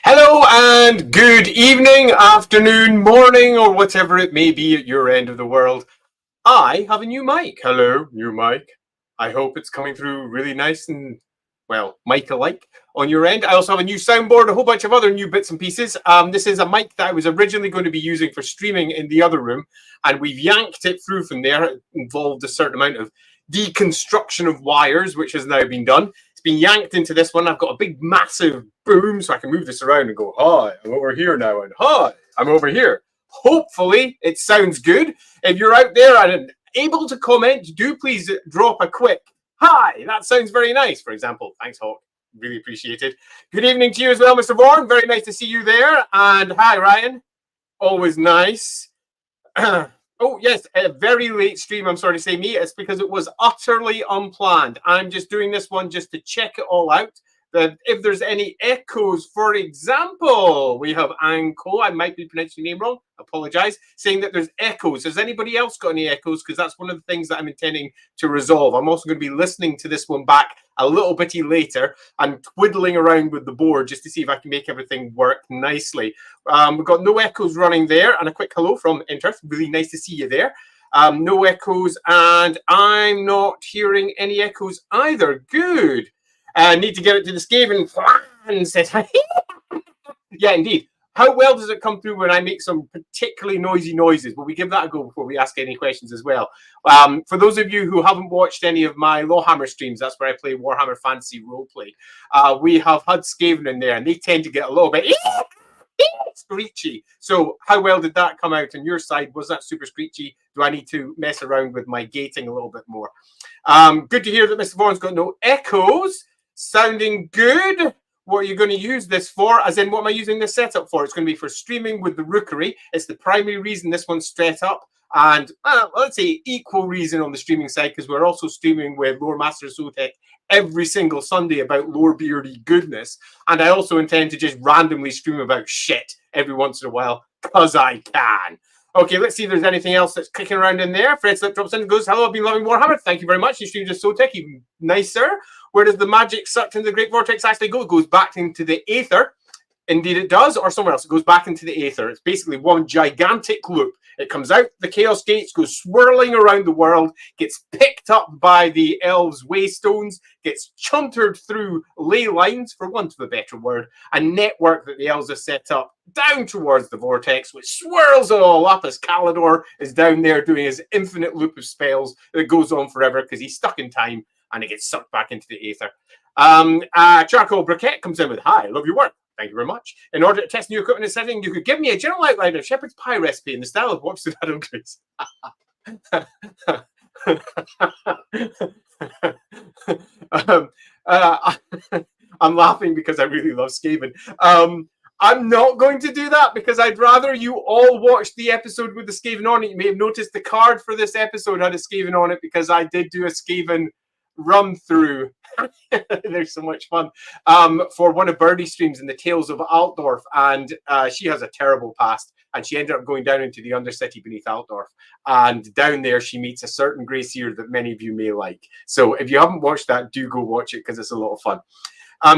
Hello and good evening, afternoon, morning, or whatever it may be at your end of the world. I have a new mic. Hello, new mic. I hope it's coming through really nice and, well, mic-alike on your end. I also have a new soundboard, a whole bunch of other new bits and pieces. This is a mic that I was originally going to be using for streaming in the other room, and we've yanked it through from there. It involved a certain amount of deconstruction of wires, which has now been done. It's been yanked into this one. I've got a big, massive boom, so I can move this around and go, hi, I'm over here now, and hi, I'm over here. Hopefully, it sounds good. If you're out there and able to comment, do please drop a quick, hi, that sounds very nice, for example. Thanks, Hawk. Really appreciated. Good evening to you as well, Mr. Vaughan. Very nice to see you there. And hi, Ryan. Always nice. Oh, yes, a very late stream, I'm sorry to say, me. It's because it was utterly unplanned. I'm just doing this one just to check it all out. That if there's any echoes, for example, we have Anko, I might be pronouncing your name wrong, apologize, saying that there's echoes. Has anybody else got any echoes? Because that's one of the things that I'm intending to resolve. I'm also going to be listening to this one back a little bitty later and twiddling around with the board just to see if I can make everything work nicely. We've got no echoes running there, and a quick hello from Interest. Really nice to see you there. No echoes, and I'm not hearing any echoes either. Good. Need to get it to the Skaven. Yeah, indeed. How well does it come through when I make some particularly noisy noises? Well, we give that a go before we ask any questions as well. For those of you who haven't watched any of my Warhammer streams, that's where I play Warhammer Fantasy Roleplay. We have had Skaven in there, and they tend to get a little bit screechy. So how well did that come out on your side? Was that super screechy? Do I need to mess around with my gating a little bit more? Good to hear that Mr. Vaughan's got no echoes. Sounding good. What are you going to use this for? As in, what am I using this setup for? It's going to be for streaming with the Rookery. It's the primary reason this one's set up. And let's say equal reason on the streaming side, because we're also streaming with Lore Master Sotek every single Sunday about lore beardy goodness. And I also intend to just randomly stream about shit every once in a while, because I can. Okay, let's see if there's anything else that's kicking around in there. Fred Slip drops in and goes, hello, I've been loving Warhammer. Thank you very much. You streamed just so tech, even nicer. Where does the magic sucked into the Great Vortex actually go? It goes back into the Aether. Indeed it does, or somewhere else. It goes back into the Aether. It's basically one gigantic loop. It comes out the Chaos Gates, goes swirling around the world, gets picked up by the Elves' waystones, gets chuntered through ley lines, for want of a better word, a network that the Elves have set up down towards the Vortex, which swirls it all up as Kalidor is down there doing his infinite loop of spells that goes on forever because he's stuck in time and it gets sucked back into the Aether. Charcoal Briquette comes in with, hi, love your work. Thank you very much. In order to test new equipment and setting, you could give me a general outline of shepherd's pie recipe in the style of what's the Adam Grace. I'm laughing because I really love Skaven. I'm not going to do that because I'd rather you all watch the episode with the Skaven on it. You may have noticed the card for this episode had a Skaven on it because I did do a Skaven run through. They're so much fun for one of Birdie's streams in the Tales of Altdorf, and she has a terrible past, and she ended up going down into the Undercity beneath Altdorf, and down there she meets a certain Gracier that many of you may like. So if you haven't watched that, do go watch it because it's a lot of fun.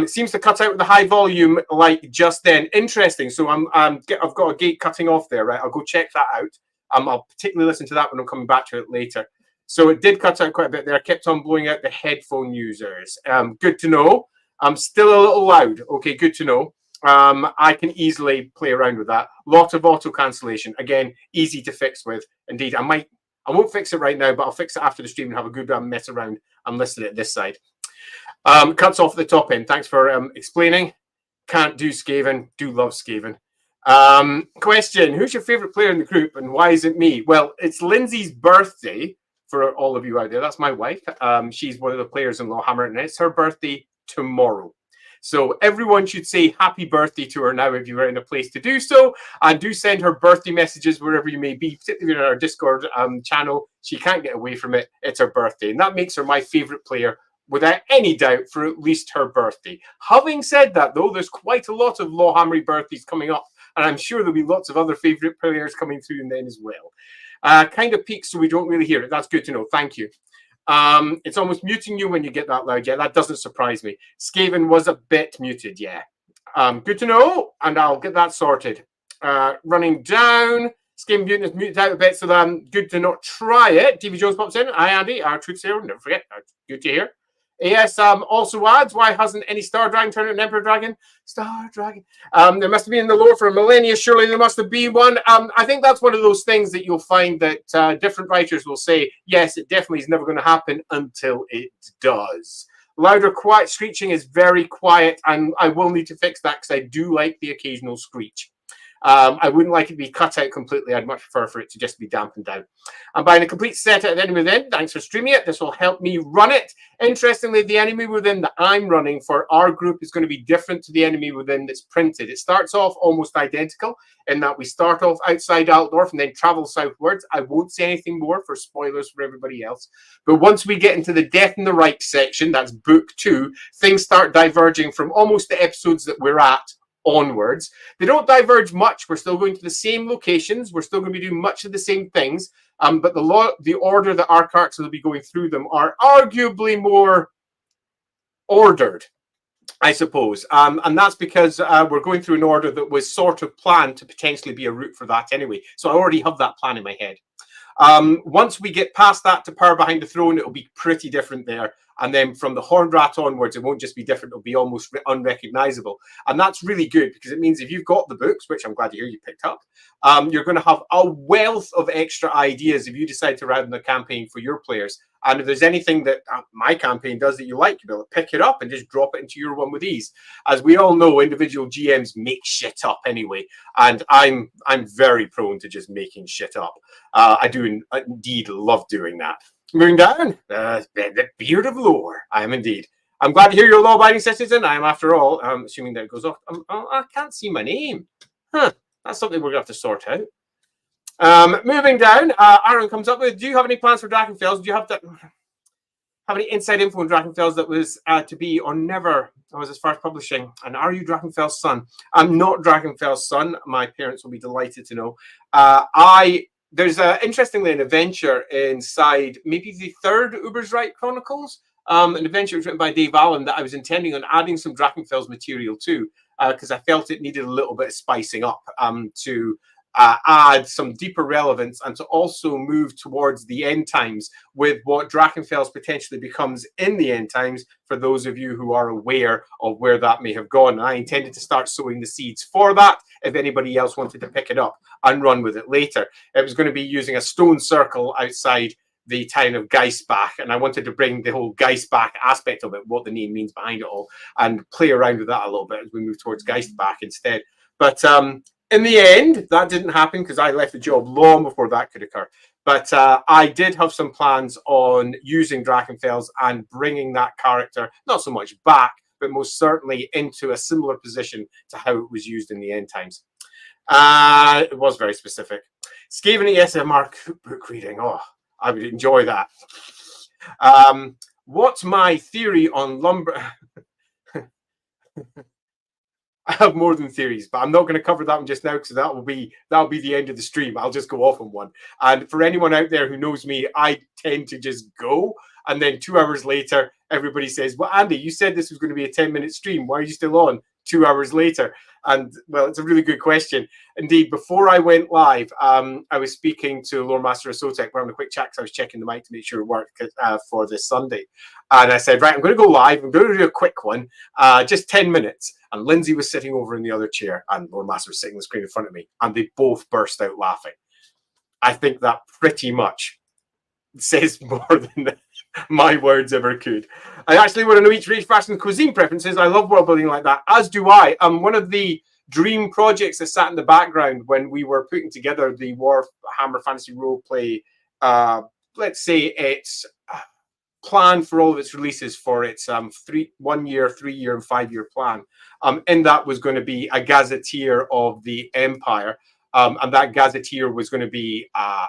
It seems to cut out with the high volume like just then. Interesting. So I've got a gate cutting off there, right? I'll go check that out. I'll particularly listen to that when I'm coming back to it later. So it did cut out quite a bit there. I kept on blowing out the headphone users. Good to know. I'm still a little loud. Okay, good to know. I can easily play around with that. Lot of auto cancellation. Again, easy to fix with. Indeed, I won't fix it right now, but I'll fix it after the stream and have a good mess around and listen at this side. Cuts off at the top end. Thanks for explaining. Can't do Skaven. Do love Skaven. Question. Who's your favorite player in the group and why is it me? Well, it's Lindsay's birthday. For all of you out there, that's my wife. She's one of the players in Warhammer, and it's her birthday tomorrow. So everyone should say happy birthday to her now if you're in a place to do so. And do send her birthday messages wherever you may be, particularly in our Discord channel. She can't get away from it. It's her birthday. And that makes her my favorite player without any doubt for at least her birthday. Having said that, though, there's quite a lot of Lawhammery birthdays coming up. And I'm sure there'll be lots of other favorite players coming through then as well. Kind of peaks so we don't really hear it. That's good to know. Thank you. It's almost muting you when you get that loud. Yeah, that doesn't surprise me. Skaven was a bit muted, yeah. Good to know, and I'll get that sorted. Running down. Skaven mutant is muted out a bit, so then good to not try it. TV Jones pops in. Hi, Andy. Our troops here. Never forget. Good to hear. Yes, also adds, why hasn't any Star Dragon turned into an Emperor Dragon? Star Dragon. There must have been in the lore for a millennia. Surely there must have been one. I think that's one of those things that you'll find that different writers will say, yes, it definitely is never going to happen until it does. Louder, quiet screeching is very quiet, and I will need to fix that because I do like the occasional screech. I wouldn't like it to be cut out completely. I'd much prefer for it to just be dampened down. I'm buying a complete set at the enemy within. Thanks for streaming it. This will help me run it. Interestingly, the enemy within that I'm running for our group is going to be different to the enemy within that's printed. It starts off almost identical in that we start off outside Altdorf and then travel southwards. I won't say anything more for spoilers for everybody else. But once we get into the Death in the Reich section, that's book 2, things start diverging from almost the episodes that we're at onwards. They don't diverge much. We're still going to the same locations. We're still going to be doing much of the same things. But the order that our characters will be going through them are arguably more ordered, I suppose. And that's because we're going through an order that was sort of planned to potentially be a route for that anyway. So I already have that plan in my head. Once we get past that to Power Behind the Throne, it'll be pretty different there. And then from the Horned Rat onwards, it won't just be different, it'll be almost unrecognizable. And that's really good because it means if you've got the books, which I'm glad to hear you picked up, you're going to have a wealth of extra ideas if you decide to run the campaign for your players. And if there's anything that my campaign does that you like, you'll be able to pick it up and just drop it into your one with ease. As we all know, individual GMs make shit up anyway. And I'm very prone to just making shit up. I do indeed love doing that. Moving down, the Beard of Lore. I am indeed. I'm glad to hear your law-abiding citizen. I am, after all, assuming that it goes off. I can't see my name. Huh. That's something we're going to have to sort out. Moving down, Aaron comes up with, do you have any plans for Drakenfels? Do you have any inside info on Drakenfels that was to be or never was as far as publishing? And are you Drakenfels' son? I'm not Drakenfels' son. My parents will be delighted to know. There's interestingly an adventure inside maybe the third Ubersreich Chronicles, an adventure written by Dave Allen that I was intending on adding some Drakenfels material to because I felt it needed a little bit of spicing up to add some deeper relevance and to also move towards the end times with what Drakenfels potentially becomes in the end times for those of you who are aware of where that may have gone. And I intended to start sowing the seeds for that if anybody else wanted to pick it up and run with it later. It was going to be using a stone circle outside the town of Geisbach, and I wanted to bring the whole Geisbach aspect of it, what the name means behind it all, and play around with that a little bit as we move towards Geisbach instead. But in the end, that didn't happen because I left the job long before that could occur. But I did have some plans on using Drakenfels and bringing that character, not so much back, but most certainly into a similar position to how it was used in the end times. It was very specific. Skaven ASMR book reading. Oh, I would enjoy that. What's my theory on lumber? I have more than theories, but I'm not going to cover that one just now because that'll be the end of the stream. I'll just go off on one. And for anyone out there who knows me, I tend to just go, and then 2 hours later, everybody says, "Well, Andy, you said this was going to be a 10-minute stream. Why are you still on 2 hours later?" And well, it's a really good question. Indeed, before I went live, I was speaking to Lore Master Asotek. We're having a quick chat because I was checking the mic to make sure it worked for this Sunday. And I said, right, I'm going to go live. I'm going to do a quick one, just 10 minutes. And Lindsay was sitting over in the other chair, and Lore Master was sitting on the screen in front of me, and they both burst out laughing. I think that pretty much says more than my words ever could. I actually want to know each race, fashion, cuisine preferences. I love world building like that, as do I. One of the dream projects that sat in the background when we were putting together the Warhammer Fantasy Roleplay, let's say it's plan for all of its releases for its 1 year, 3 year, and 5 year plan. And that was going to be a gazetteer of the Empire. And that gazetteer was going to be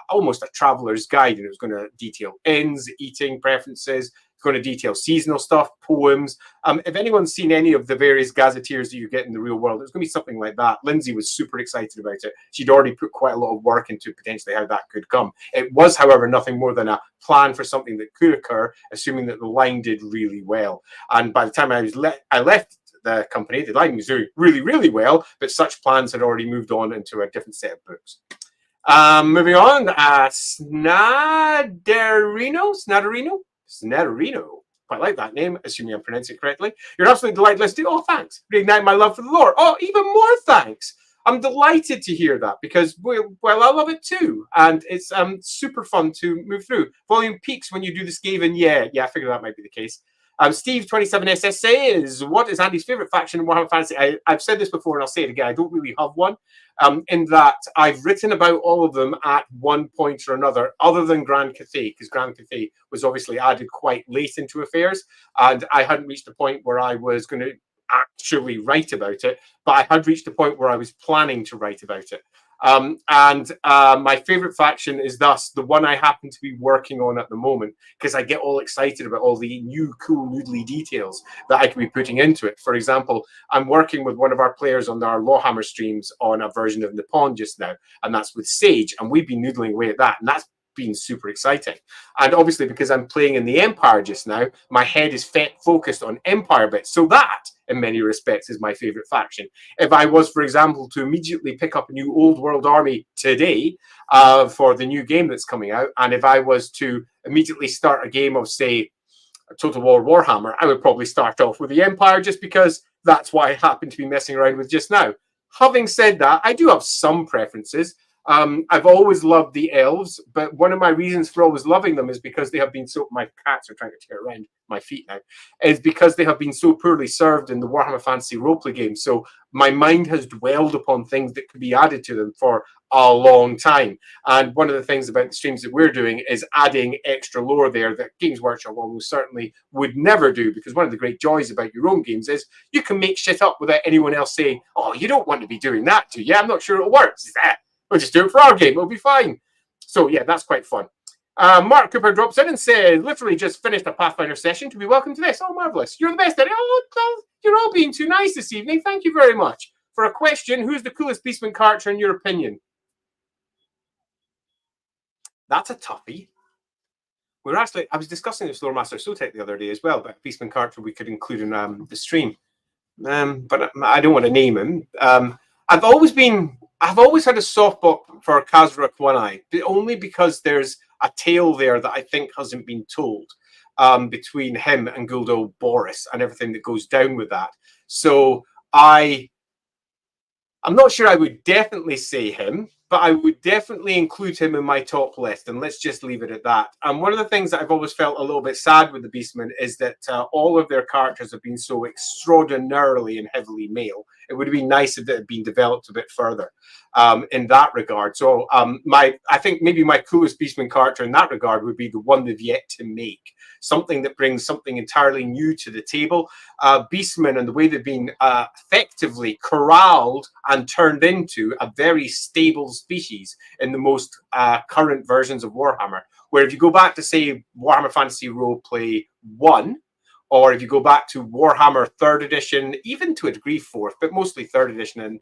almost a traveler's guide, and it was going to detail inns, eating preferences, going to detail seasonal stuff, poems. If anyone's seen any of the various gazetteers that you get in the real world, it's going to be something like that. Lindsay was super excited about it. She'd already put quite a lot of work into potentially how that could come. It was, however, nothing more than a plan for something that could occur, assuming that the line did really well. And by the time I left the company, the line was doing really, really well, but such plans had already moved on into a different set of books. Moving on, Snadarino. Quite like that name, assuming I'm pronouncing it correctly. You're absolutely delighted to do. Oh, thanks. Reignite my love for the lore. Oh, even more thanks. I'm delighted to hear that because, well, I love it too. And it's super fun to move through. Volume peaks when you do the Skaven. Yeah, I figured that might be the case. Steve27SS says, what is Andy's favourite faction in Warhammer Fantasy? I've said this before and I'll say it again. I don't really have one, in that I've written about all of them at one point or another, other than Grand Cathay, because Grand Cathay was obviously added quite late into affairs, and I hadn't reached a point where I was going to actually write about it, but I had reached a point where I was planning to write about it. My favorite faction is thus the one I happen to be working on at the moment, because I get all excited about all the new cool noodly details that I can be putting into it. For example, I'm working with one of our players on our Lawhammer streams on a version of Nippon just now, and that's with Sage, and we've been noodling away at that, and that's been super exciting. And obviously, because I'm playing in the Empire just now, my head is focused on Empire bits, so that in many respects is my favorite faction. If I was, for example, to immediately pick up a new Old World army today for the new game that's coming out, and if I was to immediately start a game of, say, Total War Warhammer, I would probably start off with the Empire, just because that's what I happen to be messing around with just now. Having said that, I do have some preferences. I've always loved the Elves, but one of my reasons for always loving them is because they have been so... My cats are trying to tear around my feet now. Is because they have been so poorly served in the Warhammer Fantasy roleplay game. So my mind has dwelled upon things that could be added to them for a long time. And one of the things about the streams that we're doing is adding extra lore there that Games Workshop almost certainly would never do, because one of the great joys about your own games is you can make shit up without anyone else saying, oh, you don't want to be doing that, do you? I'm not sure it'll work. We'll just do it for our game. It'll be fine. So, yeah, that's quite fun. Mark Cooper drops in and says, literally just finished a Pathfinder session to be welcome to this. Oh, marvellous. You're the best at it. Oh, you're all being too nice this evening. Thank you very much. For a question, who's the coolest Beastman character in your opinion? That's a toughie. I was discussing this with Lore Master Sotek the other day as well, about a Beastman character we could include in the stream. But I don't want to name him. I've always had a soft spot for Kazrak One-Eye, but only because there's a tale there that I think hasn't been told between him and Guldo Boris and everything that goes down with that. So I'm not sure I would definitely say him, but I would definitely include him in my top list, and let's just leave it at that. And one of the things that I've always felt a little bit sad with the Beastmen is that all of their characters have been so extraordinarily and heavily male. It would have been nice if it had been developed a bit further in that regard. So I think maybe my coolest Beastman character in that regard would be the one they've yet to make. Something that brings something entirely new to the table. Beastmen and the way they've been effectively corralled and turned into a very stable species in the most current versions of Warhammer. Where if you go back to, say, Warhammer Fantasy Roleplay 1, or if you go back to Warhammer 3rd edition, even to a degree 4th, but mostly 3rd edition and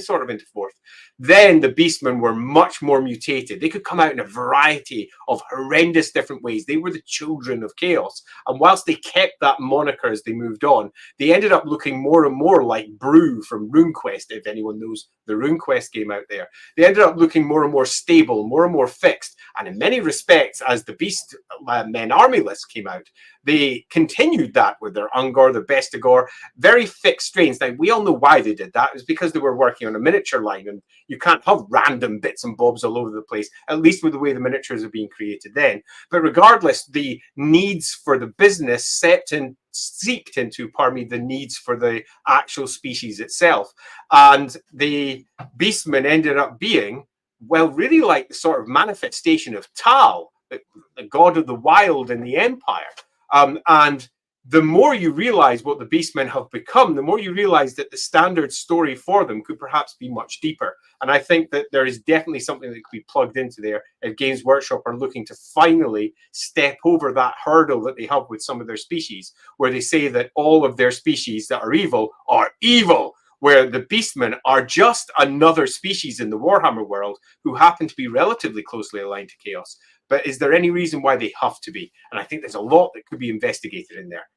sort of into 4th, then the Beastmen were much more mutated. They could come out in a variety of horrendous different ways. They were the children of chaos. And whilst they kept that moniker as they moved on, they ended up looking more and more like Brew from RuneQuest, if anyone knows the RuneQuest game out there. They ended up looking more and more stable, more and more fixed. And in many respects, as the Beastmen army list came out, they continued that with their Ungor, their Bestigor, very fixed strains. Now, we all know why they did that. It was because they were working on a miniature line, and you can't have random bits and bobs all over the place, at least with the way the miniatures are being created then. But regardless, the needs for the business seeped into, the needs for the actual species itself. And the Beastmen ended up being, well, really like the sort of manifestation of Tal, the god of the wild in the Empire. And the more you realize what the Beastmen have become, the more you realize that the standard story for them could perhaps be much deeper. And I think that there is definitely something that could be plugged into there if Games Workshop are looking to finally step over that hurdle that they have with some of their species, where they say that all of their species that are evil, where the Beastmen are just another species in the Warhammer world who happen to be relatively closely aligned to Chaos. But is there any reason why they have to be? And I think there's a lot that could be investigated in there.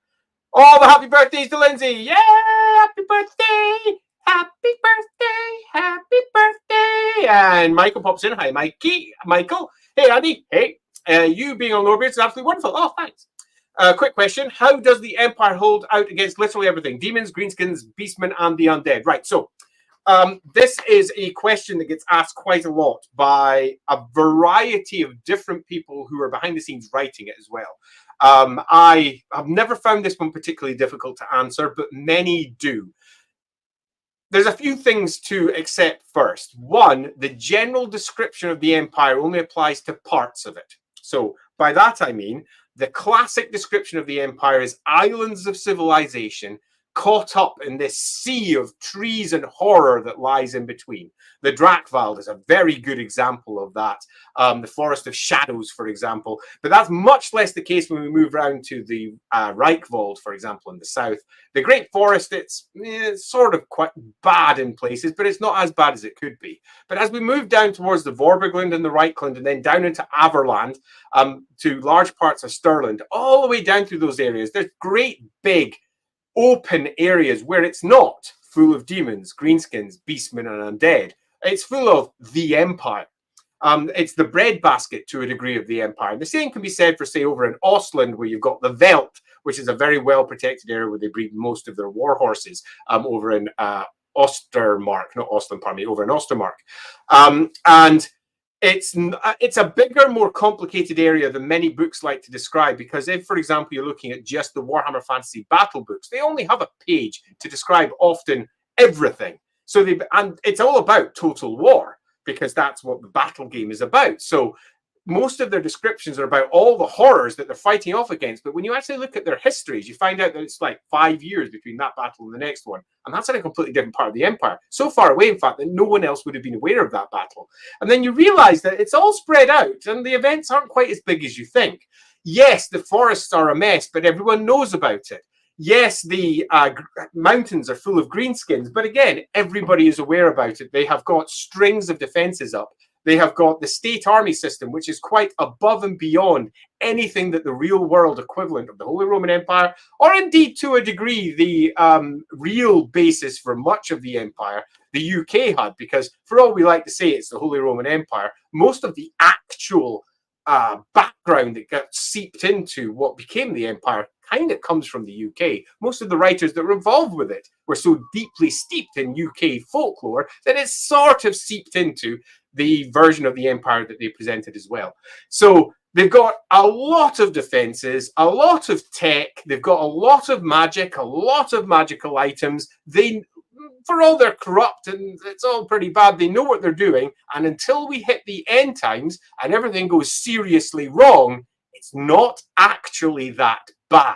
All the happy birthdays to Lindsay. Yeah, happy birthday. Happy birthday. Happy birthday. And Michael pops in. Hi, Mikey. Michael. Hey, Andy. Hey. You being on Lorbeards is absolutely wonderful. Oh, thanks. Quick question. How does the Empire hold out against literally everything? Demons, greenskins, beastmen, and the undead. Right, so this is a question that gets asked quite a lot by a variety of different people who are behind the scenes writing it as well. I have never found this one particularly difficult to answer, but many do. There's a few things to accept first. One, the general description of the Empire only applies to parts of it. So by that I mean, the classic description of the Empire is islands of civilization caught up in this sea of trees and horror that lies in between. The Drakenfels is a very good example of that. The Forest of Shadows, for example. But that's much less the case when we move around to the Reichwald, for example, in the south. The Great Forest, it's sort of quite bad in places, but it's not as bad as it could be. But as we move down towards the Vorbergland and the Reichland, and then down into Averland, to large parts of Stirland, all the way down through those areas, there's great big open areas where it's not full of demons, greenskins, beastmen, and undead. It's full of the Empire. It's the breadbasket to a degree of the Empire. The same can be said for, say, over in Ostland, where you've got the Veldt, which is a very well-protected area where they breed most of their war horses, over in Ostermark, not Ostland, pardon me, over in Ostermark. And it's a bigger, more complicated area than many books like to describe, because if, for example, you're looking at just the Warhammer Fantasy Battle books, they only have a page to describe often everything. So and it's all about total war, because that's what the battle game is about. So most of their descriptions are about all the horrors that they're fighting off against. But when you actually look at their histories, you find out that it's like 5 years between that battle and the next one. And that's in a completely different part of the Empire. So far away, in fact, that no one else would have been aware of that battle. And then you realize that it's all spread out and the events aren't quite as big as you think. Yes, the forests are a mess, but everyone knows about it. Yes, the mountains are full of greenskins, but again, everybody is aware about it. They have got strings of defenses up. They have got the state army system, which is quite above and beyond anything that the real world equivalent of the Holy Roman Empire, or indeed to a degree, the real basis for much of the empire, the UK had, because for all we like to say it's the Holy Roman Empire, most of the actual background that got seeped into what became the empire kind of comes from the UK. Most of the writers that were involved with it were so deeply steeped in UK folklore that it's sort of seeped into the version of the empire that they presented as well. So they've got a lot of defenses, a lot of tech, they've got a lot of magic, a lot of magical items. They, for all they're corrupt and it's all pretty bad, they know what they're doing. And until we hit the end times and everything goes seriously wrong, it's not actually that bad.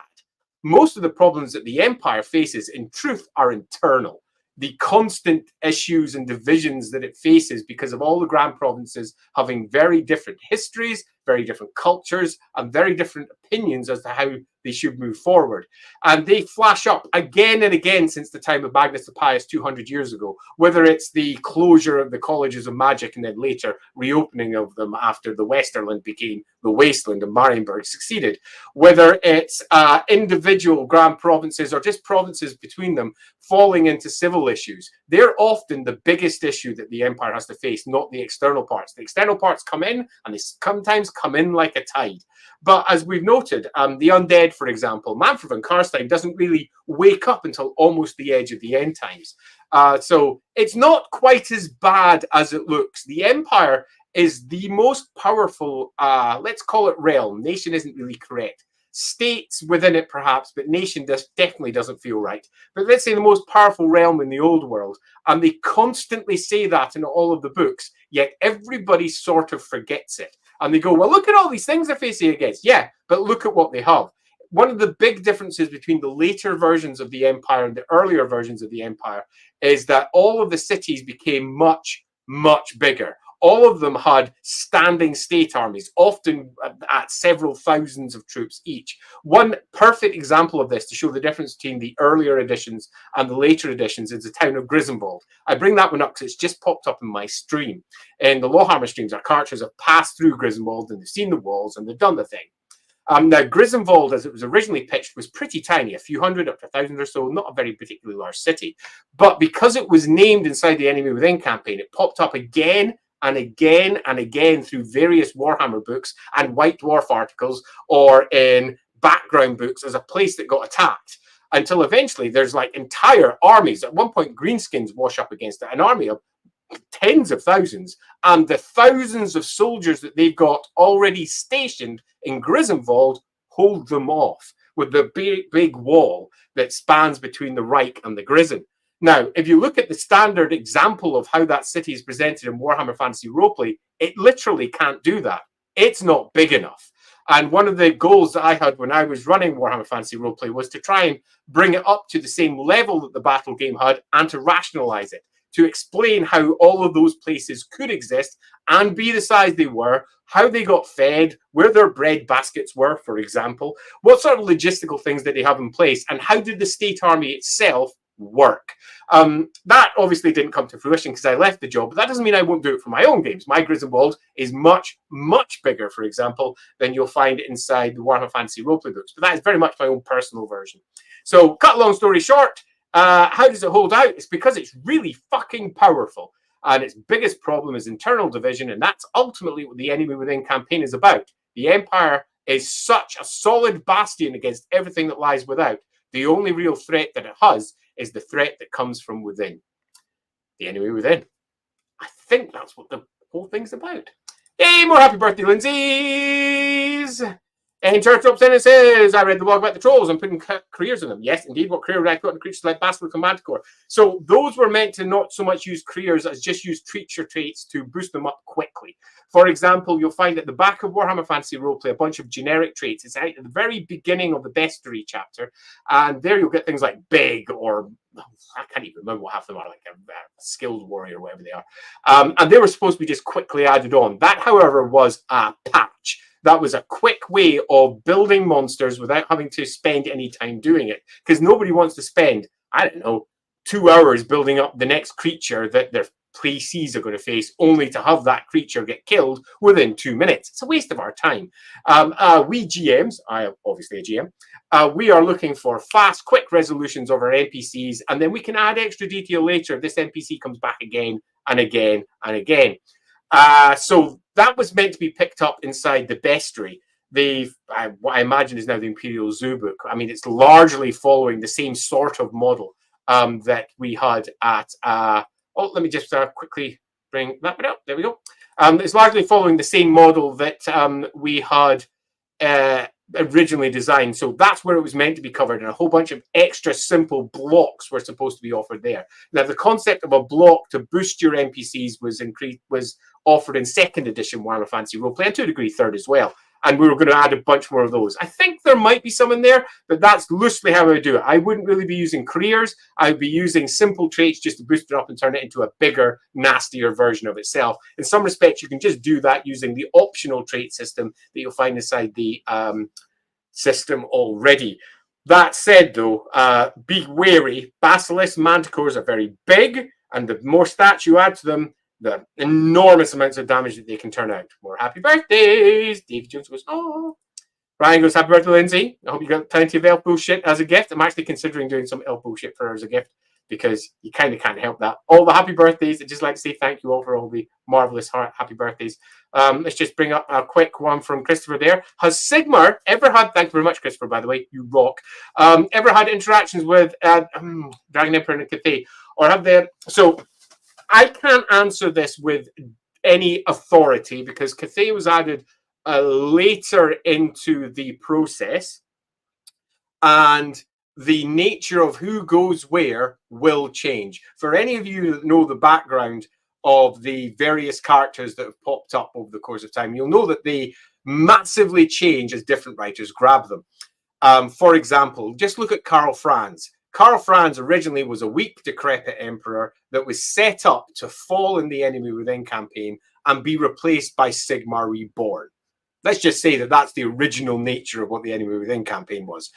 Most of the problems that the empire faces, in truth, are internal. The constant issues and divisions that it faces because of all the grand provinces having very different histories, very different cultures, and very different opinions as to how they should move forward. And they flash up again and again since the time of Magnus the Pious 200 years ago, whether it's the closure of the colleges of magic and then later reopening of them after the Westerland became the Wasteland and Marienburg succeeded, whether it's individual grand provinces or just provinces between them falling into civil issues. They're often the biggest issue that the empire has to face, not the external parts. The external parts come in and they sometimes come in like a tide. But as we've noted, the undead, for example, Manfred von Karstein doesn't really wake up until almost the edge of the end times. So it's not quite as bad as it looks. The empire is the most powerful, let's call it realm. Nation isn't really correct. States within it perhaps, but nation definitely doesn't feel right. But let's say the most powerful realm in the old world. And they constantly say that in all of the books, yet everybody sort of forgets it. And they go, well, look at all these things they're facing against. Yeah, but look at what they have. one of the big differences between the later versions of the Empire and the earlier versions of the Empire is that all of the cities became much, much bigger. All of them had standing state armies, often at several thousands of troops each. One perfect example of this to show the difference between the earlier editions and the later editions is the town of Griswold. I bring that one up because it's just popped up in my stream. In the Warhammer streams, our characters have passed through Griswold and they've seen the walls and they've done the thing. Now, Griswold, as it was originally pitched, was pretty tiny, a few hundred up to 1,000 or so, not a very particularly large city. But because it was named inside the Enemy Within campaign, it popped up again and again and again through various Warhammer books and White Dwarf articles or in background books as a place that got attacked, until eventually there's like entire armies. At one point, greenskins wash up against it, an army of tens of thousands, and the thousands of soldiers that they've got already stationed in Griswold hold them off with the big wall that spans between the Reich and the Grisen. Now, if you look at the standard example of how that city is presented in Warhammer Fantasy Roleplay, it literally can't do that. It's not big enough. And one of the goals that I had when I was running Warhammer Fantasy Roleplay was to try and bring it up to the same level that the battle game had and to rationalize it, to explain how all of those places could exist and be the size they were, how they got fed, where their bread baskets were, for example, what sort of logistical things did they have in place, and how did the state army itself work. That obviously didn't come to fruition because I left the job, but that doesn't mean I won't do it for my own games. My Griswold is much, much bigger, for example, than you'll find inside the Warhammer Fantasy Roleplay books, but that is very much my own personal version. So, cut a long story short, how does it hold out? It's because it's really fucking powerful, and its biggest problem is internal division, and that's ultimately what the Enemy Within campaign is about. The Empire is such a solid bastion against everything that lies without. The only real threat that it has is the threat that comes from within. The Enemy Within. I think that's what the whole thing's about. Hey, more happy birthday, Lindsay's! Enter Trots in and says, I read the blog about the trolls and putting careers in them. Yes, indeed. What career would I put in creatures like Basilisk and Manticore? So those were meant to not so much use careers as just use creature traits to boost them up quickly. For example, you'll find at the back of Warhammer Fantasy Roleplay a bunch of generic traits. It's out at the very beginning of the Bestiary chapter, and there you'll get things like big, or I can't even remember what half of them are, like a skilled warrior, whatever they are. And they were supposed to be just quickly added on. That, however, was a patch. That was a quick way of building monsters without having to spend any time doing it. Because nobody wants to spend, I don't know, 2 hours building up the next creature that their PCs are going to face, only to have that creature get killed within 2 minutes. It's a waste of our time. We GMs, I am obviously a GM, we are looking for fast, quick resolutions of our NPCs, and then we can add extra detail later if this NPC comes back again and again and again. So that was meant to be picked up inside the Bestiary. What I imagine is now the Imperial Zoo book. I mean, it's largely following the same sort of model that we had at... let me just quickly bring that one up. There we go. It's largely following the same model that we had originally designed. So that's where it was meant to be covered, and a whole bunch of extra simple blocks were supposed to be offered there. Now, the concept of a block to boost your NPCs was offered in 2nd edition Warhammer Fantasy Roleplay, and to a degree 3rd as well. And we were going to add a bunch more of those. I think there might be some in there, but that's loosely how I would do it. I wouldn't really be using careers. I'd be using simple traits just to boost it up and turn it into a bigger, nastier version of itself. In some respects, you can just do that using the optional trait system that you'll find inside the system already. That said, though, be wary. Basilisk manticores are very big, and the more stats you add to them, the enormous amounts of damage that they can turn out. More happy birthdays! David Jones goes, oh. Ryan goes, happy birthday, Lindsay. I hope you got plenty of elf bullshit as a gift. I'm actually considering doing some elf bullshit for her as a gift, because you kind of can't help that. All the happy birthdays. I'd just like to say thank you all for all the marvelous happy birthdays. Let's just bring up a quick one from Christopher there. Has Sigmar ever had, thank you very much, Christopher, by the way, you rock, ever had interactions with Dragon Emperor and Cathay? Or have they, so I can't answer this with any authority because Cathay was added later into the process, and the nature of who goes where will change. For any of you that know the background of the various characters that have popped up over the course of time, you'll know that they massively change as different writers grab them. For example, just look at Karl Franz. Karl Franz originally was a weak, decrepit emperor that was set up to fall in the Enemy Within campaign and be replaced by Sigmar Reborn. Let's just say that that's the original nature of what the Enemy Within campaign was.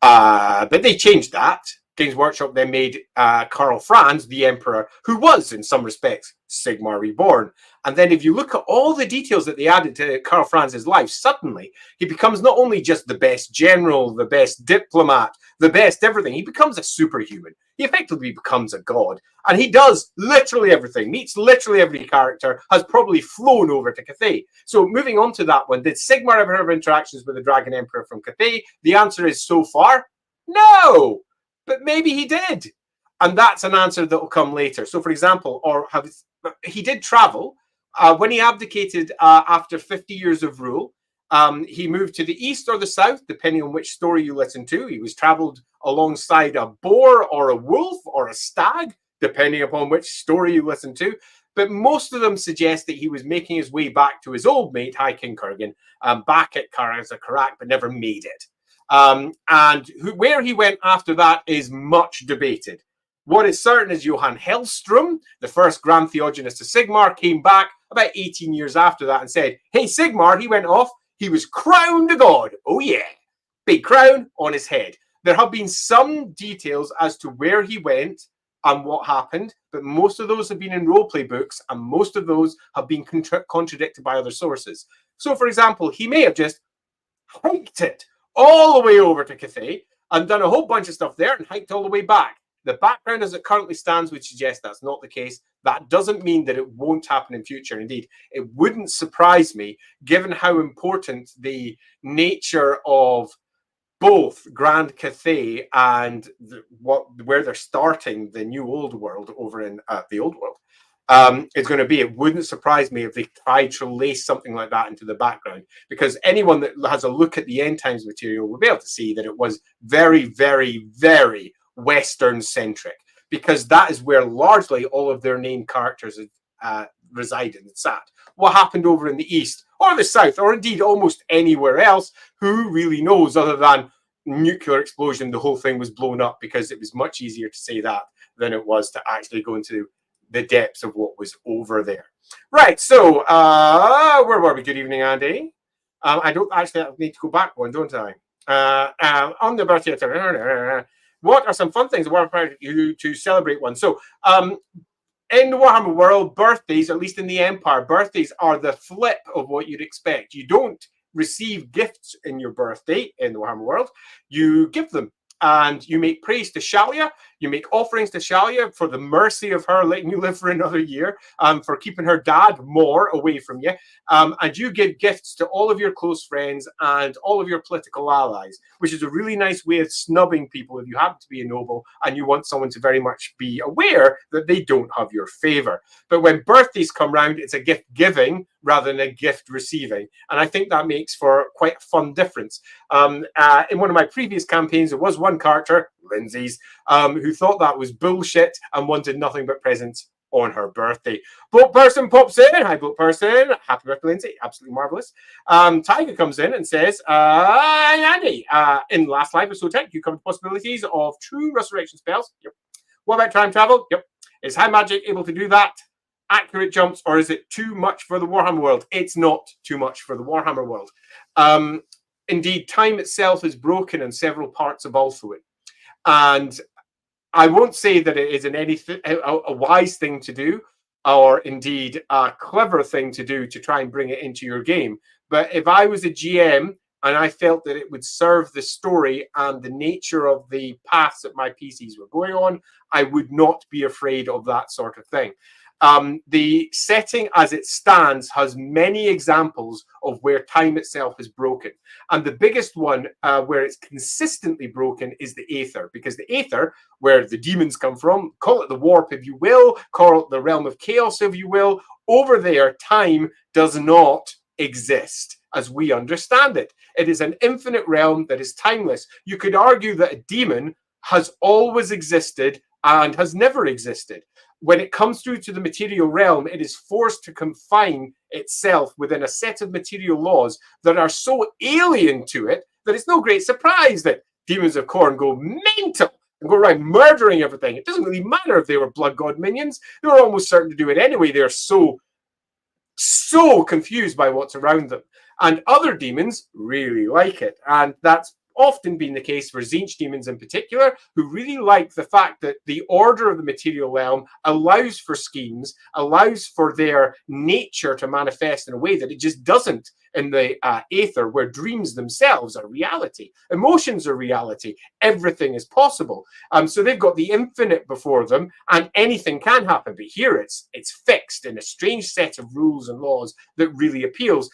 But they changed that. Games Workshop then made Karl Franz the emperor, who was, in some respects, Sigmar Reborn. And then if you look at all the details that they added to Karl Franz's life, suddenly he becomes not only just the best general, the best diplomat, the best everything, he becomes a superhuman. He effectively becomes a god. And he does literally everything, meets literally every character, has probably flown over to Cathay. So moving on to that one, did Sigmar ever have interactions with the Dragon Emperor from Cathay? The answer is so far, no. But maybe he did. And that's an answer that will come later. So, for example, he did travel. When he abdicated after 50 years of rule, he moved to the east or the south, depending on which story you listen to. He was traveled alongside a boar or a wolf or a stag, depending upon which story you listen to. But most of them suggest that he was making his way back to his old mate, High King Kurgan, back at Karaz-a-Karak, but never made it. Where he went after that is much debated. What is certain is Johann Hellstrom, the first Grand Theogenist of Sigmar, came back about 18 years after that and said, hey, Sigmar, he went off, he was crowned a god. Oh yeah, big crown on his head. There have been some details as to where he went and what happened, but most of those have been in roleplay books, and most of those have been contradicted by other sources. So, for example, he may have just hiked it all the way over to Cathay and done a whole bunch of stuff there and hiked all the way back. The background as it currently stands would suggest that's not the case. That doesn't mean that it won't happen in future. Indeed, it wouldn't surprise me, given how important the nature of both Grand Cathay and where they're starting the new old world over in the old world is going to be. It wouldn't surprise me if they tried to lace something like that into the background, because anyone that has a look at the End Times material will be able to see that it was very, very, very Western centric, because that is where largely all of their named characters resided and sat. What happened over in the East or the South, or indeed almost anywhere else, who really knows, other than nuclear explosion, the whole thing was blown up, because it was much easier to say that than it was to actually go into the depths of what was over there. Right, so where were we? Good evening, Andy. I don't actually need to go back one, don't I? On the birthday, what are some fun things to celebrate one? So in the Warhammer world, birthdays, at least in the Empire, birthdays are the flip of what you'd expect. You don't receive gifts in your birthday in the Warhammer world, you give them. And you make praise to Shalia, you make offerings to Shalia for the mercy of her letting you live for another year, for keeping her dad more away from you. And you give gifts to all of your close friends and all of your political allies, which is a really nice way of snubbing people if you happen to be a noble and you want someone to very much be aware that they don't have your favor. But when birthdays come round, it's a gift giving rather than a gift receiving. And I think that makes for quite a fun difference. In one of my previous campaigns, there was one character, Lindsay's, who thought that was bullshit and wanted nothing but presents on her birthday. Boat Person pops in. Hi, Boat Person. Happy birthday, Lindsay. Absolutely marvelous. Tiger comes in and says, Andy, in last live episode tech, you covered possibilities of true resurrection spells. Yep. What about time travel? Yep. Is high magic able to do that? Accurate jumps, or is it too much for the Warhammer world? It's not too much for the Warhammer world. Indeed, time itself is broken in several parts of Ulthuan. And I won't say that it is a wise thing to do, or indeed a clever thing to do to try and bring it into your game. But if I was a GM and I felt that it would serve the story and the nature of the paths that my PCs were going on, I would not be afraid of that sort of thing. The setting as it stands has many examples of where time itself is broken. And the biggest one where it's consistently broken is the Aether, because the Aether, where the demons come from, call it the warp if you will, call it the realm of chaos if you will, over there time does not exist as we understand it. It is an infinite realm that is timeless. You could argue that a demon has always existed and has never existed. When it comes through to the material realm, it is forced to confine itself within a set of material laws that are so alien to it that it's no great surprise that demons of Khorne go mental and go around murdering everything. It doesn't really matter if they were blood god minions. They were almost certain to do it anyway. They're so confused by what's around them. And other demons really like it. And that's often been the case for Tzeentch demons in particular, who really like the fact that the order of the material realm allows for schemes, allows for their nature to manifest in a way that it just doesn't in the Aether, where dreams themselves are reality, emotions are reality, everything is possible. So they've got the infinite before them, and anything can happen. But here it's fixed in a strange set of rules and laws that really appeals.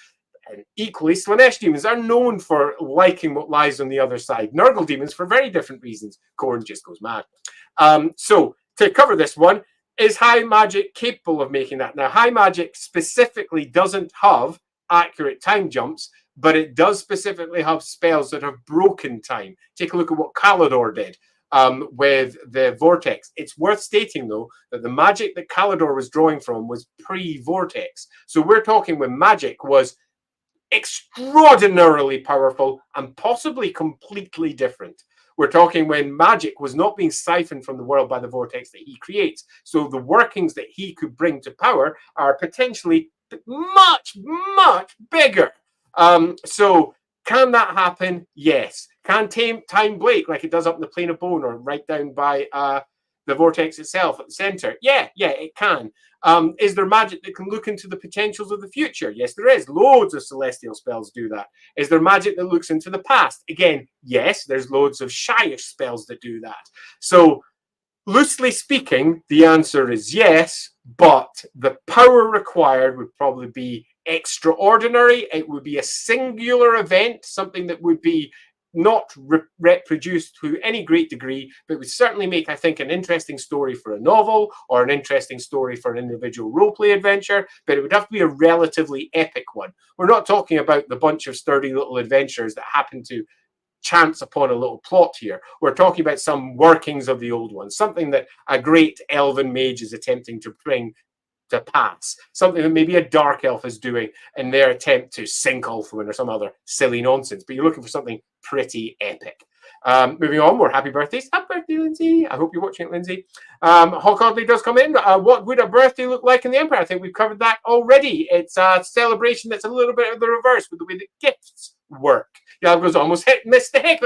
And equally, Slaanesh demons are known for liking what lies on the other side. Nurgle demons for very different reasons. Khorne just goes mad. So to cover this one, is high magic capable of making that? Now, high magic specifically doesn't have accurate time jumps, but it does specifically have spells that have broken time. Take a look at what Kalador did with the Vortex. It's worth stating, though, that the magic that Kalador was drawing from was pre-Vortex. So we're talking when magic was extraordinarily powerful and possibly completely different. We're talking when magic was not being siphoned from the world by the vortex that he creates. So the workings that he could bring to power are potentially much, much bigger. So can that happen? Yes. Can time break like it does up in the plane of bone or right down by the vortex itself at the center? Yeah, it can. Is there magic that can look into the potentials of the future? Yes, there is. Loads of celestial spells do that. Is there magic that looks into the past? Again, yes, there's loads of shyish spells that do that. So, loosely speaking, the answer is yes, but the power required would probably be extraordinary. It would be a singular event, something that would be not reproduced to any great degree, but would certainly make, I think, an interesting story for a novel or an interesting story for an individual roleplay adventure, but it would have to be a relatively epic one. We're not talking about the bunch of sturdy little adventures that happen to chance upon a little plot here. We're talking about some workings of the old ones, something that a great elven mage is attempting to bring to pass, something that maybe a dark elf is doing in their attempt to sink Ulthuan or some other silly nonsense, but you're looking for something pretty epic. Moving on, more happy birthdays. Happy birthday, Lindsay. I hope you're watching it, Lindsay. Hawk Oddly does come in. What would a birthday look like in the Empire? I think we've covered that already. It's a celebration that's a little bit of the reverse with the way that gifts work. Yalab goes, almost missed the heck.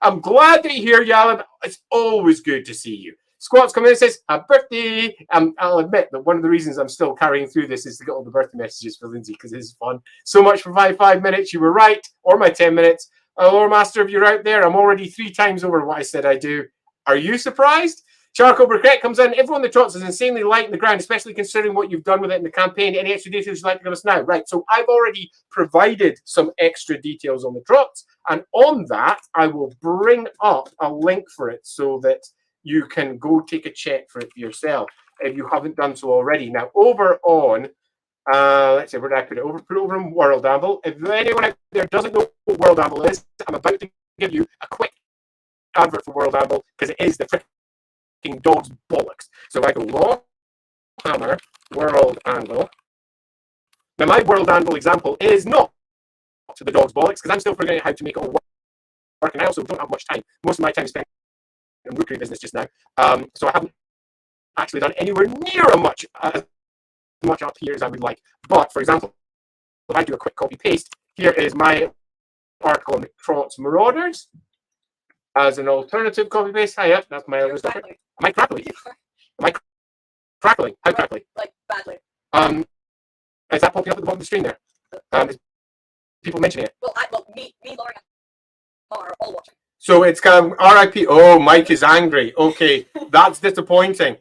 I'm glad that you're here, Yalab. It's always good to see you. Squat's come in and says, happy birthday. I'll admit that one of the reasons I'm still carrying through this is to get all the birthday messages for Lindsay, because it is fun. So much for 5 minutes. You were right. Or my 10 minutes. Lore Master, if you're out there, I'm already 3 times over what I said I do. Are you surprised? Charcoal Briquette comes in. Everyone in the Trots is insanely light in the ground, especially considering what you've done with it in the campaign. Any extra details you'd like to give us now? Right, so I've already provided some extra details on the Trots, and on that, I will bring up a link for it so that you can go take a check for it for yourself if you haven't done so already. Now, over on, let's see, where did I put it? Put it over in World Amble. If anyone out there doesn't know what World Amble is, I'm about to give you a quick advert for World Amble because it is the freaking dog's bollocks. So I go Warhammer World Amble. Now, my World Amble example is not to the dog's bollocks because I'm still figuring out how to make it all work, and I also don't have much time. Most of my time is spent in rookery business just now, so I haven't actually done anywhere near as much up here as I would like. But for example, if I do a quick copy paste, here is my article on the Trots Marauders as an alternative copy paste. Hiya, that's my other stuff. Am I crackling? Am I crackling? How crackling? Like badly. Is that popping up at the bottom of the screen there? Is people mentioning it? Well, me, Lauren, are all watching. So it's kind of RIP. Oh, Mike is angry. Okay, that's disappointing.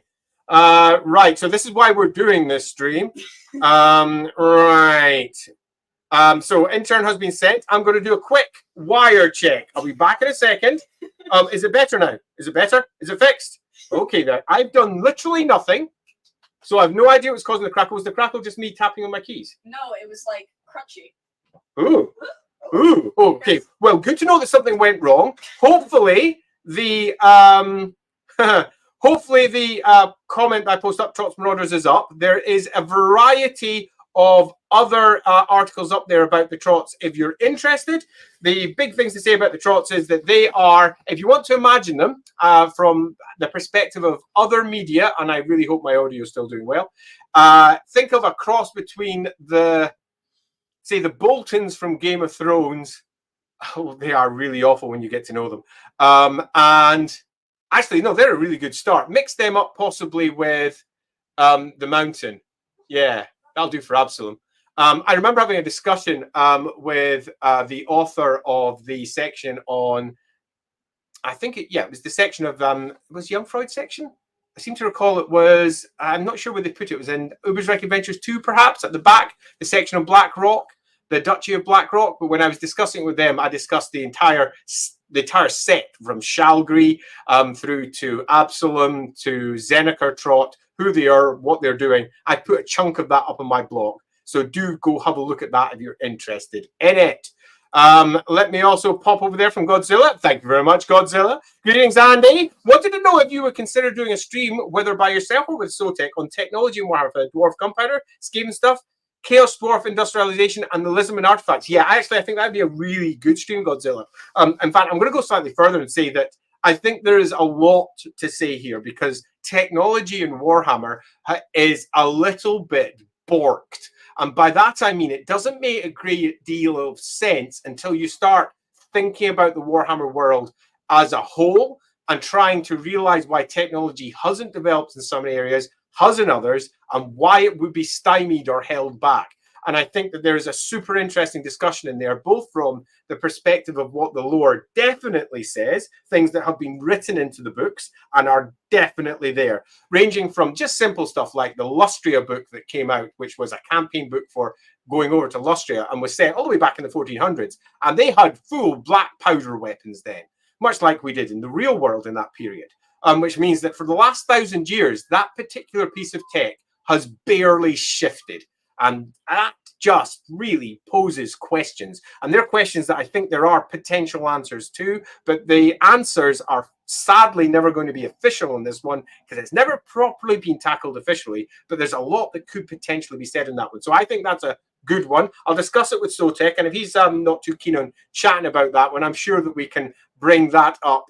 Right, so this is why we're doing this stream. Right. So intern has been sent. I'm going to do a quick wire check. I'll be back in a second. Is it better now? Is it better? Is it fixed? Okay, then. I've done literally nothing. So I have no idea what's causing the crackle. Was the crackle just me tapping on my keys? No, it was like crunchy. Ooh. Ooh, okay. Well, good to know that something went wrong. Hopefully, the comment I post up, Trots Marauders, is up. There is a variety of other articles up there about the Trots if you're interested. The big things to say about the Trots is that they are, if you want to imagine them from the perspective of other media, and I really hope my audio is still doing well, think of a cross between the Boltons from Game of Thrones. Oh, they are really awful when you get to know them. And actually, no, they're a really good start. Mix them up possibly with the Mountain. Yeah, that'll do for Absalom. I remember having a discussion with the author of the section on, I think it was the section of, was Jungfreud section? I seem to recall it was, I'm not sure where they put it. It was in Ubersreich Adventures 2, perhaps, at the back, the section on Black Rock, the Duchy of Black Rock. But when I was discussing it with them, I discussed the entire set from Shalgree through to Absalom to Zeneker Trot, who they are, what they're doing. I put a chunk of that up on my blog. So do go have a look at that if you're interested in it. Let me also pop over there from Godzilla. Thank you very much, Godzilla. Greetings, Andy. Wanted to know if you would consider doing a stream, whether by yourself or with Sotek, on technology and Warhammer, Dwarf Gunpowder, Skaven stuff, Chaos Dwarf Industrialization, and the Lism and Artifacts. Yeah, actually, I think that'd be a really good stream, Godzilla. In fact, I'm going to go slightly further and say that I think there is a lot to say here, because technology in Warhammer is a little bit borked. And by that, I mean, it doesn't make a great deal of sense until you start thinking about the Warhammer world as a whole and trying to realize why technology hasn't developed in some areas, has in others, and why it would be stymied or held back. And I think that there's a super interesting discussion in there, both from the perspective of what the lore definitely says, things that have been written into the books and are definitely there, ranging from just simple stuff like the Lustria book that came out, which was a campaign book for going over to Lustria and was set all the way back in the 1400s. And they had full black powder weapons then, much like we did in the real world in that period, which means that for the last 1,000 years, that particular piece of tech has barely shifted. And that just really poses questions. And they're questions that I think there are potential answers to, but the answers are sadly never going to be official on this one because it's never properly been tackled officially, but there's a lot that could potentially be said in that one. So I think that's a good one. I'll discuss it with Sotek, and if he's not too keen on chatting about that one, I'm sure that we can bring that up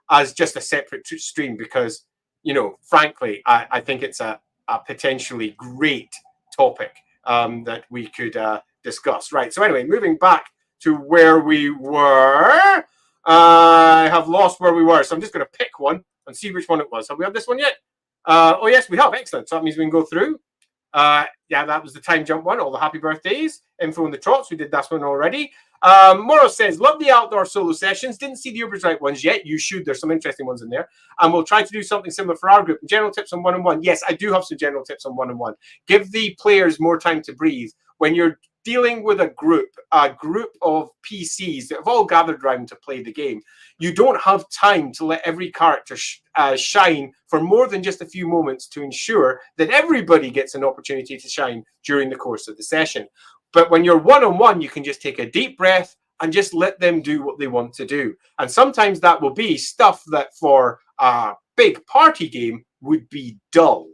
as just a separate stream because, you know, frankly, I think it's a potentially great topic that we could discuss. Right. So anyway, moving back to where we were, I have lost where we were. So I'm just going to pick one and see which one it was. Have we had this one yet? Oh, yes, we have. Excellent. So that means we can go through. Yeah, that was the time jump one. All the happy birthdays. Info on the Trots. We did that one already. Moro says, love the outdoor solo sessions. Didn't see the Ubersreich ones yet. You should. There's some interesting ones in there. And we'll try to do something similar for our group. General tips on one-on-one. Yes, I do have some general tips on one-on-one. Give the players more time to breathe. When you're dealing with a group of PCs that have all gathered around to play the game, you don't have time to let every character shine for more than just a few moments to ensure that everybody gets an opportunity to shine during the course of the session. But when you're one-on-one, you can just take a deep breath and just let them do what they want to do. And sometimes that will be stuff that for a big party game would be dull.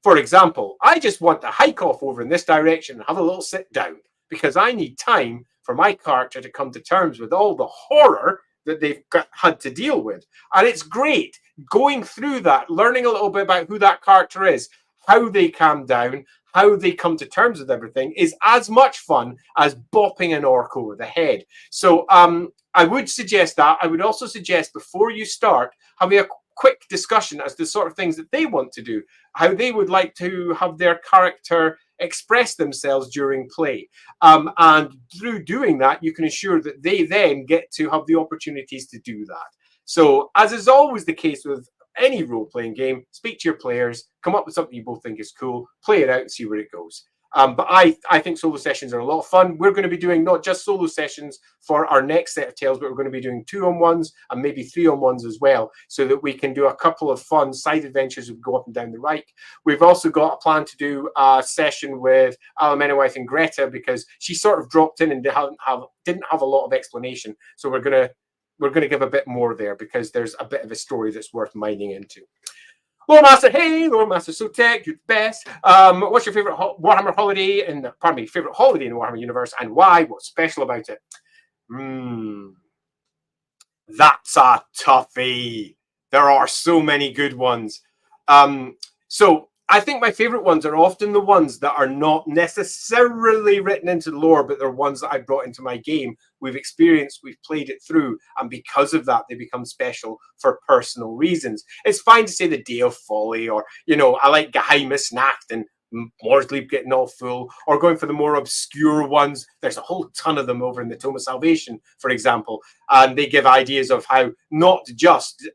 For example, I just want to hike off over in this direction and have a little sit down because I need time for my character to come to terms with all the horror that they've had to deal with. And it's great going through that, learning a little bit about who that character is, how they calm down, how they come to terms with everything is as much fun as bopping an orc over the head. So I would suggest that. I would also suggest before you start having a quick discussion as to the sort of things that they want to do, how they would like to have their character express themselves during play. And through doing that, you can ensure that they then get to have the opportunities to do that. So as is always the case with any role-playing game, speak to your players, come up with something you both think is cool, play it out and see where it goes. But I think solo sessions are a lot of fun. We're going to be doing not just solo sessions for our next set of tales, but we're going to be doing 2-on-1s and maybe 3-on-1s as well, so that we can do a couple of fun side adventures that go up and down the Reich. We've also got a plan to do a session with Alamenowith and Greta because she sort of dropped in and didn't have a lot of explanation. So we're going to give a bit more there because there's a bit of a story that's worth mining into. Lore Master, hey, Lore Master Sotek, you're the best. What's your favorite Warhammer holiday favorite holiday in the Warhammer universe, and why? What's special about it? That's a toughie. There are so many good ones. So I think my favorite ones are often the ones that are not necessarily written into the lore, but they're ones that I brought into my game. We've experienced, we've played it through, and because of that, they become special for personal reasons. It's fine to say the Day of Folly, or, you know, I like Geheimes Nacht and Mordleib getting all full, or going for the more obscure ones. There's a whole ton of them over in the Tome of Salvation, for example, and they give ideas of how not just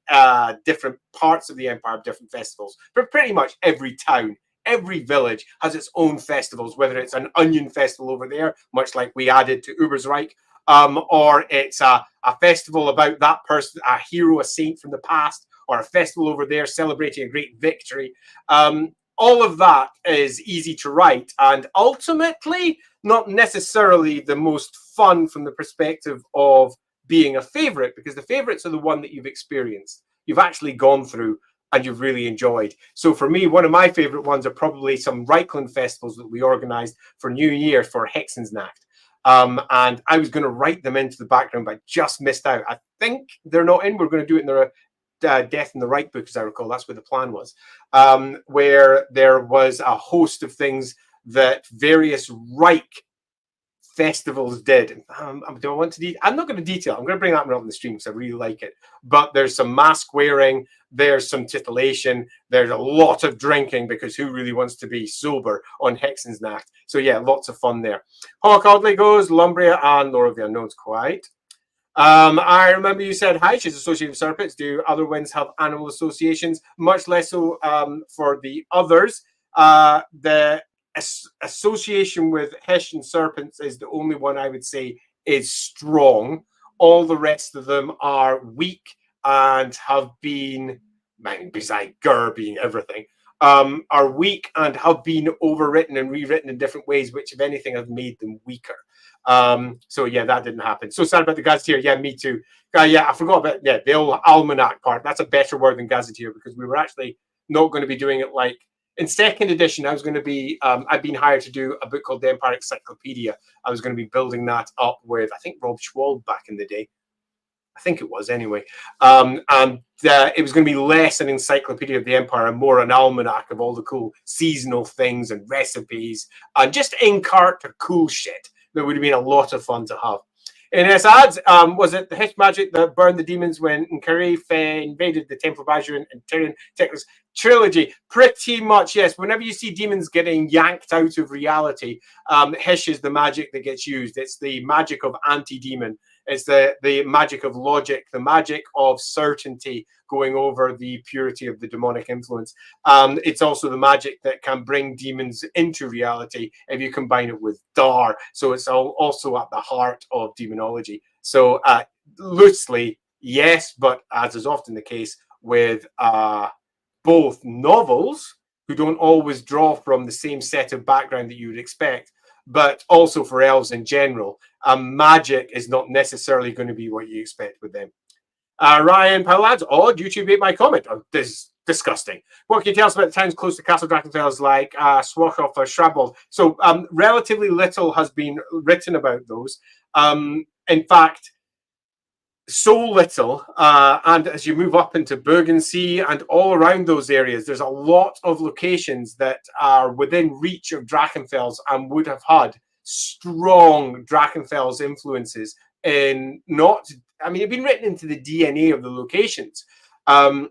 different parts of the Empire have different festivals, but pretty much every town, every village has its own festivals, whether it's an onion festival over there, much like we added to Ubersreich, or it's a festival about that person, a hero, a saint from the past, or a festival over there celebrating a great victory. All of that is easy to write, and ultimately not necessarily the most fun from the perspective of being a favorite, because the favorites are the one that you've experienced, you've actually gone through, and you've really enjoyed. So for me, one of my favorite ones are probably some Reichland festivals that we organized for New Year for Hexensnacht. And I was going to write them into the background, but I just missed out. I think they're not in. We're going to do it in the Death in the Reich book, as I recall. That's what the plan was, where there was a host of things that various Reich festivals did. Do I want to I'm not going to detail. I'm going to bring that one up in the stream because I really like it. But there's some mask wearing, there's some titillation, there's a lot of drinking, because who really wants to be sober on Hexensnacht? So yeah, lots of fun there. Hawk Audley goes, Lumbria and Lore of the Unknowns, quite. I remember you said hi, she's associated with serpents. Do other winds have animal associations? Much less so for the others. The association with Hessian serpents is the only one I would say is strong. All the rest of them are weak and have been, besides Gur being everything, are weak and have been overwritten and rewritten in different ways, which, if anything, have made them weaker. So yeah, that didn't happen. So sad about the gazetteer. Yeah, me too. Yeah, I forgot about the old almanac part. That's a better word than gazetteer, because we were actually not going to be doing it like in second edition. I was going to be I'd been hired to do a book called the Empire Encyclopedia. I was going to be building that up with, I think, Rob Schwab back in the day. I think it was anyway. And it was going to be less an encyclopedia of the Empire and more an almanac of all the cool seasonal things and recipes and just in-cart cool shit. That would have been a lot of fun to have. In Assad's, was it the Hesh magic that burned the demons when Nkarif invaded the Temple of Azure and Tyrion Teklas trilogy? Pretty much, yes. Whenever you see demons getting yanked out of reality, Hesh is the magic that gets used. It's the magic of anti-demon. It's the magic of logic, the magic of certainty going over the purity of the demonic influence. It's also the magic that can bring demons into reality if you combine it with Dar. So it's also at the heart of demonology. So loosely, yes, but as is often the case with both novels, who don't always draw from the same set of background that you would expect, but also for elves in general, magic is not necessarily going to be what you expect with them. Ryan Palad's odd. YouTube ate my comment. Oh, this is disgusting. What can you tell us about the towns close to Castle Drakenfels, like Swarhoff or Shrabbold? So relatively little has been written about those. In fact, so little, and as you move up into Bergensee and all around those areas, there's a lot of locations that are within reach of Drakenfels and would have had strong Drakenfels influences in not, I mean, it'd been written into the DNA of the locations. And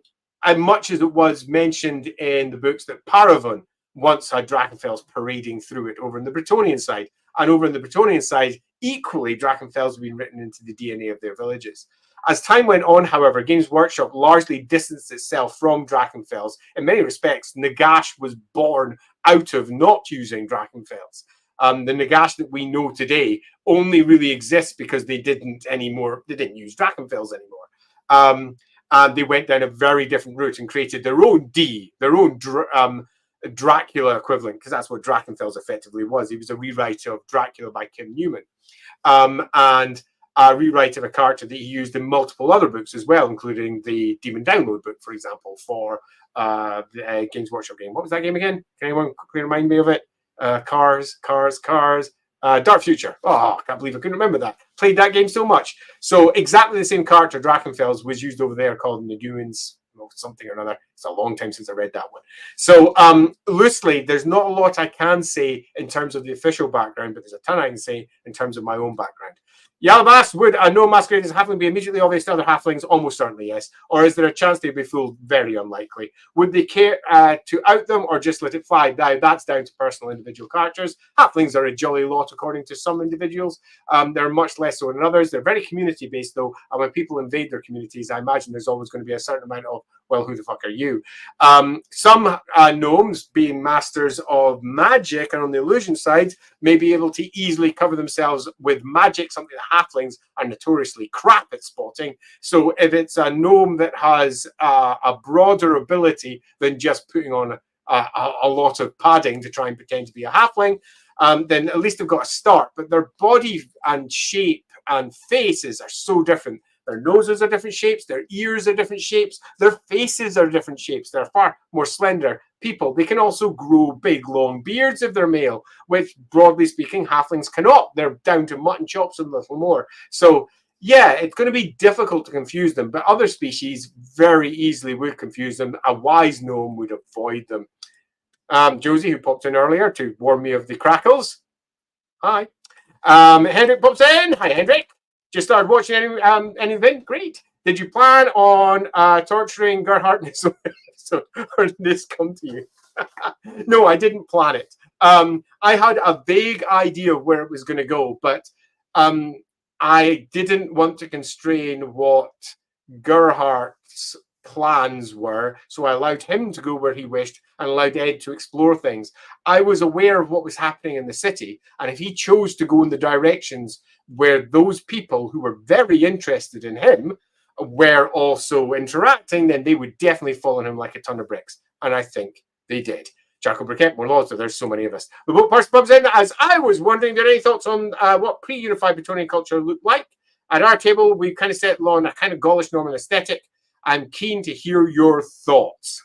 much as it was mentioned in the books that Paravon once had Drakenfels parading through it over on the Bretonnian side. And over on the Bretonnian side, equally, Drakenfels have been written into the DNA of their villages. As time went on, however, Games Workshop largely distanced itself from Drakenfels. In many respects, Nagash was born out of not using Drakenfels. The Nagash that we know today only really exists because they didn't use Drakenfels anymore. And they went down a very different route and created their own Dracula equivalent, because that's what Drakenfels effectively was. He was a rewrite of Dracula by Kim Newman. And a rewrite of a character that he used in multiple other books as well, including the Demon Download book, for example, for the Games Workshop game. What was that game again? Can anyone quickly remind me of it? Cars. Dark Future. Oh, I can't believe I couldn't remember that. Played that game so much. So exactly the same character, Drakenfels, was used over there called Naguin's something or another. It's a long time since I read that one. So loosely, there's not a lot I can say in terms of the official background, but there's a ton I can say in terms of my own background. Yalabas, would a no masquerade as a halfling be immediately obvious to other halflings? Almost certainly, yes. Or is there a chance they'd be fooled? Very unlikely. Would they care to out them or just let it fly? Now, that's down to personal individual characters. Halflings are a jolly lot, according to some individuals. They're much less so than others. They're very community-based, though, and when people invade their communities, I imagine there's always going to be a certain amount of, well, who the fuck are you? Some gnomes, being masters of magic and on the illusion side, may be able to easily cover themselves with magic, something that halflings are notoriously crap at spotting. So if it's a gnome that has a broader ability than just putting on a lot of padding to try and pretend to be a halfling, then at least they've got a start. But their body and shape and faces are so different. Their noses are different shapes, their ears are different shapes, their faces are different shapes. They're far more slender people. They can also grow big, long beards if they're male, which, broadly speaking, halflings cannot. They're down to mutton chops and little more. So, yeah, it's going to be difficult to confuse them, but other species very easily would confuse them. A wise gnome would avoid them. Josie, who popped in earlier to warn me of the crackles. Hi. Hendrik pops in. Hi, Hendrik. Just started watching anything? Great. Did you plan on torturing Gerhardt or did this come to you? No, I didn't plan it. I had a vague idea of where it was going to go, but I didn't want to constrain what Gerhardt's plans were, so I allowed him to go where he wished and allowed Ed to explore things. I was aware of what was happening in the city, and if he chose to go in the directions where those people who were very interested in him were also interacting, then they would definitely fall on him like a ton of bricks, and I think they did. Jacob Briquette, more laws, there's so many of us. The book person comes in as I was wondering, there any thoughts on what pre-unified Bretonian culture looked like? At our table, we kind of settled on a kind of Gaulish Norman aesthetic. I'm keen to hear your thoughts.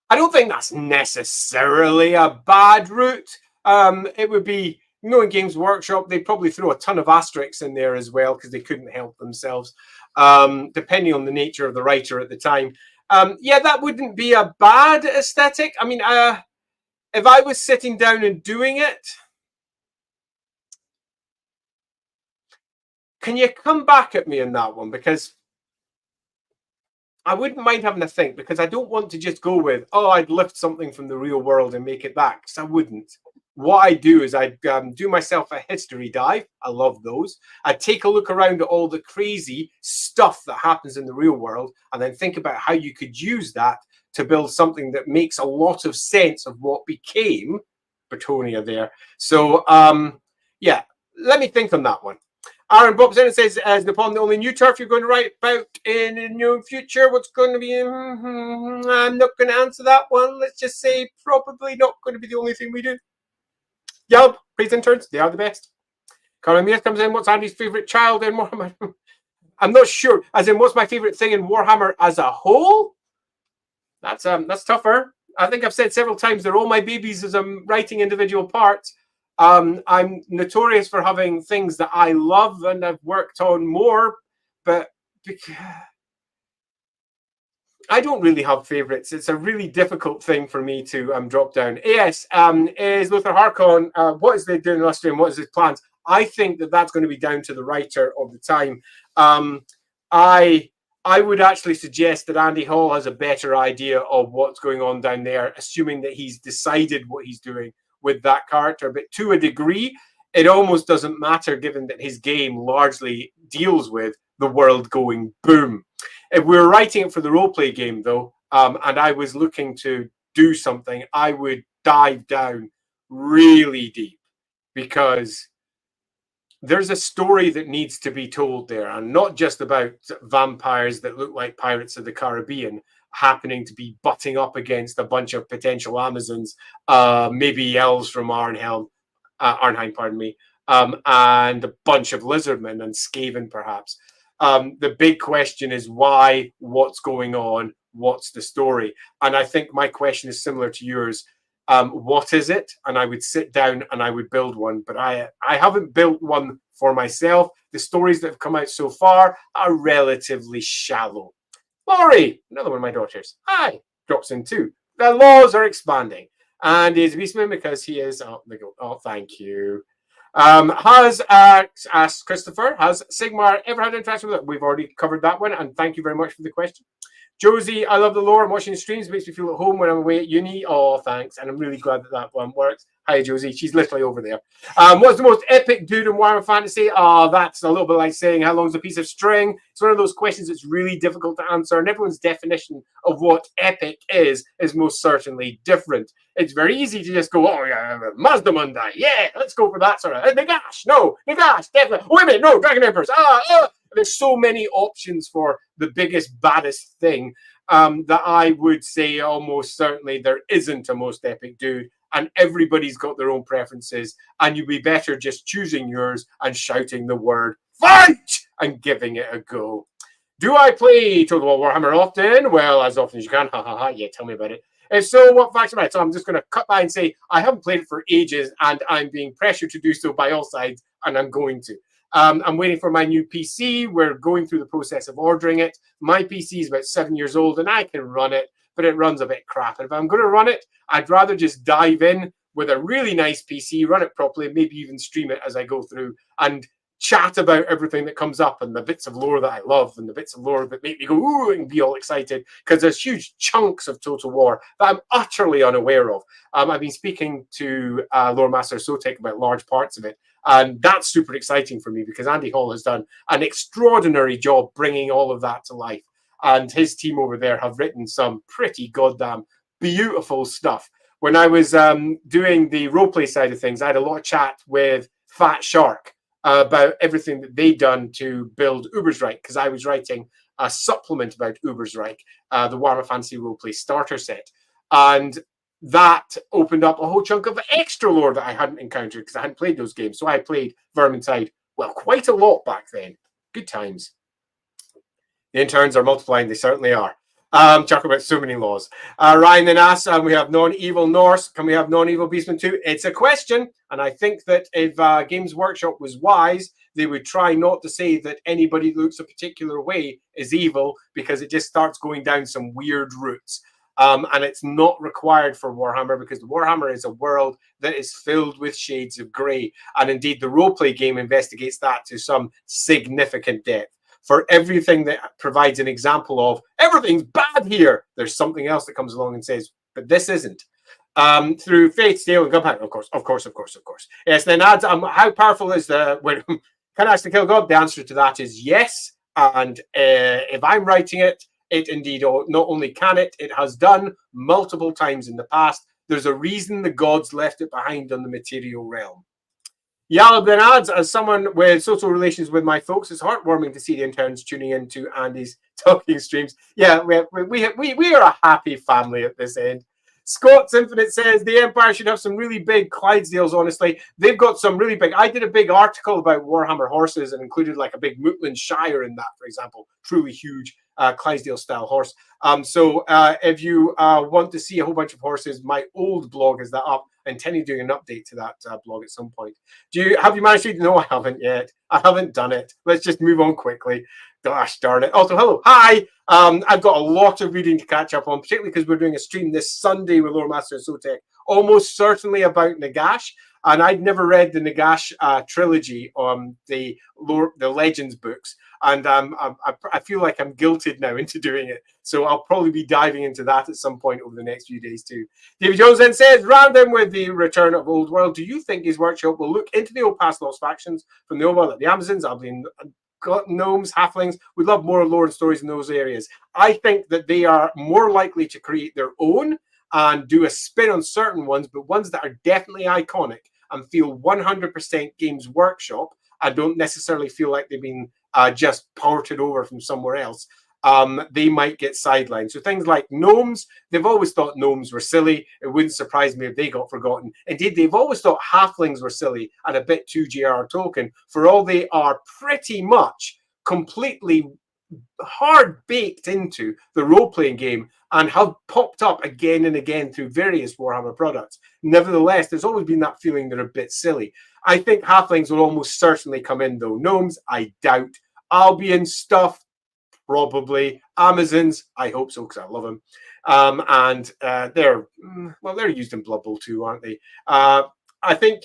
I don't think that's necessarily a bad route. It would be, in Games Workshop, they'd probably throw a ton of asterisks in there as well because they couldn't help themselves, depending on the nature of the writer at the time. Yeah, that wouldn't be a bad aesthetic. I mean, if I was sitting down and doing it, can you come back at me on that one? Because I wouldn't mind having a think, because I don't want to just go with, oh, I'd lift something from the real world and make it that, because I wouldn't. What I do is I do myself a history dive. I love those. I take a look around at all the crazy stuff that happens in the real world and then think about how you could use that to build something that makes a lot of sense of what became Bretonia there. So, yeah, let me think on that one. Aaron pops in and says, "Is Nepal the only new turf you're going to write about in the near future? What's going to be? I'm not going to answer that one. Let's just say probably not going to be the only thing we do." Yelp, praise interns, they are the best. Colin Mears comes in. What's Andy's favourite child in Warhammer? I'm not sure. As in, what's my favourite thing in Warhammer as a whole? That's tougher. I think I've said several times they're all my babies as I'm writing individual parts. I'm notorious for having things that I love and I've worked on more, but I don't really have favorites. It's a really difficult thing for me to drop down. Yes, is Luther Harkon, what is they doing in Austria and what is his plans? I think that that's going to be down to the writer of the time. I would actually suggest that Andy Hall has a better idea of what's going on down there, assuming that he's decided what he's doing with that character. But to a degree, it almost doesn't matter, given that his game largely deals with the world going boom. If we were writing it for the roleplay game, though, and I was looking to do something, I would dive down really deep, because there's a story that needs to be told there, and not just about vampires that look like Pirates of the Caribbean happening to be butting up against a bunch of potential Amazons, maybe elves from Arnheim, pardon me, and a bunch of lizardmen and Skaven, perhaps. The big question is why, what's going on, what's the story? And I think my question is similar to yours. What is it? And I would sit down and I would build one, but I haven't built one for myself. The stories that have come out so far are relatively shallow. Laurie, another one of my daughters, hi, drops in too. The laws are expanding. And he's a beastman because he is, oh, they go, oh, thank you. Has asked Christopher, has Sigmar ever had interaction with it? We've already covered that one, and thank you very much for the question. Josie, I love the lore. I'm watching the streams. It makes me feel at home when I'm away at uni. Oh, thanks. And I'm really glad that that one works. Hi, Josie. She's literally over there. What's the most epic dude in Warhammer Fantasy? Oh, that's a little bit like saying how long's a piece of string? It's one of those questions that's really difficult to answer. And everyone's definition of what epic is most certainly different. It's very easy to just go, oh, yeah, Mazda Mundai. Yeah, let's go for that sort of. Nagash. No, Nagash. Definitely. Wait a minute. No, Dragon Emperors. There's so many options for the biggest, baddest thing that I would say almost certainly there isn't a most epic dude, and everybody's got their own preferences, and you'd be better just choosing yours and shouting the word fight and giving it a go. Do I play Total War Warhammer often? Well, as often as you can. Ha ha ha. Yeah, tell me about it. If so, what facts am I? So I'm just going to cut by and say I haven't played it for ages, and I'm being pressured to do so by all sides, and I'm going to. I'm waiting for my new PC. We're going through the process of ordering it. My PC is about 7 years old and I can run it, but it runs a bit crap. And if I'm going to run it, I'd rather just dive in with a really nice PC, run it properly, maybe even stream it as I go through and chat about everything that comes up and the bits of lore that I love and the bits of lore that make me go, ooh, and be all excited because there's huge chunks of Total War that I'm utterly unaware of. I've been speaking to Lore Master Sotek about large parts of it. And that's super exciting for me because Andy Hall has done an extraordinary job bringing all of that to life. And his team over there have written some pretty goddamn beautiful stuff. When I was doing the roleplay side of things, I had a lot of chat with Fat Shark about everything that they'd done to build Ubersreich, because I was writing a supplement about Ubersreich, the Warhammer Fantasy Roleplay starter set. And that opened up a whole chunk of extra lore that I hadn't encountered because I hadn't played those games. So I played Vermintide, well, quite a lot back then. Good times. The interns are multiplying. They certainly are. Talk about so many laws. Ryan then asks, we have non-evil Norse. Can we have non-evil Beastmen too? It's a question. And I think that if Games Workshop was wise, they would try not to say that anybody that looks a particular way is evil because it just starts going down some weird routes. And it's not required for Warhammer because Warhammer is a world that is filled with shades of grey. And indeed, the roleplay game investigates that to some significant depth. For everything that provides an example of everything's bad here, there's something else that comes along and says, but this isn't. Through faith, steel, and gunpowder, of course. Yes, then adds, how powerful is the, can I actually kill God? The answer to that is yes. And if I'm writing it, it indeed not only can it has done multiple times in the past. There's a reason the gods left it behind on the material realm. Yalab then adds, as someone with social relations with my folks, it's heartwarming to see the interns tuning into Andy's talking streams. Yeah, we are a happy family at this end. Scott's Infinite says the Empire should have some really big Clydesdales, honestly. They've got some really big. I did a big article about Warhammer horses and included like a big Mootland Shire in that, for example. Truly huge Clydesdale-style horse. So if you want to see a whole bunch of horses, my old blog is that up. I'm intending doing an update to that blog at some point. Have you managed to? No, I haven't yet. I haven't done it. Let's just move on quickly. Gosh darn it. Also, hello. Hi. I've got a lot of reading to catch up on, particularly because we're doing a stream this Sunday with Lore Master Sotek, almost certainly about Nagash. And I'd never read the Nagash trilogy on the Legends books. And I feel like I'm guilted now into doing it. So I'll probably be diving into that at some point over the next few days too. David Jones then says, random with the return of Old World, do you think his workshop will look into the old past lost factions from the old world, like the Amazons, Albion, gnomes, halflings? We love more lore and stories in those areas. I think that they are more likely to create their own and do a spin on certain ones, but ones that are definitely iconic and feel 100% Games Workshop. I don't necessarily feel like they've been just ported over from somewhere else. they might get sidelined. So things like gnomes, they've always thought gnomes were silly. It wouldn't surprise me if they got forgotten. Indeed, they've always thought halflings were silly and a bit too J.R. Tolkien, for all they are pretty much completely hard baked into the role-playing game and have popped up again and again through various Warhammer products. Nevertheless, there's always been that feeling they're a bit silly. I think halflings will almost certainly come in, though. Gnomes, I doubt. Albion stuff, probably. Amazons, I hope so, because I love them. And they're used in Blood Bowl too, aren't they? I think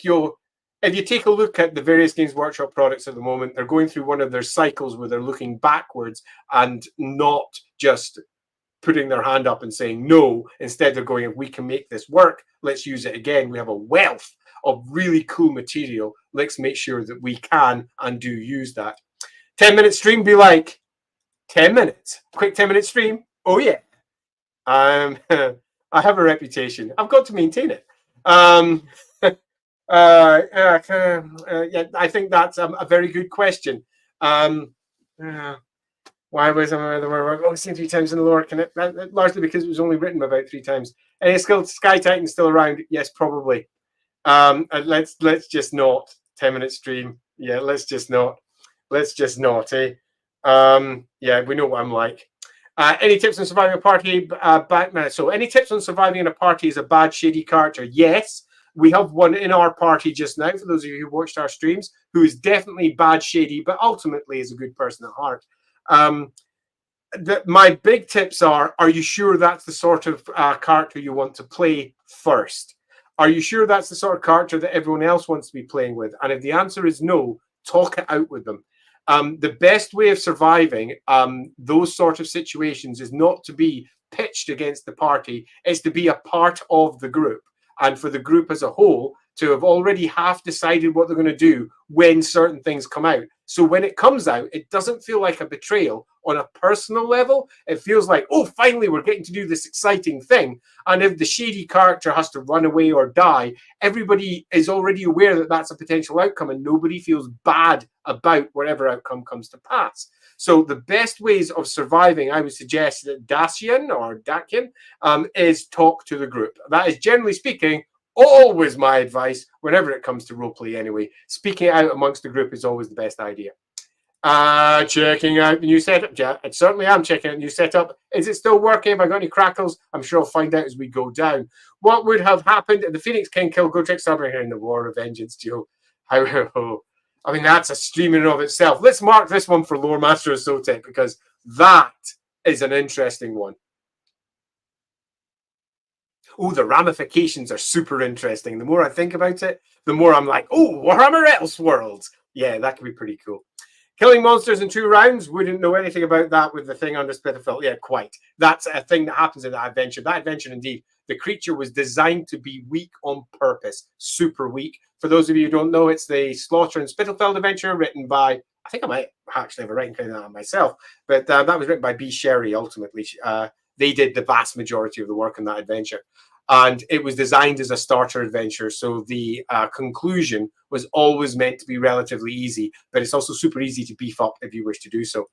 if you take a look at the various Games Workshop products at the moment, they're going through one of their cycles where they're looking backwards and not just putting their hand up and saying no. Instead, they're going, if we can make this work, let's use it again. We have a wealth of really cool material. Let's make sure that we can and do use that. 10-minute stream be like, 10 minutes. Quick 10-minute stream. Oh, yeah. I have a reputation. I've got to maintain it. Yeah, I think that's a very good question. Why was the word only seen 3 times in the lore? Largely because it was only written about 3 times. And is Sky Titan still around? Yes, probably. Let's just not 10-minute stream. Yeah, let's just not. Eh? Yeah, we know what I'm like. Any tips on surviving a party? So any tips on surviving in a party as a bad, shady character? Yes. We have one in our party just now, for those of you who watched our streams, who is definitely bad, shady, but ultimately is a good person at heart. My big tips are you sure that's the sort of character you want to play first? Are you sure that's the sort of character that everyone else wants to be playing with? And if the answer is no, talk it out with them. The best way of surviving those sort of situations is not to be pitched against the party, it's to be a part of the group. And for the group as a whole to have already half decided what they're going to do when certain things come out. So when it comes out, it doesn't feel like a betrayal on a personal level. It feels like, oh, finally, we're getting to do this exciting thing. And if the shady character has to run away or die, everybody is already aware that that's a potential outcome and nobody feels bad about whatever outcome comes to pass. So the best ways of surviving, I would suggest that Dacian is talk to the group. That is, generally speaking, always my advice whenever it comes to roleplay anyway. Speaking it out amongst the group is always the best idea. Checking out the new setup. Yeah, I certainly am checking out the new setup. Is it still working? Have I got any crackles? I'm sure I'll find out as we go down. What would have happened if the Phoenix King killed Godric Starbringer in the War of Vengeance, Joe? I mean, that's a stream in and of itself. Let's mark this one for Lore Master of Sotek because that is an interesting one. Oh, the ramifications are super interesting. The more I think about it, the more I'm like, oh, Warhammer Elseworlds. Yeah, that could be pretty cool. Killing monsters in 2 rounds, wouldn't know anything about that with the thing under Spitalfield. Yeah, quite. That's a thing that happens in that adventure. That adventure, indeed, the creature was designed to be weak on purpose. Super weak. For those of you who don't know, it's the Slaughter and Spitalfield adventure written by, I think I might actually have a writing credit on that myself, but that was written by B. Sherry, ultimately. They did the vast majority of the work on that adventure. And it was designed as a starter adventure, so the conclusion was always meant to be relatively easy, but it's also super easy to beef up if you wish to do so.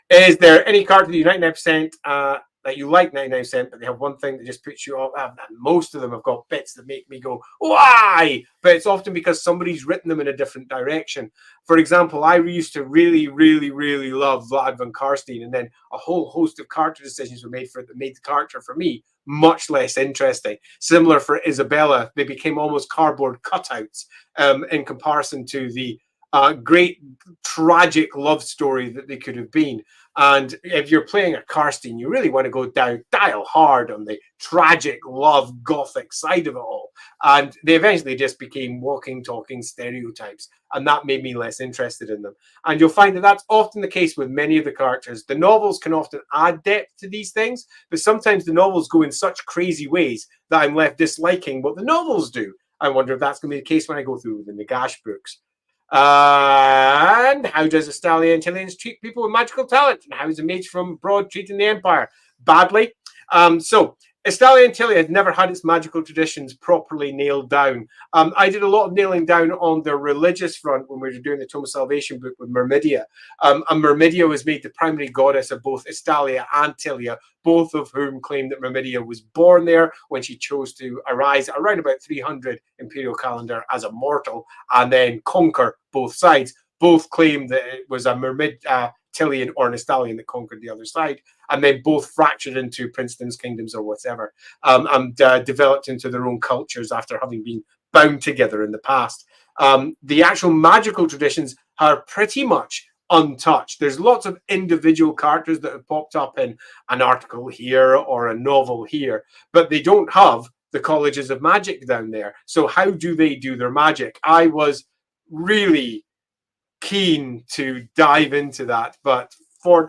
Is there any card that you 99% that you like 99%, but they have one thing that just puts you off? Most of them have got bits that make me go, why? But it's often because somebody's written them in a different direction. For example, I used to really, really, really love Vlad van Karstein, and then a whole host of character decisions were made for it that made the character, for me, much less interesting. Similar for Isabella, they became almost cardboard cutouts in comparison to the great tragic love story that they could have been. And if you're playing a Karstein, you really want to go dial hard on the tragic love gothic side of it all. And they eventually just became walking, talking stereotypes. And that made me less interested in them. And you'll find that that's often the case with many of the characters. The novels can often add depth to these things, but sometimes the novels go in such crazy ways that I'm left disliking what the novels do. I wonder if that's going to be the case when I go through the Nagash books. And how does Astalia Antillians treat people with magical talent? And how is a mage from abroad treating the Empire? Badly. So Estalia and Tilia had never had its magical traditions properly nailed down. I did a lot of nailing down on the religious front when we were doing the Tome of Salvation book with Myrmidia. And Myrmidia was made the primary goddess of both Estalia and Tilia, both of whom claim that Myrmidia was born there when she chose to arise around about 300 Imperial calendar as a mortal and then conquer both sides. Both claim that it was a Tilian or an Estalian that conquered the other side, and then both fractured into princedoms, kingdoms, or whatever, and developed into their own cultures after having been bound together in the past. The actual magical traditions are pretty much untouched. There's lots of individual characters that have popped up in an article here or a novel here, but they don't have the colleges of magic down there. So how do they do their magic? I was really keen to dive into that, but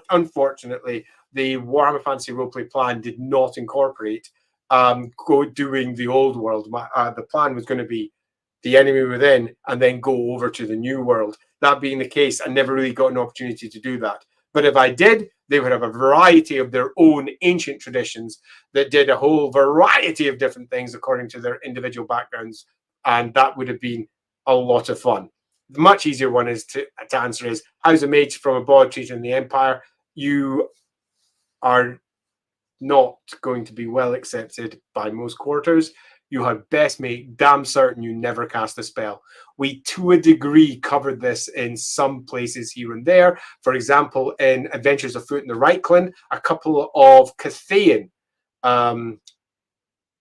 unfortunately the Warhammer Fantasy Roleplay plan did not incorporate doing the old world. The plan was going to be the enemy within and then go over to the new world. That being the case, I never really got an opportunity to do that. But if I did, they would have a variety of their own ancient traditions that did a whole variety of different things according to their individual backgrounds, and that would have been a lot of fun. The much easier one is to answer is, how's a mage from a bod treated in the Empire? You are not going to be well accepted by most quarters. You had best make damn certain you never cast a spell. We, to a degree, covered this in some places here and there. For example, in Adventures Afoot in the Reichland, a couple of Cathayan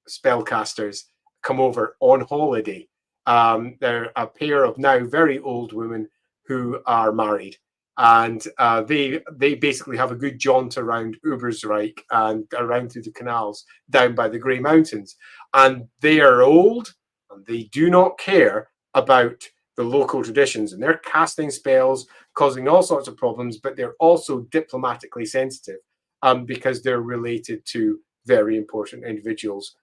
spellcasters come over on holiday. They're a pair of now very old women who are married, and they basically have a good jaunt around Ubersreich and around through the canals down by the Grey Mountains, and they are old and they do not care about the local traditions, and they're casting spells, causing all sorts of problems, but they're also diplomatically sensitive because they're related to very important individuals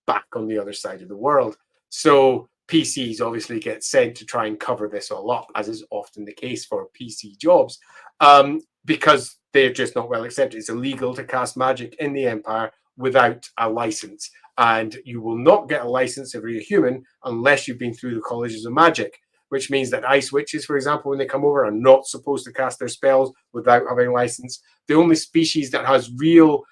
back on the other side of the world. So PCs obviously get sent to try and cover this all up, as is often the case for PC jobs, because they're just not well accepted. It's illegal to cast magic in the Empire without a license, and you will not get a license if you're a human unless you've been through the colleges of magic, which means that ice witches, for example, when they come over, are not supposed to cast their spells without having a license. The only species that has real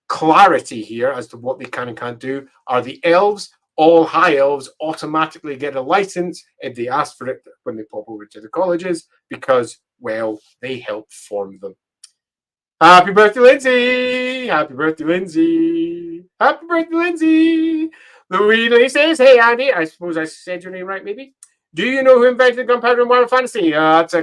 clarity here as to what they can and can't do are the elves. All high elves automatically get a license if they ask for it when they pop over to the colleges because, well, they help form them. Happy birthday, Lindsay! Happy birthday, Lindsay! Happy birthday, Lindsay! Louis says, hey, Andy, I suppose I said your name right, maybe. Do you know who invented gunpowder in Warhammer Fantasy? That's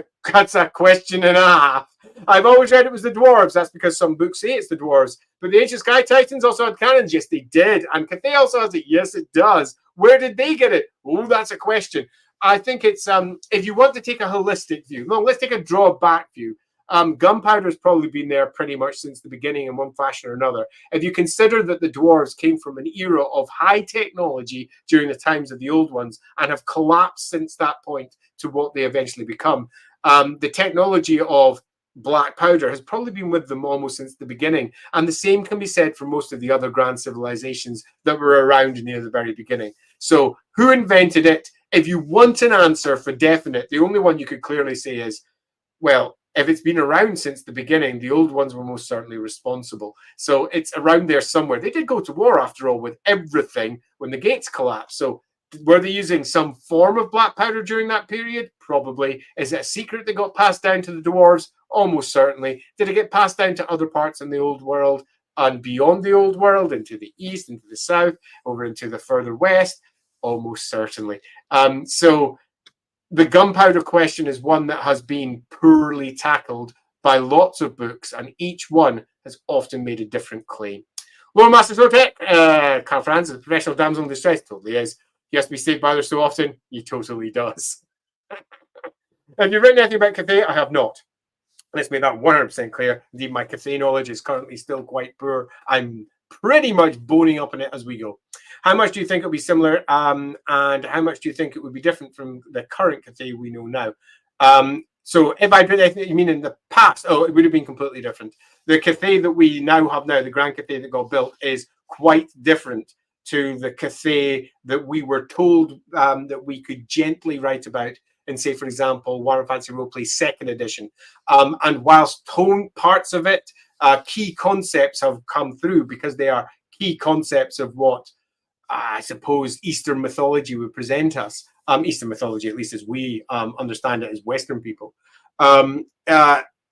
a question and a half. I've always read it was the dwarves. That's because some books say it's the dwarves. But the ancient Sky Titans also had cannons. Yes, they did. And Cathay also has it. Yes, it does. Where did they get it? Oh, that's a question. I think it's, if you want to take a holistic view, no, let's take a drawback view. Gunpowder has probably been there pretty much since the beginning in one fashion or another. If you consider that the dwarves came from an era of high technology during the times of the old ones and have collapsed since that point to what they eventually become, the technology of black powder has probably been with them almost since the beginning. And the same can be said for most of the other grand civilizations that were around near the very beginning. So who invented it? If you want an answer for definite, the only one you could clearly say is, well, if it's been around since the beginning, the old ones were most certainly responsible. So it's around there somewhere. They did go to war, after all, with everything when the gates collapsed. So were they using some form of black powder during that period? Probably. Is it a secret that got passed down to the dwarves? Almost certainly. Did it get passed down to other parts in the old world and beyond the old world, into the east, into the south, over into the further west? Almost certainly. So the gunpowder question is one that has been poorly tackled by lots of books, and each one has often made a different claim. Lord Master Swordtech, Carl Franz is a professional damsel in distress. Totally is. He has to be saved by others so often. He totally does. Have you written anything about Cathay? I have not. Let's make that 100% clear. Indeed, my Cathay knowledge is currently still quite poor. I'm pretty much boning up on it as we go. How much do you think it'll be similar, and how much do you think it would be different from the current Cathay we know now? So if I did anything, you mean in the past? Oh, it would have been completely different. The Cathay that we now have now, the Grand Cathay that got built, is quite different to the Cathay that we were told that we could gently write about in, say, for example, Warhammer Fantasy Roleplay 2nd edition. And whilst parts of it, key concepts have come through because they are key concepts of what I suppose Eastern mythology would present us. Eastern mythology, at least as we understand it as Western people.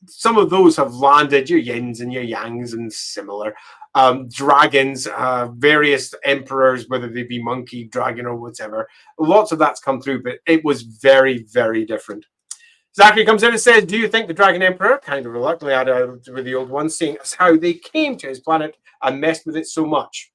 Some of those have landed, your yins and your yangs and similar. Dragons, various emperors, whether they be monkey, dragon, or whatever. Lots of that's come through, but it was very, very different. Zachary comes in and says, do you think the Dragon Emperor, kind of reluctantly added with the old one, seeing as how they came to his planet and messed with it so much?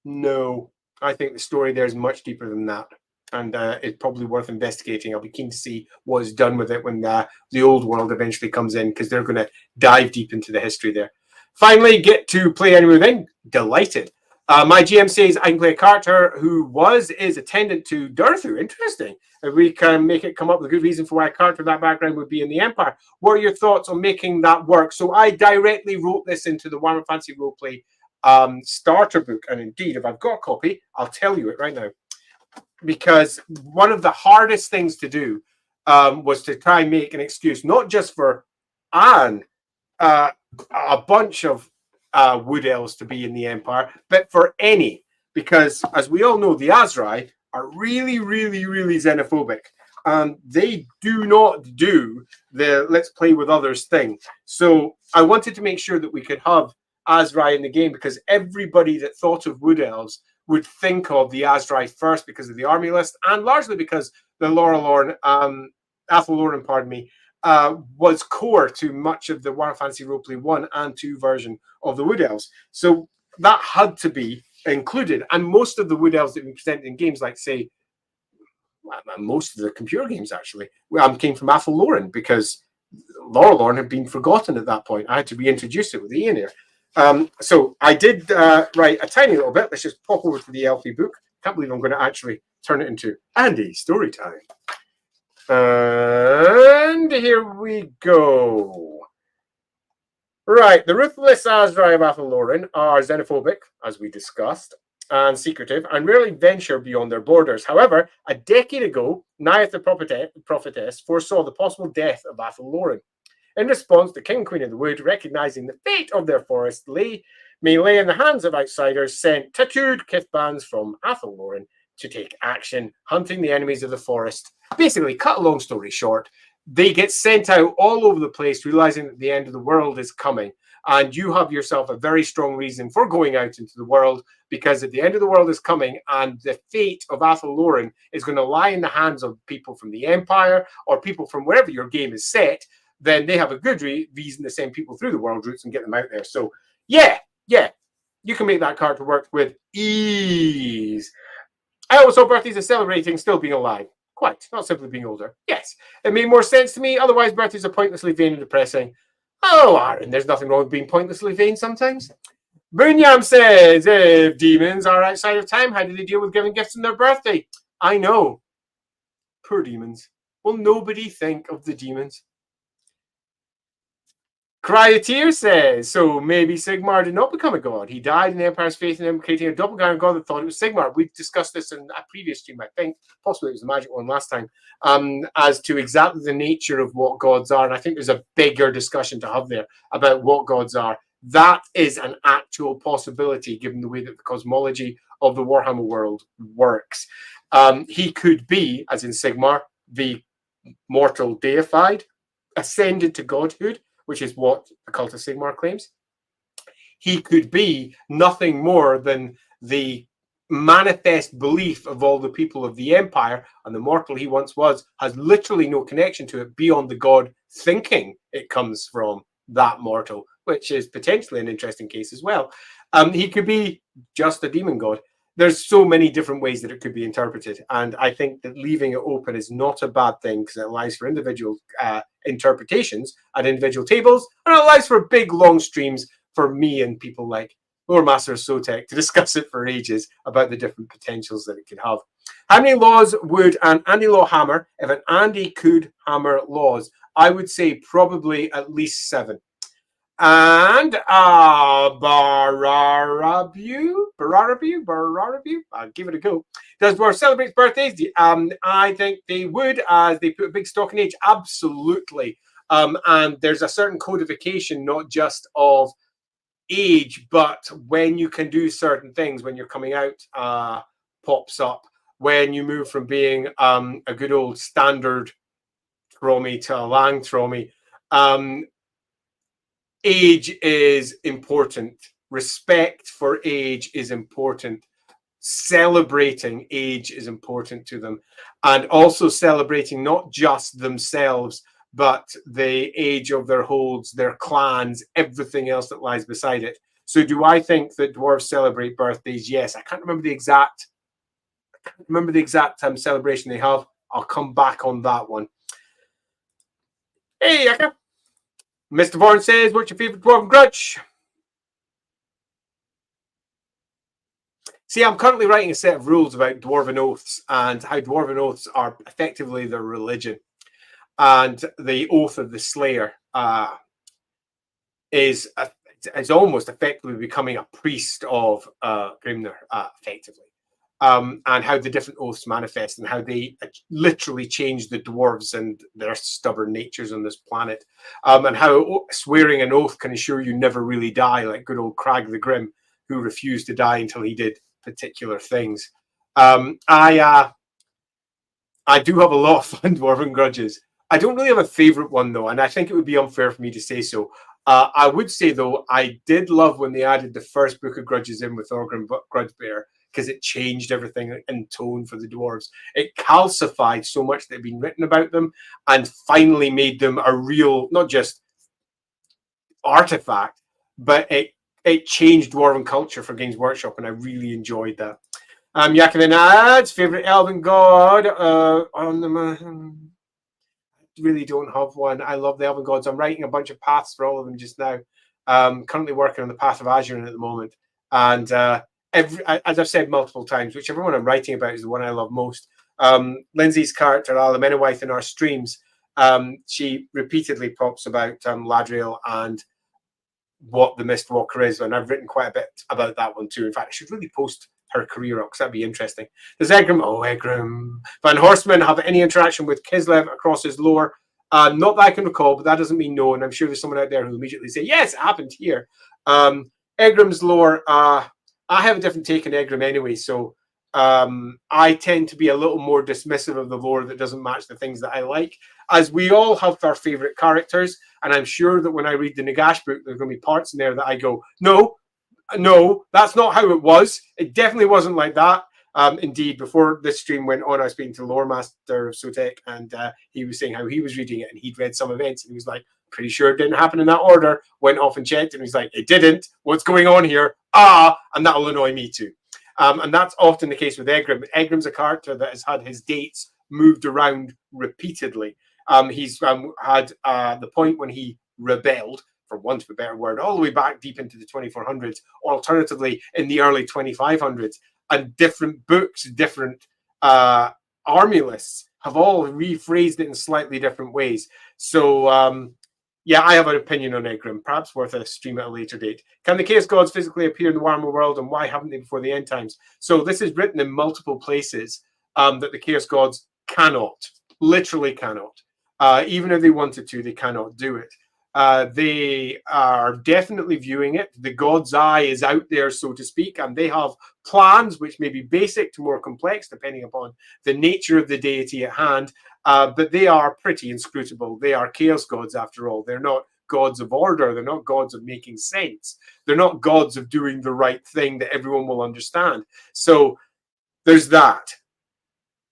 No, I think the story there is much deeper than that. And it's probably worth investigating. I'll be keen to see what is done with it when the old world eventually comes in, because they're going to dive deep into the history there. Finally, get to play Enemy Within. Delighted. My GM says I can play a character who is attendant to Durthu. Interesting. If we can make it come up with a good reason for why a character of that background would be in the Empire. What are your thoughts on making that work? So I directly wrote this into the Warhammer Fantasy Roleplay starter book. And indeed, if I've got a copy, I'll tell you it right now. Because one of the hardest things to do was to try and make an excuse, not just for Anne, a bunch of wood elves to be in the Empire, but for any, because as we all know, the Azrai are really, really, really xenophobic. They do not do the let's play with others thing. So I wanted to make sure that we could have Azrai in the game, because everybody that thought of wood elves would think of the Azrai first because of the army list, and largely because the Athel Loren, pardon me, was core to much of the Warhammer Fantasy Roleplay 1 and 2 version of the Wood Elves. So that had to be included. And most of the Wood Elves that we presented in games, like, say, most of the computer games actually, came from Athel Loren, because Loren had been forgotten at that point. I had to reintroduce it with Ian here. So I did write a tiny little bit. Let's just pop over to the Elfie book. Can't believe I'm going to actually turn it into Andy story time. And here we go. Right, the ruthless Azrai of Athel Loren are xenophobic, as we discussed, and secretive, and rarely venture beyond their borders. However, a decade ago, Nyeth the prophetess foresaw the possible death of Athel Loren. In response, the King and Queen of the Wood, recognizing the fate of their forest may lay in the hands of outsiders, sent tattooed kith bands from Athel Loren to take action, hunting the enemies of the forest. Basically, cut a long story short, they get sent out all over the place, realizing that the end of the world is coming. And you have yourself a very strong reason for going out into the world, because at the end of the world is coming, and the fate of Athel Loren is going to lie in the hands of people from the Empire or people from wherever your game is set. Then they have a good reason to send people through the world routes and get them out there. So, yeah, you can make that character work with ease. I always thought birthdays are celebrating still being alive. Quite, not simply being older. Yes, it made more sense to me. Otherwise, birthdays are pointlessly vain and depressing. Oh, Aaron, there's nothing wrong with being pointlessly vain sometimes. Bunyam says, if demons are outside of time, how do they deal with giving gifts on their birthday? I know. Poor demons. Will nobody think of the demons? Cry a Tear says, so maybe Sigmar did not become a god. He died in the Empire's faith in him, creating a doppelganger god that thought it was Sigmar. We've discussed this in a previous stream, I think. Possibly it was the magic one last time, as to exactly the nature of what gods are. And I think there's a bigger discussion to have there about what gods are. That is an actual possibility, given the way that the cosmology of the Warhammer world works. He could be, as in Sigmar, the mortal deified, ascended to godhood, which is what the cult of Sigmar claims. He could be nothing more than the manifest belief of all the people of the Empire, and the mortal he once was has literally no connection to it beyond the god thinking it comes from that mortal, which is potentially an interesting case as well. He could be just a demon god. There's so many different ways that it could be interpreted, and I think that leaving it open is not a bad thing, because it allows for individual interpretations at individual tables, and it allows for big long streams for me and people like Lore Master of Sotek, to discuss it for ages about the different potentials that it could have. How many laws would an Andy law hammer if an Andy could hammer laws? I would say probably at least 7. And Bararabu, I'll give it a go. Does Dwarf celebrate birthdays? I think they would, as they put a big stock in age. Absolutely. And there's a certain codification, not just of age, but when you can do certain things, when you're coming out, pops up. When you move from being a good old standard Trommy to a Lang Trommy, age is important. Respect for age is important. Celebrating age is important to them. And also celebrating not just themselves, but the age of their holds, their clans, everything else that lies beside it. So do I think that dwarves celebrate birthdays? Yes. I can't remember the exact celebration they have. I'll come back on that one. Hey, Yaka. Mr. Vaughan says, what's your favorite dwarven grudge? See, I'm currently writing a set of rules about dwarven oaths and how dwarven oaths are effectively their religion. And the oath of the Slayer is almost effectively becoming a priest of Grimnir, effectively. And how the different oaths manifest and how they literally change the dwarves and their stubborn natures on this planet. And how swearing an oath can ensure you never really die, like good old Crag the Grim, who refused to die until he did particular things. I do have a lot of fun dwarven grudges. I don't really have a favorite one, though, and I think it would be unfair for me to say so. I would say, though, I did love when they added the first book of grudges in with Orgrim Grudgebearer, because it changed everything in tone for the dwarves. It calcified so much that had been written about them and finally made them a real, not just artifact, but it changed dwarven culture for Games Workshop, and I really enjoyed that. Yakin adds favorite elven god on the. Really don't have one. I love the elven gods. I'm writing a bunch of paths for all of them just now. Currently working on the Path of Azurin at the moment, and as I've said multiple times, whichever one I'm writing about is the one I love most. Lindsay's character Ala Menowith in our streams, she repeatedly talks about Ladriel and what the Mistwalker is, and I've written quite a bit about that one too. In fact, I should really post her career up because that'd be interesting. Does Egram Van Horseman have any interaction with Kislev across his lore? Not that I can recall, but that doesn't mean no, and I'm sure there's someone out there who immediately say yes, it happened here. Egram's lore, I have a different take on Egram anyway, so I tend to be a little more dismissive of the lore that doesn't match the things that I like, as we all have our favorite characters, and I'm sure that when I read the Nagash book, there's going to be parts in there that I go, no, that's not how it was. It definitely wasn't like that. Indeed, before this stream went on, I was speaking to Lore Master of Sotek, and he was saying how he was reading it, and he'd read some events, and he was like, pretty sure it didn't happen in that order. Went off and checked, and he's like, it didn't. What's going on here? And that'll annoy me too. And that's often the case with Egram. Egram's a character that has had his dates moved around repeatedly. He's had the point when he rebelled, for want of a better word, all the way back deep into the 2400s, or alternatively in the early 2500s. And different books, different army lists have all rephrased it in slightly different ways. So, yeah, I have an opinion on Egram, perhaps worth a stream at a later date. Can the Chaos Gods physically appear in the Warhammer world, and why haven't they before the end times? So this is written in multiple places that the Chaos Gods cannot, literally cannot. Even if they wanted to, they cannot do it. They are definitely viewing it. The God's eye is out there, so to speak, and they have plans which may be basic to more complex, depending upon the nature of the deity at hand. But they are pretty inscrutable. They are chaos gods, after all. They're not gods of order. They're not gods of making sense. They're not gods of doing the right thing that everyone will understand. So there's that.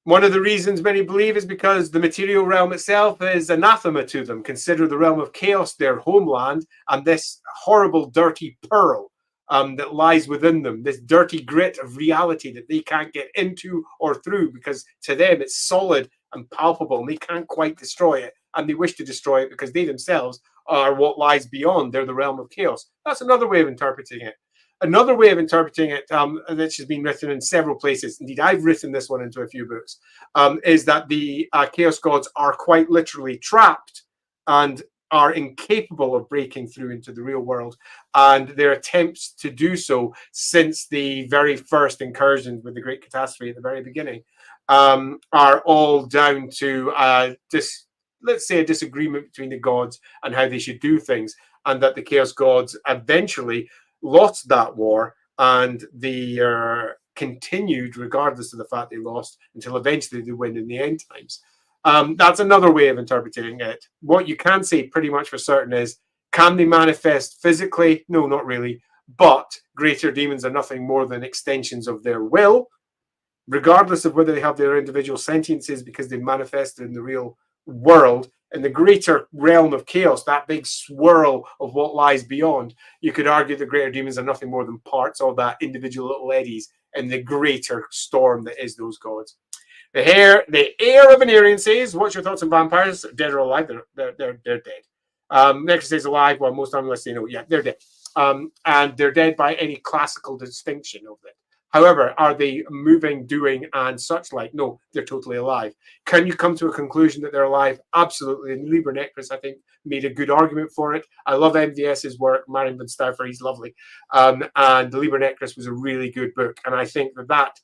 One of the reasons many believe is because the material realm itself is anathema to them. Consider the realm of chaos their homeland, and this horrible, dirty pearl that lies within them, this dirty grit of reality that they can't get into or through, because to them it's solid and palpable, and they can't quite destroy it, and they wish to destroy it because they themselves are what lies beyond. They're the realm of chaos. That's another way of interpreting it. Another way of interpreting it, which has been written in several places, indeed I've written this one into a few books, is that the Chaos Gods are quite literally trapped and are incapable of breaking through into the real world, and their attempts to do so since the very first incursions with the Great Catastrophe at the very beginning are all down to let's say a disagreement between the gods and how they should do things, and that the Chaos Gods eventually lost that war, and they continued regardless of the fact they lost until eventually they win in the end times. That's another way of interpreting it. What you can say pretty much for certain is, can they manifest physically? No, not really. But greater demons are nothing more than extensions of their will, regardless of whether they have their individual sentiences, because they manifested in the real world. In the greater realm of chaos, that big swirl of what lies beyond, you could argue the greater demons are nothing more than parts of that individual little eddies in the greater storm that is those gods. The heir of Venerian says, what's your thoughts on vampires? Dead or alive? They're dead. Next says alive. Well, most analysts say no. Yeah, they're dead. And they're dead by any classical distinction of it. However, are they moving, doing, and such like? No, they're totally alive. Can you come to a conclusion that they're alive? Absolutely. And Liber Necris, I think, made a good argument for it. I love MDS's work. Marion van Stauffer, he's lovely. And the Liber Necris was a really good book. And I think that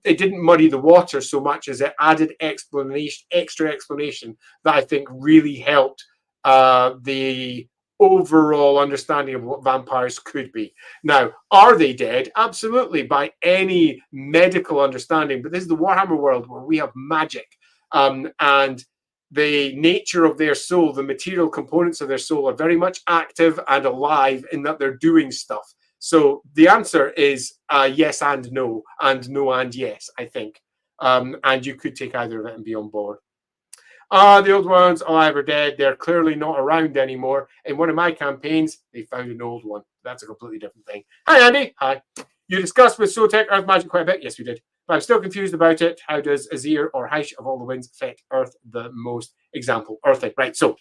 it didn't muddy the water so much as it added extra explanation that I think really helped the overall understanding of what vampires could be. Now, are they dead? Absolutely, by any medical understanding. But this is the Warhammer world where we have magic, and the nature of their soul, the material components of their soul, are very much active and alive in that they're doing stuff. So the answer is yes and no and yes, I think. And you could take either of it and be on board. The old ones, alive or dead, they're clearly not around anymore. In one of my campaigns, they found an old one. That's a completely different thing. Hi, Andy. Hi. You discussed with Sotek Earth magic quite a bit. Yes, we did. But I'm still confused about it. How does Azir or Heish of all the winds affect Earth the most? Example, Earthing. Right, so.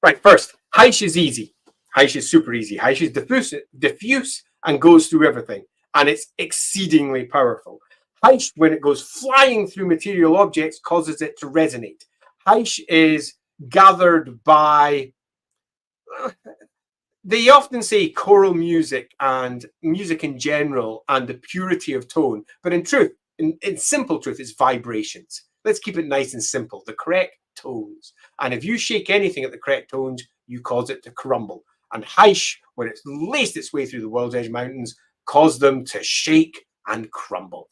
Right, first, Heish is easy. Heish is super easy. Heish is diffuse and goes through everything. And it's exceedingly powerful. Heish, when it goes flying through material objects, causes it to resonate. Heish is gathered by, they often say choral music and music in general and the purity of tone. But in truth, in simple truth, it's vibrations. Let's keep it nice and simple. The correct tones. And if you shake anything at the correct tones, you cause it to crumble. And Heish, when it's laced its way through the World's Edge Mountains, caused them to shake and crumble.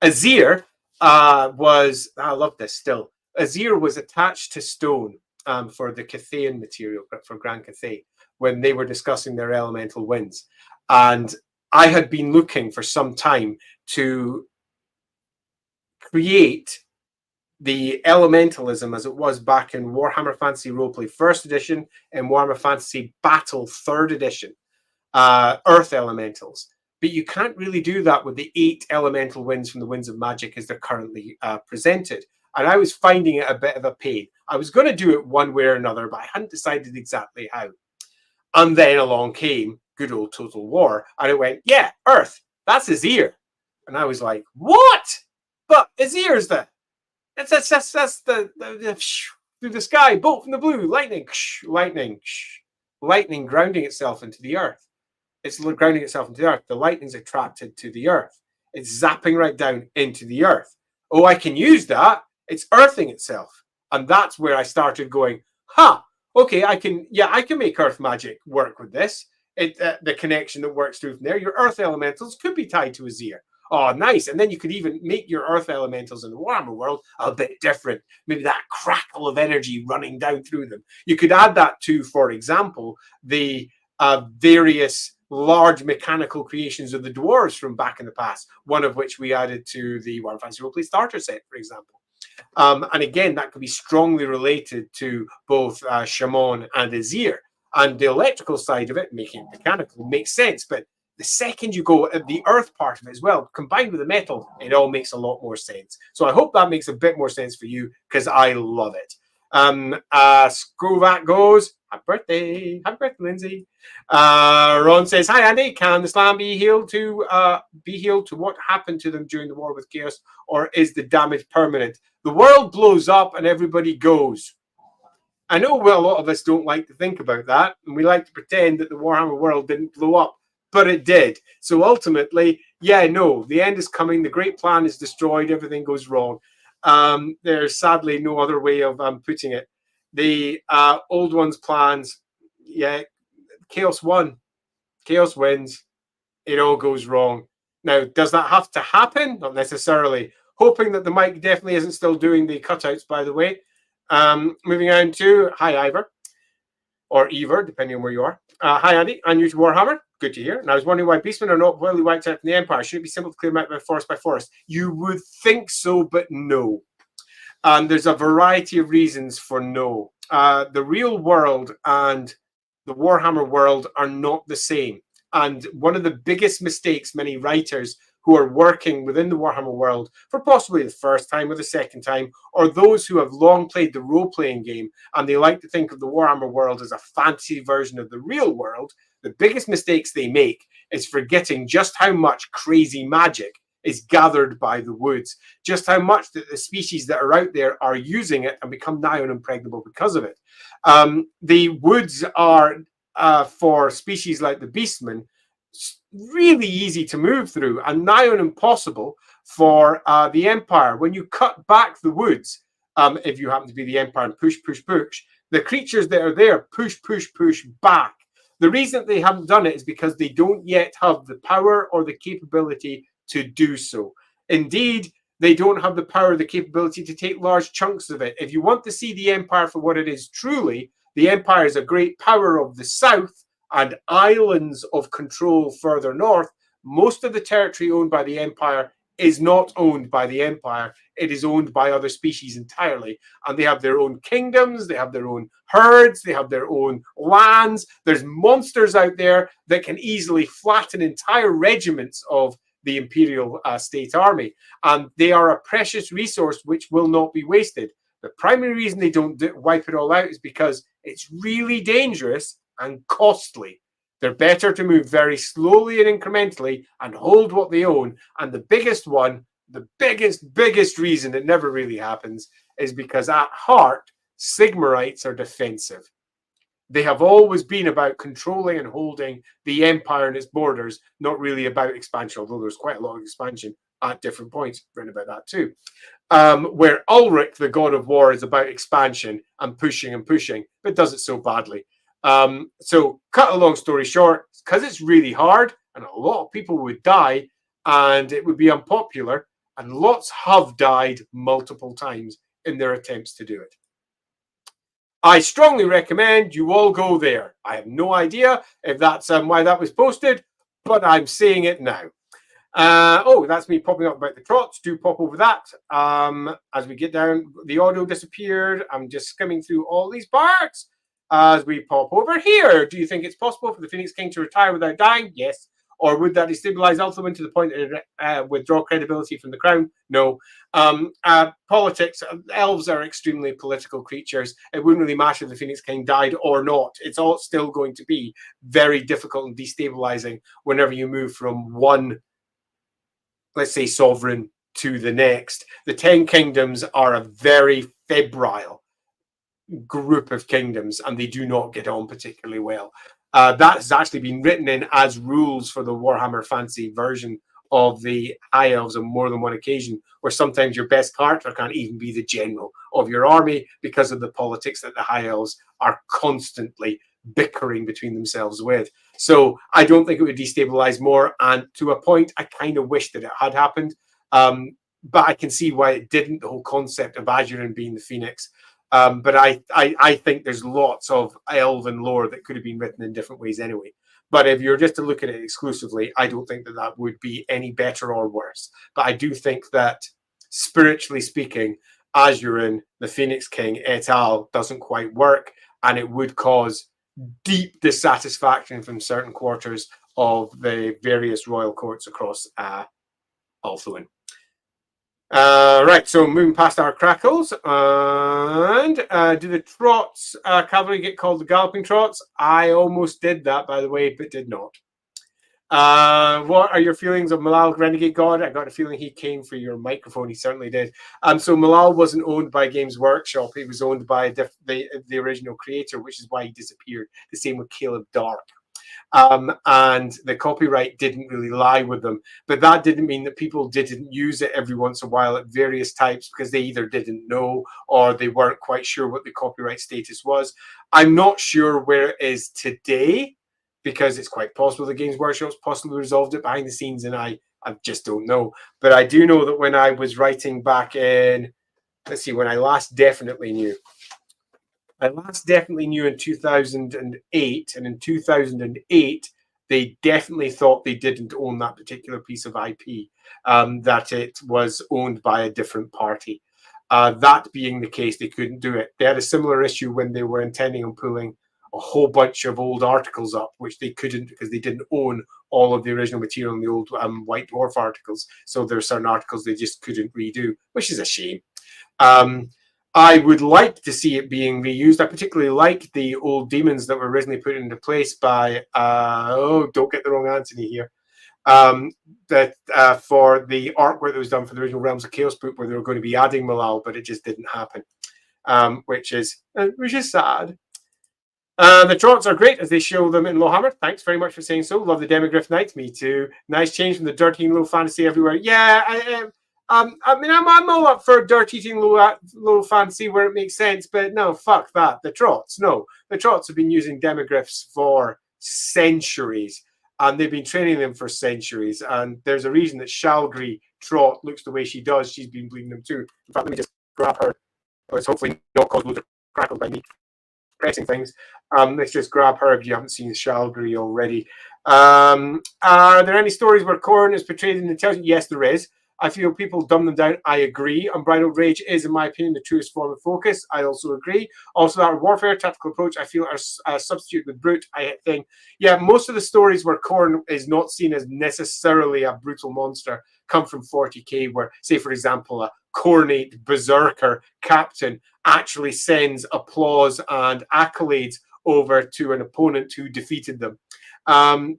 Azir was, I love this still, Azir was attached to stone for the Cathaean material, for Grand Cathay, when they were discussing their elemental winds. And I had been looking for some time to create the elementalism as it was back in Warhammer Fantasy Roleplay 1st edition and Warhammer Fantasy Battle 3rd edition, Earth Elementals. But you can't really do that with the 8 elemental winds from the Winds of Magic as they're currently presented. And I was finding it a bit of a pain. I was going to do it one way or another, but I hadn't decided exactly how. And then along came good old Total War. And it went, yeah, Earth, that's Azir. And I was like, what? But Azir's that's the through the sky, bolt from the blue, lightning, lightning grounding itself into the earth. It's grounding itself into the earth. The lightning's attracted to the earth. It's zapping right down into the earth. Oh, I can use that. It's earthing itself. And that's where I started going, okay, I can make earth magic work with this. The connection that works through from there. Your earth elementals could be tied to Azir. Oh, nice. And then you could even make your earth elementals in the Warhammer world a bit different. Maybe that crackle of energy running down through them. You could add that to, for example, the various large mechanical creations of the dwarves from back in the past, one of which we added to the Warhammer Fantasy Roleplay starter set, for example. And again, that could be strongly related to both Shamon and Azir. And the electrical side of it, making it mechanical, makes sense. But the second you go at the earth part of it as well, combined with the metal, it all makes a lot more sense. So I hope that makes a bit more sense for you, because I love it. Skovat goes, Happy birthday, Lindsay. Ron says, "Hi Andy, can the slam be healed to what happened to them during the war with Chaos, or is the damage permanent? The world blows up and everybody goes." I know a lot of us don't like to think about that, and we like to pretend that the Warhammer world didn't blow up, but it did. So ultimately, yeah, no, the end is coming. The great plan is destroyed. Everything goes wrong. There's sadly no other way of putting it. The old one's plans, yeah, Chaos won. Chaos wins. It all goes wrong. Now, does that have to happen? Not necessarily. Hoping that the mic definitely isn't still doing the cutouts, by the way. Moving on to, hi, Ivor. Or Ever, depending on where you are. Hi, Andy. I'm new to Warhammer. Good to hear. And I was wondering why beastmen are not wholly wiped out from the Empire. Should it be simple to clear them out by forest? You would think so, but no. And there's a variety of reasons for no. The real world and the Warhammer world are not the same. And one of the biggest mistakes many writers who are working within the Warhammer world for possibly the first time or the second time, or those who have long played the role-playing game and they like to think of the Warhammer world as a fantasy version of the real world, the biggest mistakes they make is forgetting just how much crazy magic is gathered by the woods, just how much that the species that are out there are using it and become nigh on impregnable because of it. The woods are, for species like the beastmen, really easy to move through and nigh on impossible for the Empire. When you cut back the woods, if you happen to be the Empire and push, the creatures that are there push back. The reason they haven't done it is because they don't yet have the power or the capability to do so. Indeed, they don't have the power or the capability to take large chunks of it. If you want to see the Empire for what it is truly, the Empire is a great power of the south and islands of control further north. Most of the territory owned by the Empire is not owned by the Empire. It is owned by other species entirely. And they have their own kingdoms, they have their own herds, they have their own lands. There's monsters out there that can easily flatten entire regiments of the Imperial State Army. And they are a precious resource which will not be wasted. The primary reason they don't wipe it all out is because it's really dangerous and costly. They're better to move very slowly and incrementally and hold what they own. And the biggest one, the biggest reason it never really happens is because at heart, Sigmarites are defensive. They have always been about controlling and holding the Empire and its borders, not really about expansion, although there's quite a lot of expansion at different points. Written about that too. Where Ulrich, the god of war, is about expansion and pushing, but does it so badly. So cut a long story short, because it's really hard and a lot of people would die and it would be unpopular, and lots have died multiple times in their attempts to do it. I strongly recommend you all go there. I have no idea if that's why that was posted, but I'm saying it now. Oh, that's me popping up about the Trots. Do pop over that. As we get down, the audio disappeared. I'm just skimming through all these parts. As we pop over here, do you think it's possible for the Phoenix King to retire without dying? Yes. Or would that destabilize Ulthuan to the point that it withdraw credibility from the crown? No. Politics, elves are extremely political creatures. It wouldn't really matter if the Phoenix King died or not. It's all still going to be very difficult and destabilizing whenever you move from one, let's say, sovereign to the next. The 10 kingdoms are a very febrile group of kingdoms and they do not get on particularly well. That has actually been written in as rules for the Warhammer Fantasy version of the High Elves on more than one occasion, where sometimes your best character can't even be the general of your army because of the politics that the High Elves are constantly bickering between themselves with. So I don't think it would destabilize more, and to a point I kind of wish that it had happened, but I can see why it didn't, the whole concept of Azurin being the Phoenix. But I think there's lots of elven lore that could have been written in different ways anyway. But if you're just to look at it exclusively, I don't think that that would be any better or worse. But I do think that, spiritually speaking, Azurin, the Phoenix King et al. Doesn't quite work, and it would cause deep dissatisfaction from certain quarters of the various royal courts across Ulthuan. Right, so moving past our crackles, and do the Trots cavalry get called the Galloping Trots? I almost did that, by the way, but did not. What are your feelings of Malal, Renegade God? I got a feeling he came for your microphone. He certainly did. So Malal wasn't owned by Games Workshop. He was owned by the original creator, which is why he disappeared. The same with Caleb Dark. And the copyright didn't really lie with them. But that didn't mean that people didn't use it every once in a while at various types because they either didn't know or they weren't quite sure what the copyright status was. I'm not sure where it is today because it's quite possible the Games Workshop's possibly resolved it behind the scenes, and I just don't know. But I do know that when I was writing back in, let's see, when I last definitely knew. I last definitely knew in 2008, and in 2008, they definitely thought they didn't own that particular piece of IP, that it was owned by a different party. That being the case, they couldn't do it. They had a similar issue when they were intending on pulling a whole bunch of old articles up, which they couldn't because they didn't own all of the original material in the old White Dwarf articles. So there are certain articles they just couldn't redo, which is a shame. I would like to see it being reused. I particularly like the old demons that were originally put into place by, don't get the wrong Anthony here, for the artwork that was done for the original Realms of Chaos book, where they were going to be adding Malal, but it just didn't happen, which is sad. The Trots are great as they show them in Lowhammer. Thanks very much for saying so. Love the Demogryph Knights. Me too. Nice change from the dirty and low fantasy everywhere. Yeah, I mean, I'm all up for dirt eating low fantasy where it makes sense, but no, fuck that. The Trots, no. The Trots have been using demogryphs for centuries, and they've been training them for centuries. And there's a reason that Shalgri Trot looks the way she does. She's been bleeding them too. In fact, let me just grab her. Oh, it's hopefully not caused loads of crackles by me pressing things. Let's just grab her if you haven't seen Shalgri already. Are there any stories where Khorne is portrayed in intelligence? Yes, there is. I feel people dumb them down. I agree. Unbridled Rage is, in my opinion, the truest form of focus. I also agree. Also, that warfare tactical approach, I feel, are a substitute with brute. I think, yeah, most of the stories where Khorne is not seen as necessarily a brutal monster come from 40k, where, say, for example, a cornate berserker captain actually sends applause and accolades over to an opponent who defeated them.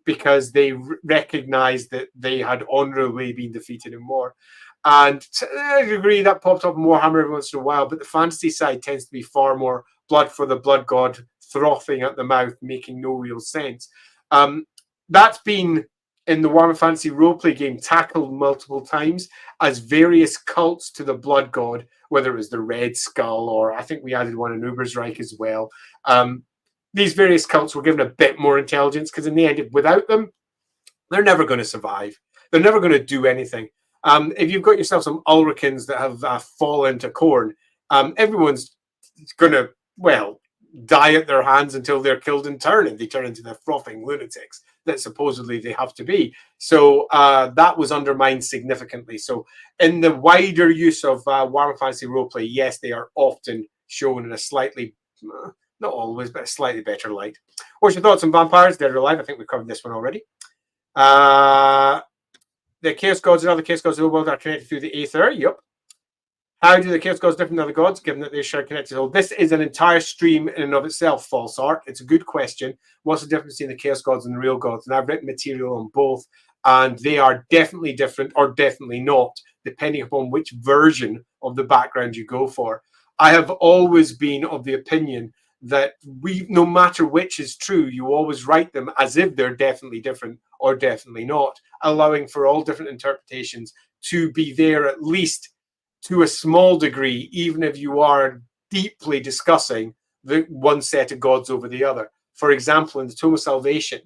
Because they recognized that they had honorably been defeated in war. And to a degree, that popped up in Warhammer every once in a while, but the fantasy side tends to be far more blood for the blood god, frothing at the mouth, making no real sense. That's been, in the Warhammer Fantasy roleplay game, tackled multiple times as various cults to the blood god, whether it was the Red Skull, or I think we added one in Ubersreich as well. These various cults were given a bit more intelligence because in the end, without them, they're never going to survive. They're never going to do anything. If you've got yourself some Ulricans that have fallen to Khorne, everyone's going to, well, die at their hands until they're killed in turn, and they turn into the frothing lunatics that supposedly they have to be. So that was undermined significantly. So in the wider use of Warhammer Fantasy roleplay, yes, they are often shown in a slightly... not always, but a slightly better light. What's your thoughts on vampires, dead or alive? I think we've covered this one already. The Chaos Gods and other Chaos Gods of the world are connected through the Aether. Yep. How do the Chaos Gods differ from other gods, given that they share connected? So this is an entire stream in and of itself, False Art. It's a good question. What's the difference between the Chaos Gods and the real gods? And I've written material on both, and they are definitely different or definitely not, depending upon which version of the background you go for. I have always been of the opinion that no matter which is true, you always write them as if they're definitely different or definitely not, allowing for all different interpretations to be there at least to a small degree, even if you are deeply discussing the one set of gods over the other. For example, in the Tome of Salvation,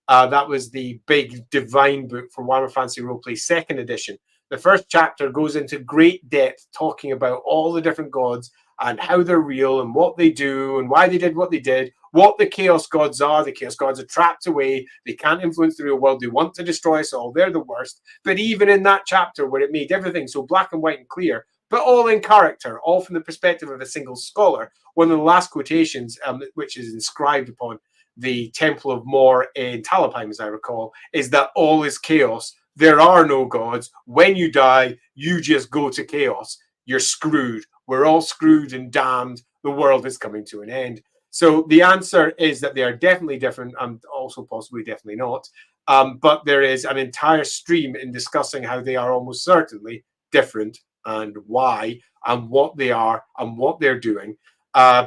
that was the big divine book for Warhammer Fantasy Roleplay 2nd edition. The first chapter goes into great depth talking about all the different gods and how they're real and what they do and why they did what they did, what the Chaos Gods are. The Chaos Gods are trapped away. They can't influence the real world. They want to destroy us all. They're the worst. But even in that chapter where it made everything so black and white and clear, but all in character, all from the perspective of a single scholar, one of the last quotations, which is inscribed upon the Temple of Mor in Talabheim, as I recall, is that all is chaos, There are no gods. When you die, you just go to chaos. You're screwed. We're all screwed and damned. The world is coming to an end. So the answer is that they are definitely different, and also possibly definitely not. But there is an entire stream in discussing how they are almost certainly different and why and what they are and what they're doing,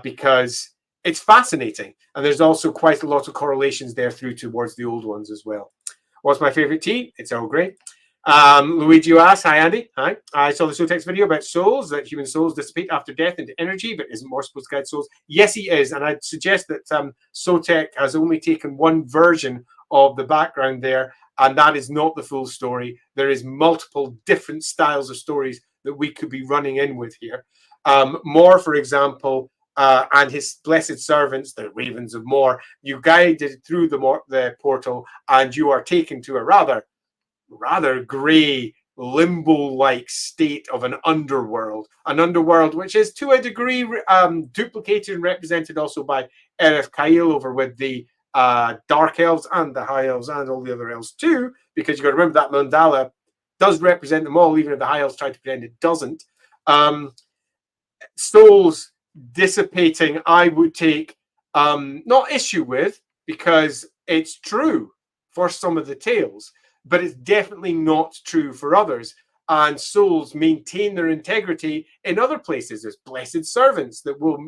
because it's fascinating. And there's also quite a lot of correlations there through towards the old ones as well. What's my favorite tea? It's Earl Grey. Luigi asks, hi Andy. Hi. I saw the Sotex video about souls, that human souls dissipate after death into energy, but isn't more supposed to guide souls? Yes, he is. And I'd suggest that Sotek has only taken one version of the background there, and that is not the full story. There is multiple different styles of stories that we could be running in with here. More, for example, and his blessed servants, the ravens of Moor, you guided through the portal, and you are taken to a rather grey, limbo-like state of an underworld which is to a degree duplicated and represented also by Ereth Kail over with the Dark Elves and the High Elves and all the other elves too, because you've got to remember that mandala does represent them all, even if the High Elves try to pretend it doesn't. Souls dissipating, I would take not issue with, because it's true for some of the tales, but it's definitely not true for others. And souls maintain their integrity in other places. There's blessed servants that will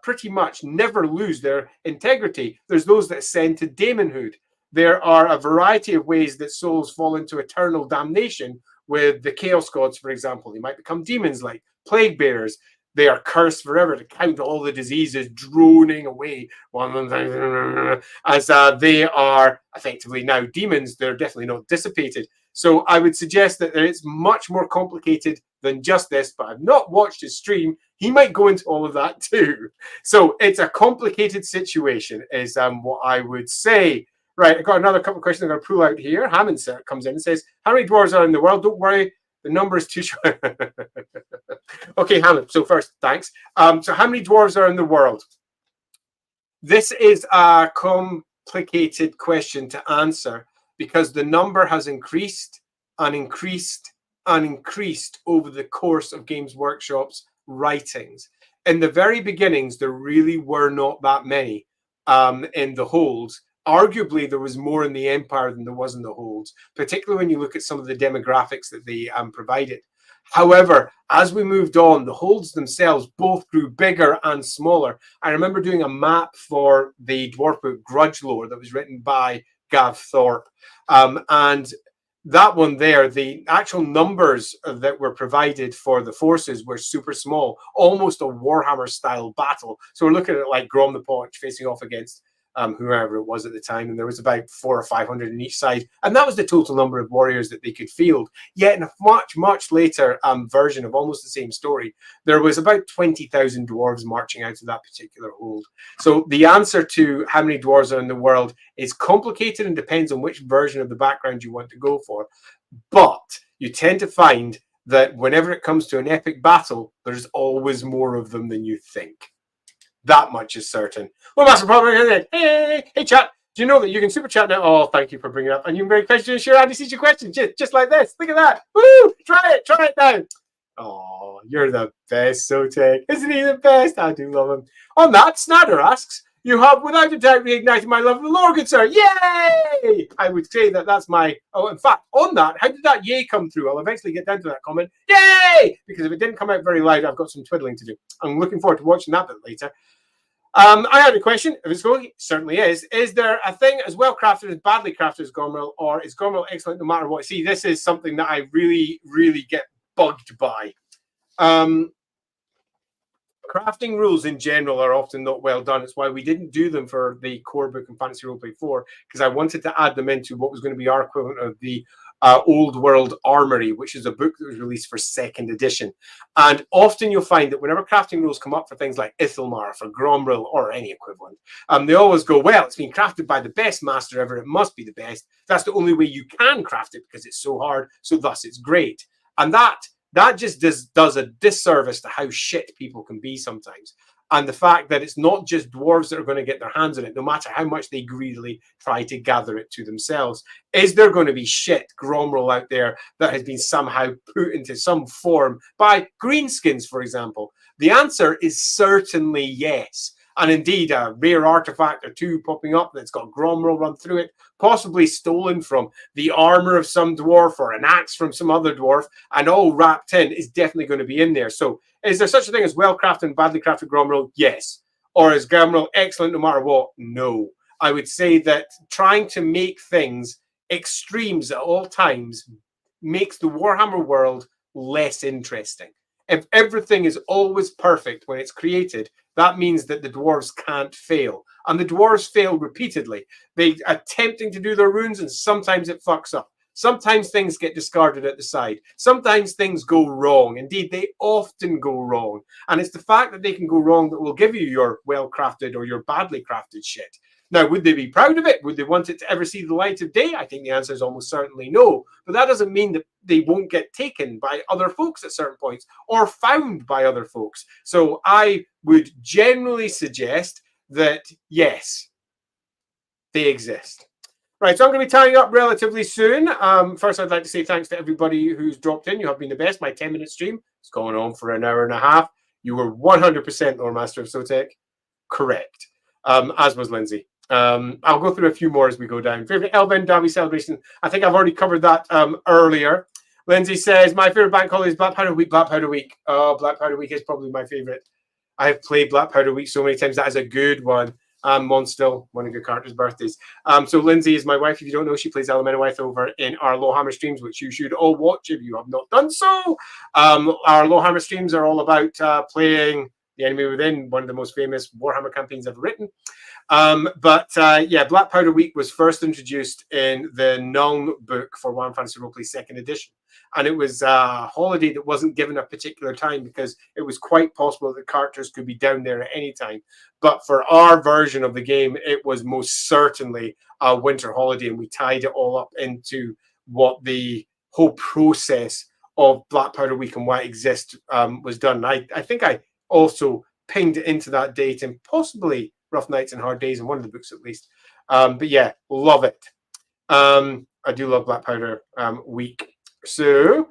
pretty much never lose their integrity. There's those that ascend to daemonhood. There are a variety of ways that souls fall into eternal damnation with the chaos gods, for example. They might become demons like plague bearers. They are cursed forever to count all the diseases droning away as they are effectively now demons. They're definitely not dissipated. So I would suggest that it's much more complicated than just this, but I've not watched his stream. He might go into all of that too. So it's a complicated situation is what I would say. Right, I've got another couple of questions I'm going to pull out here. Hammond comes in and says, how many dwarves are in the world? Don't worry, the number is too short. Okay, Hammond, so first, thanks. So how many dwarves are in the world? This is a complicated question to answer because the number has increased and increased and increased over the course of Games Workshop's writings. In the very beginnings, there really were not that many in the holds. Arguably, there was more in the Empire than there was in the holds, particularly when you look at some of the demographics that they provided. However, as we moved on, the holds themselves both grew bigger and smaller. I remember doing a map for the dwarf book Grudge Lore that was written by Gav Thorpe. And that one there, the actual numbers that were provided for the forces were super small, almost a Warhammer style battle. So we're looking at it like Grom the Paunch facing off against whoever it was at the time, and there was about 400 or 500 in each side, and that was the total number of warriors that they could field. Yet in a much later version of almost the same story, there was about 20,000 dwarves marching out of that particular hold. So the answer to how many dwarves are in the world is complicated and depends on which version of the background you want to go for, but you tend to find that whenever it comes to an epic battle, there's always more of them than you think. That much is certain. Well, Master Problem, hey, chat. Do you know that you can super chat now? Oh, thank you for bringing it up. And you can very question and share Andy sees your question just like this. Look at that. Woo! Try it now. Oh, you're the best, Sotek. Isn't he the best? I do love him. On that, Snatter asks, you have without a doubt reignited my love for the Lord, good sir. Yay! I would say that that's my... Oh, in fact, on that, how did that yay come through? I'll eventually get down to that comment. Yay! Because if it didn't come out very loud, I've got some twiddling to do. I'm looking forward to watching that bit later. I had a question. If it's going, it certainly is. Is there a thing as well crafted as badly crafted as Gormril, or is Gormril excellent no matter what? See, this is something that I really get bugged by. Crafting rules in general are often not well done. It's why we didn't do them for the core book in Fantasy Roleplay 4, because I wanted to add them into what was going to be our equivalent of the Old World Armory, which is a book that was released for 2nd edition. And often you'll find that whenever crafting rules come up for things like Ithelmar, for Gromril, or any equivalent, they always go, well, it's been crafted by the best master ever. It must be the best. That's the only way you can craft it because it's so hard. So thus it's great. And that just does a disservice to how shit people can be sometimes. and the fact that it's not just dwarves that are going to get their hands on it, no matter how much they greedily try to gather it to themselves. Is there going to be shit gromroll out there that has been somehow put into some form by greenskins, for example? The answer is certainly yes. And indeed, a rare artifact or two popping up that's got gromroll run through it, possibly stolen from the armor of some dwarf or an axe from some other dwarf, and all wrapped in, is definitely going to be in there. So is there such a thing as well-crafted and badly crafted gromroll? Yes. Or is gromroll excellent no matter what? No. I would say that trying to make things extremes at all times makes the Warhammer world less interesting. If everything is always perfect when it's created, that means that the dwarves can't fail. And the dwarves fail repeatedly. They attempting to do their runes, and sometimes it fucks up. Sometimes things get discarded at the side. Sometimes things go wrong. Indeed, they often go wrong. And it's the fact that they can go wrong that will give you your well-crafted or your badly crafted shit. Now, would they be proud of it? Would they want it to ever see the light of day? I think the answer is almost certainly no. But that doesn't mean that they won't get taken by other folks at certain points or found by other folks. So I would generally suggest that, yes, they exist. Right, so I'm going to be tying up relatively soon. First, I'd like to say thanks to everybody who's dropped in. You have been the best. My 10-minute stream is going on for an hour and a half. You were 100% Lord Master of Sotek. Correct. As was Lindsay. I'll go through a few more as we go down. Favorite Elven Derby celebration. I think I've already covered that earlier. Lindsay says, my favorite bank holiday is Black Powder Week. Black Powder Week. Black Powder Week is probably my favorite. I've played Black Powder Week so many times. That is a good one. Monstill, one of your characters' birthdays. So Lindsay is my wife. If you don't know, she plays Elemental over in our Lowhammer streams, which you should all watch if you have not done so. Our Lowhammer streams are all about playing the Enemy Within, one of the most famous Warhammer campaigns ever written. Yeah, Black Powder Week was first introduced in the Nuln book for Warhammer Fantasy Roleplay 2nd edition. And it was a holiday that wasn't given a particular time because it was quite possible that characters could be down there at any time. But for our version of the game, it was most certainly a winter holiday, and we tied it all up into what the whole process of Black Powder Week and why it exists was done. I think I also pinged it into that date and possibly Rough Nights and Hard Days in one of the books at least. But yeah, love it. I do love Black Powder Week. So,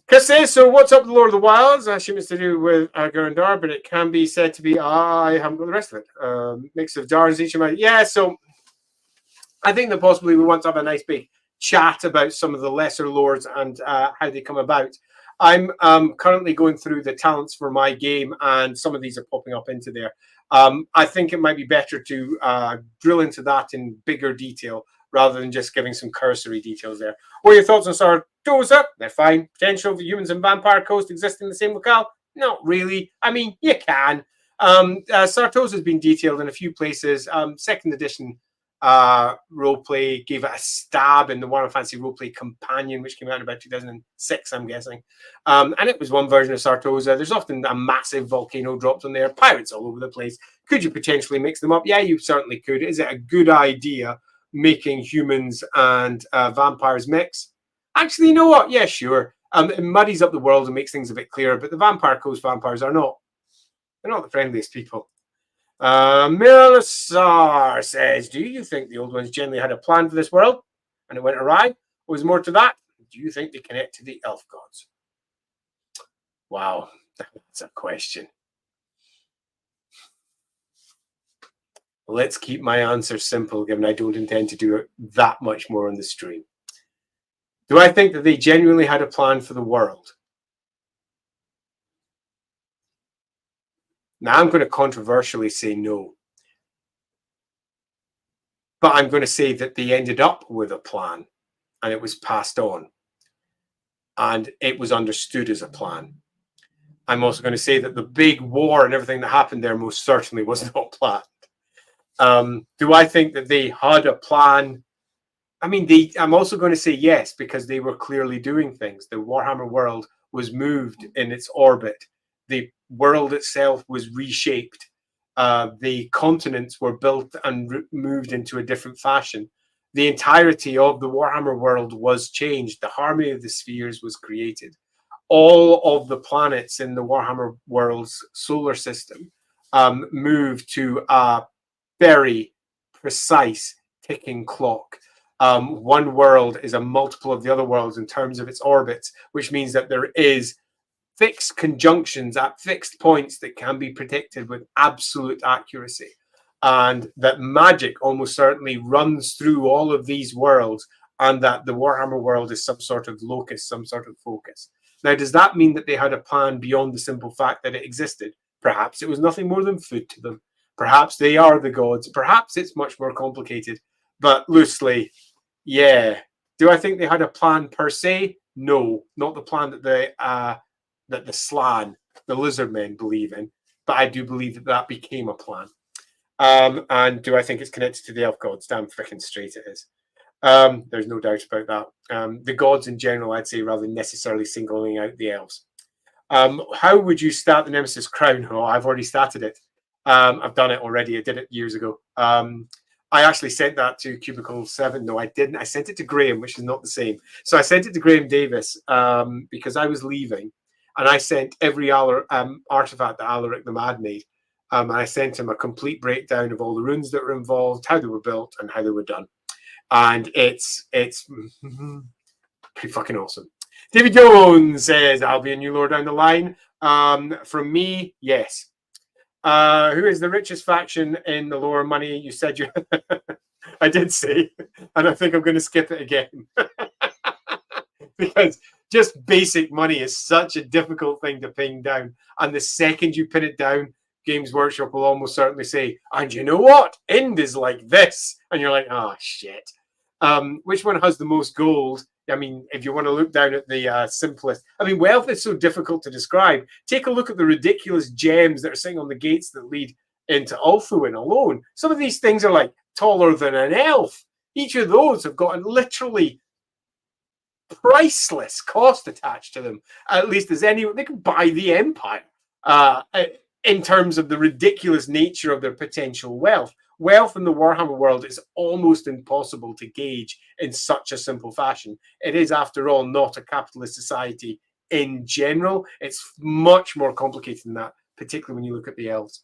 Chris says, so what's up with Lord of the Wilds? I assume it's to do with Garandar, but it can be said to be, I haven't got the rest of it. Mix of Dars each of my, yeah, so I think that possibly we want to have a nice big chat about some of the lesser lords and how they come about. I'm currently going through the talents for my game, and some of these are popping up into there. I think it might be better to drill into that in bigger detail rather than just giving some cursory details there. What are your thoughts on Sartosa? They're fine. Potential for humans and vampire coast exist in the same locale? Not really. I mean, you can. Sartosa has been detailed in a few places. 2nd edition roleplay gave it a stab in the Warhammer Fantasy Roleplay Companion, which came out in about 2006, I'm guessing. And it was one version of Sartosa. There's often a massive volcano dropped on there. Pirates all over the place. Could you potentially mix them up? Yeah, you certainly could. Is it a good idea making humans and vampires mix? Actually, you know what? Yeah, sure. It muddies up the world and makes things a bit clearer, but the Vampire Coast vampires are not. They're not the friendliest people. Milasar says, do you think the old ones generally had a plan for this world and it went awry? Or was more to that? Do you think they connect to the elf gods? Wow, that's a question. Let's keep my answer simple, given I don't intend to do it that much more on the stream. Do I think that they genuinely had a plan for the world? Now, I'm going to controversially say no. But I'm going to say that they ended up with a plan, and it was passed on. And it was understood as a plan. I'm also going to say that the big war and everything that happened there most certainly was not planned. Do I think that they had a plan? I mean, I'm also going to say yes, because they were clearly doing things. The Warhammer world was moved in its orbit. The world itself was reshaped. The continents were built and moved into a different fashion. The entirety of the Warhammer world was changed. The harmony of the spheres was created. All of the planets in the Warhammer world's solar system move to a very precise ticking clock. One world is a multiple of the other worlds in terms of its orbits, which means that there is fixed conjunctions at fixed points that can be predicted with absolute accuracy. And that magic almost certainly runs through all of these worlds, and that the Warhammer world is some sort of locus, some sort of focus. Now, does that mean that they had a plan beyond the simple fact that it existed? Perhaps it was nothing more than food to them. Perhaps they are the gods. Perhaps it's much more complicated. But loosely, yeah. Do I think they had a plan per se? No, not the plan that the Slan, the lizard men, believe in. But I do believe that that became a plan. And do I think it's connected to the elf gods? Damn freaking straight it is. There's no doubt about that. The gods in general, I'd say, rather than necessarily singling out the elves. How would you start the Nemesis Crown? Oh, I've already started it. I've done it already. I did it years ago. I actually sent that to Cubicle 7. No, I didn't. I sent it to Graham, which is not the same. So I sent it to Graham Davis because I was leaving. And I sent every artifact that Alaric the Mad made. And I sent him a complete breakdown of all the runes that were involved, how they were built, and how they were done. And it's pretty fucking awesome. David Jones says, I'll be a new lore down the line. From me, yes. Who is the richest faction in the lore money? You said you... I did say, and I think I'm going to skip it again. Because just basic money is such a difficult thing to pin down. And the second you pin it down, Games Workshop will almost certainly say, and you know what? End is like this. And you're like, oh, shit. Which one has the most gold? I mean, if you want to look down at the simplest. I mean, wealth is so difficult to describe. Take a look at the ridiculous gems that are sitting on the gates that lead into Ulthuan alone. Some of these things are like taller than an elf. Each of those have got a literally priceless cost attached to them. At least as any, they can buy the empire in terms of the ridiculous nature of their potential wealth. Wealth in the Warhammer world is almost impossible to gauge in such a simple fashion. It is, after all, not a capitalist society in general. It's much more complicated than that, particularly when you look at the elves.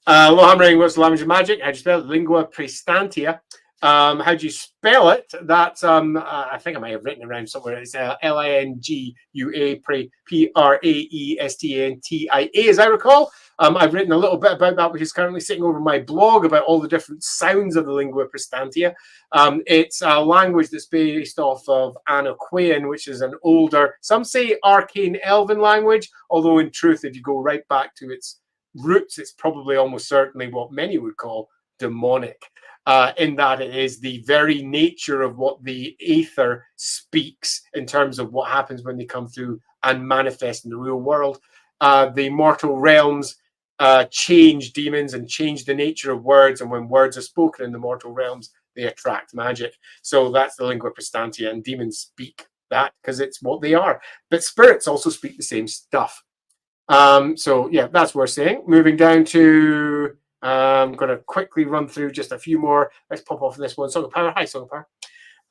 Lohammering, what's the language of magic? How do you spell it? Lingua Praestantia. How do you spell it? That's I think I might have written around somewhere. It's Lingua Praestantia, as I recall. I've written a little bit about that, which is currently sitting over my blog about all the different sounds of the Lingua Praestantia. It's a language that's based off of Anaquaean, which is an older, some say arcane elven language, although in truth, if you go right back to its roots, it's probably almost certainly what many would call demonic. In that it is the very nature of what the aether speaks in terms of what happens when they come through and manifest in the real world. The mortal realms change demons and change the nature of words, and when words are spoken in the mortal realms, they attract magic. So that's the Lingua Praestantia, and demons speak that because it's what they are. But spirits also speak the same stuff. So yeah, that's worth saying. Moving down to... I'm going to quickly run through just a few more. Let's pop off this one. Song of Power. Hi, Song of Power.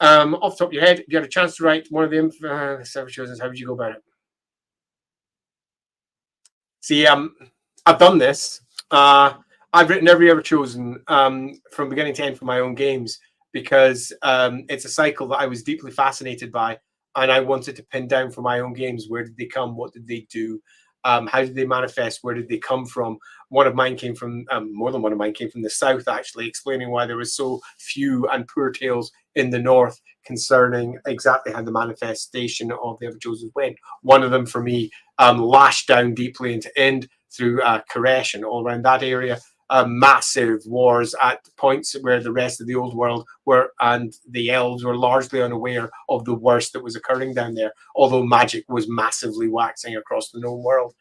Off the top of your head, if you had a chance to write one of them, how would you go about it? See, I've done this. I've written every ever chosen from beginning to end for my own games because it's a cycle that I was deeply fascinated by, and I wanted to pin down for my own games. Where did they come? What did they do? How did they manifest? Where did they come from? One of mine came from, more than one of mine came from the south, actually, explaining why there was so few and poor tales in the north concerning exactly how the manifestation of the Everchosen went. One of them, for me, lashed down deeply into Ind through Koresh and all around that area. Massive wars at points where the rest of the old world were, and the elves were largely unaware of the worst that was occurring down there, although magic was massively waxing across the known world.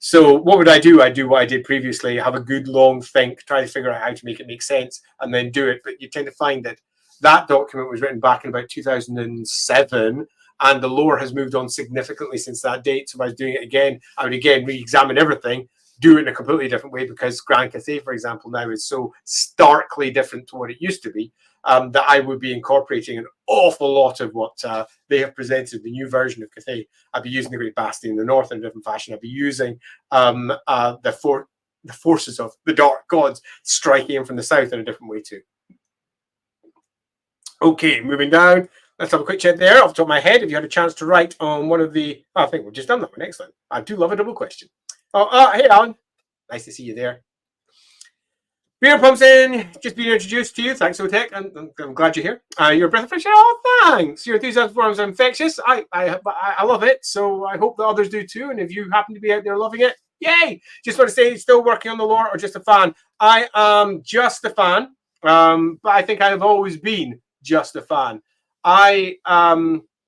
So what would I do? I do what I did previously, have a good long think, try to figure out how to make it make sense, and then do it. But you tend to find that that document was written back in about 2007, and the lore has moved on significantly since that date. So if I was doing it again, I would again re-examine everything, do it in a completely different way, because Grand Cathay, for example, now is so starkly different to what it used to be, that I would be incorporating an awful lot of what they have presented, the new version of Cathay. I'd be using the Great Bastion in the north in a different fashion. I'd be using the Fort the forces of the dark gods striking in from the south in a different way too. Okay, moving down. Let's have a quick check there off the top of my head. If you had a chance to write on one of the... Oh, I think we've just done that one. Excellent. I do love a double question. Oh, hey, Alan. Nice to see you there. Beer pumps in, just being introduced to you. Thanks, Otech. I'm glad you're here. You're a breath of fresh air. Oh, thanks. Your enthusiasm for is infectious. I love it, so I hope that others do too. And if you happen to be out there loving it, yay! Just want to say, still working on the lore or just a fan? I am just a fan, but I think I have always been just a fan.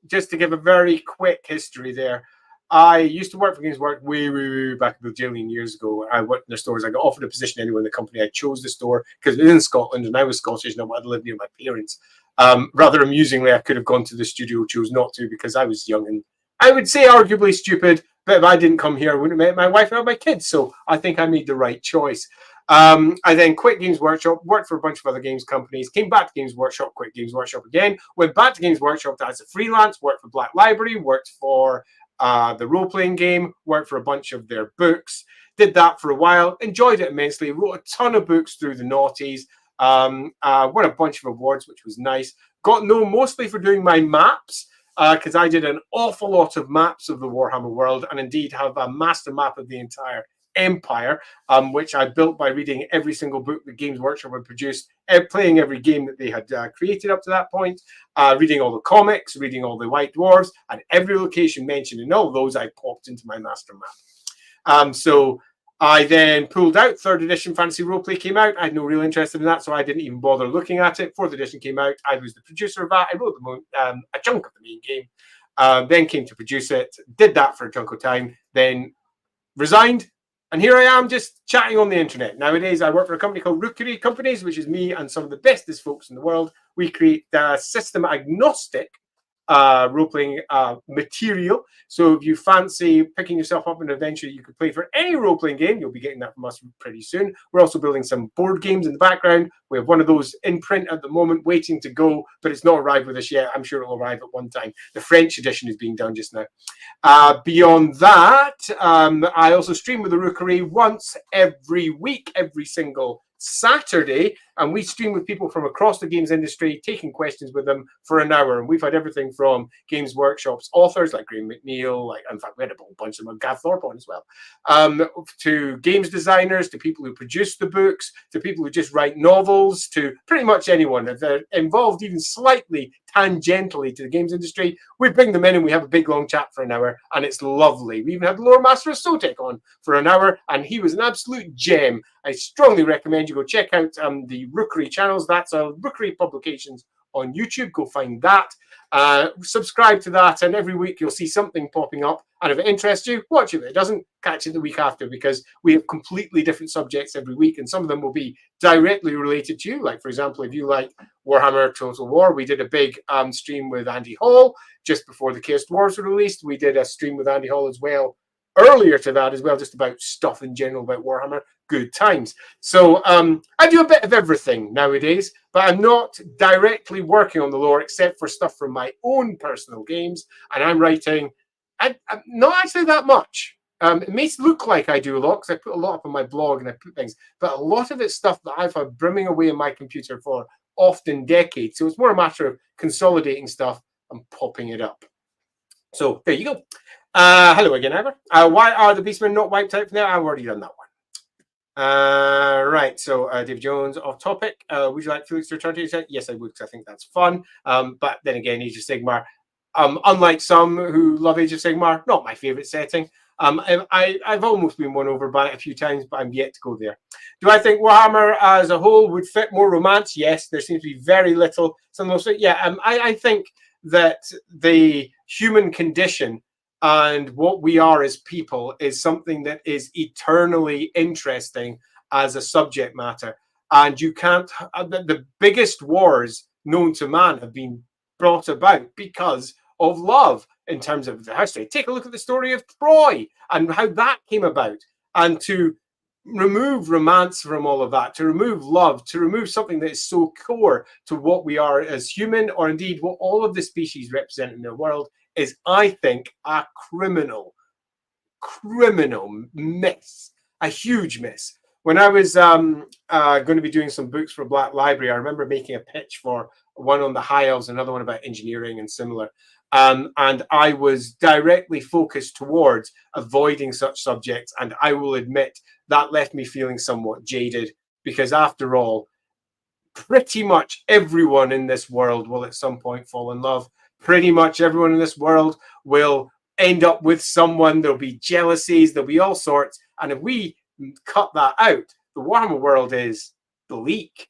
Just to give a very quick history there, I used to work for Games Work way back a bajillion years ago. I worked in the stores. I got offered a position anywhere in the company. I chose the store because it was in Scotland and I was Scottish and I wanted to live near my parents. Rather amusingly, I could have gone to the studio, chose not to because I was young and I would say arguably stupid. But if I didn't come here, I wouldn't have met my wife and my kids. So I think I made the right choice. I then quit Games Workshop, worked for a bunch of other games companies, came back to Games Workshop, quit Games Workshop again, went back to Games Workshop as a freelance, worked for Black Library, worked for the role-playing game, worked for a bunch of their books, did that for a while, enjoyed it immensely, wrote a ton of books through the noughties, won a bunch of awards, which was nice. Got known mostly for doing my maps, because I did an awful lot of maps of the Warhammer world, and indeed have a master map of the entire empire, which I built by reading every single book that Games Workshop had produced, playing every game that they had created up to that point, reading all the comics, reading all the White Dwarves, and every location mentioned in all of those I popped into my master map. So I then pulled out. 3rd edition Fantasy Roleplay came out. I had no real interest in that, so I didn't even bother looking at it. 4th edition came out. I was the producer of that. I wrote a chunk of the main game, then came to produce it, did that for a chunk of time, then resigned. And here I am just chatting on the internet. Nowadays, I work for a company called Rookery Companies, which is me and some of the bestest folks in the world. We create system agnostic role-playing material. So if you fancy picking yourself up an adventure you could play for any role-playing game, you'll be getting that from us pretty soon. We're also building some board games in the background. We have one of those in print at the moment waiting to go, but it's not arrived with us yet. I'm sure it'll arrive at one time. The French edition is being done just now. Beyond that, I also stream with the Rookery once every week, every single Saturday, and we stream with people from across the games industry, taking questions with them for an hour. And we've had everything from Games Workshop's authors like Graham McNeil, like in fact we had a whole bunch of them, Gav Thorpe on as well, to games designers, to people who produce the books, to people who just write novels, to pretty much anyone if they're involved even slightly tangentially to the games industry. We bring them in and we have a big long chat for an hour, and it's lovely. We even had the Lore Master of Sotek on for an hour, and he was an absolute gem. I strongly recommend you go check out the Rookery channels. That's Rookery Publications on YouTube. Go find that. Subscribe to that, and every week you'll see something popping up. And if it interests you, watch it. If it doesn't, catch it the week after, because we have completely different subjects every week, and some of them will be directly related to you. Like, for example, if you like Warhammer Total War, we did a big stream with Andy Hall just before the Chaos Dwarves were released. We did a stream with Andy Hall as well earlier to that as well, just about stuff in general about Warhammer. Good times. So I do a bit of everything nowadays, but I'm not directly working on the lore except for stuff from my own personal games, and I'm writing I'm not actually that much. It may look like I do a lot because I put a lot up on my blog and I put things, but a lot of it's stuff that I've had brimming away in my computer for often decades. So it's more a matter of consolidating stuff and popping it up. So there you go. Hello again, Ivor. Why are the Beastmen not wiped out from there? I've already done that one. Right, so David Jones, off topic. Would you like Felix to return to your set? Yes, I would, because I think that's fun. But then again, Age of Sigmar, unlike some who love Age of Sigmar, not my favorite setting. I've almost been won over by it a few times, but I'm yet to go there. Do I think Warhammer as a whole would fit more romance? Yes, there seems to be very little. I think that the human condition and what we are as people is something that is eternally interesting as a subject matter. And you can't, the biggest wars known to man have been brought about because of love in terms of the history. Take a look at the story of Troy and how that came about. And to remove romance from all of that, to remove love, to remove something that is so core to what we are as human, or indeed what all of the species represent in the world, is, I think, a criminal miss, a huge miss. when I was going to be doing some books for Black Library, I remember making a pitch for one on the High Elves, another one about engineering and similar. And I was directly focused towards avoiding such subjects. And I will admit that left me feeling somewhat jaded, because after all, pretty much everyone in this world will at some point fall in love. Pretty much everyone in this world will end up with someone. There'll be jealousies, there'll be all sorts. And if we cut that out, the Warhammer world is bleak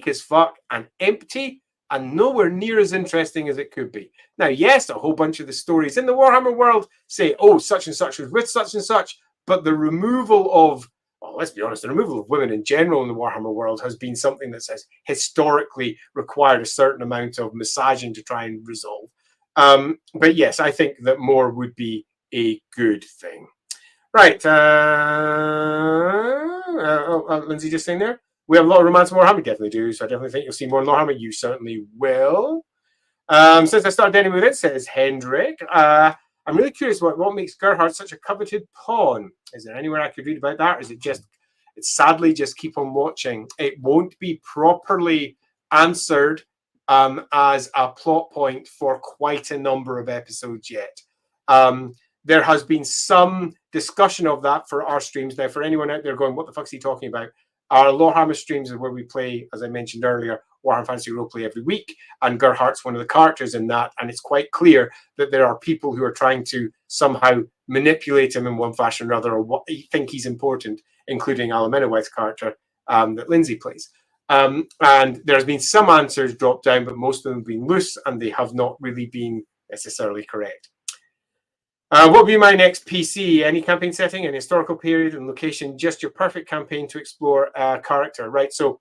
as fuck and empty and nowhere near as interesting as it could be. Now, yes, a whole bunch of the stories in the Warhammer world say, oh, such and such was with such and such, but the removal of, well, let's be honest, the removal of women in general in the Warhammer world has been something that has historically required a certain amount of massaging to try and resolve. But yes, I think that more would be a good thing. Right. Lindsay just saying there. We have a lot of romance in Warhammer, definitely do. So I definitely think you'll see more in Warhammer. You certainly will. Since I started ending with it, says Hendrik. I'm really curious what makes Gerhardt such a coveted pawn. Is there anywhere I could read about that? Or is it just, it's sadly just keep on watching? It won't be properly answered as a plot point for quite a number of episodes yet. There has been some discussion of that for our streams. Now, for anyone out there going, what the fuck's he talking about? Our Warhammer streams is where we play, as I mentioned earlier, Warhammer Fantasy Roleplay every week, and Gerhardt's one of the characters in that, and it's quite clear that there are people who are trying to somehow manipulate him in one fashion or another, or what think he's important, including Alamenoweth's character that Lindsay plays. And there's been some answers dropped down, but most of them have been loose, and they have not really been necessarily correct. What will be my next PC? Any campaign setting, any historical period and location, just your perfect campaign to explore a character, right? So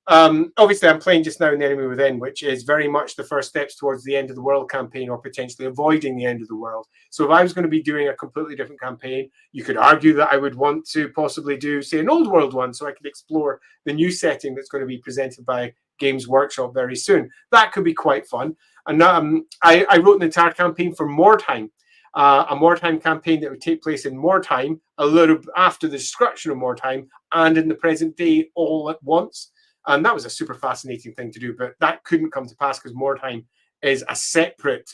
obviously I'm playing just now in The Enemy Within, which is very much the first steps towards the end of the world campaign, or potentially avoiding the end of the world. So if I was going to be doing a completely different campaign, you could argue that I would want to possibly do, say, an old world one, so I could explore the new setting that's going to be presented by Games Workshop very soon. That could be quite fun. And I wrote an entire campaign for Mordheim. A Mordheim campaign that would take place in Mordheim, a little after the destruction of Mordheim, and in the present day all at once. And that was a super fascinating thing to do, but that couldn't come to pass because Mordheim is a separate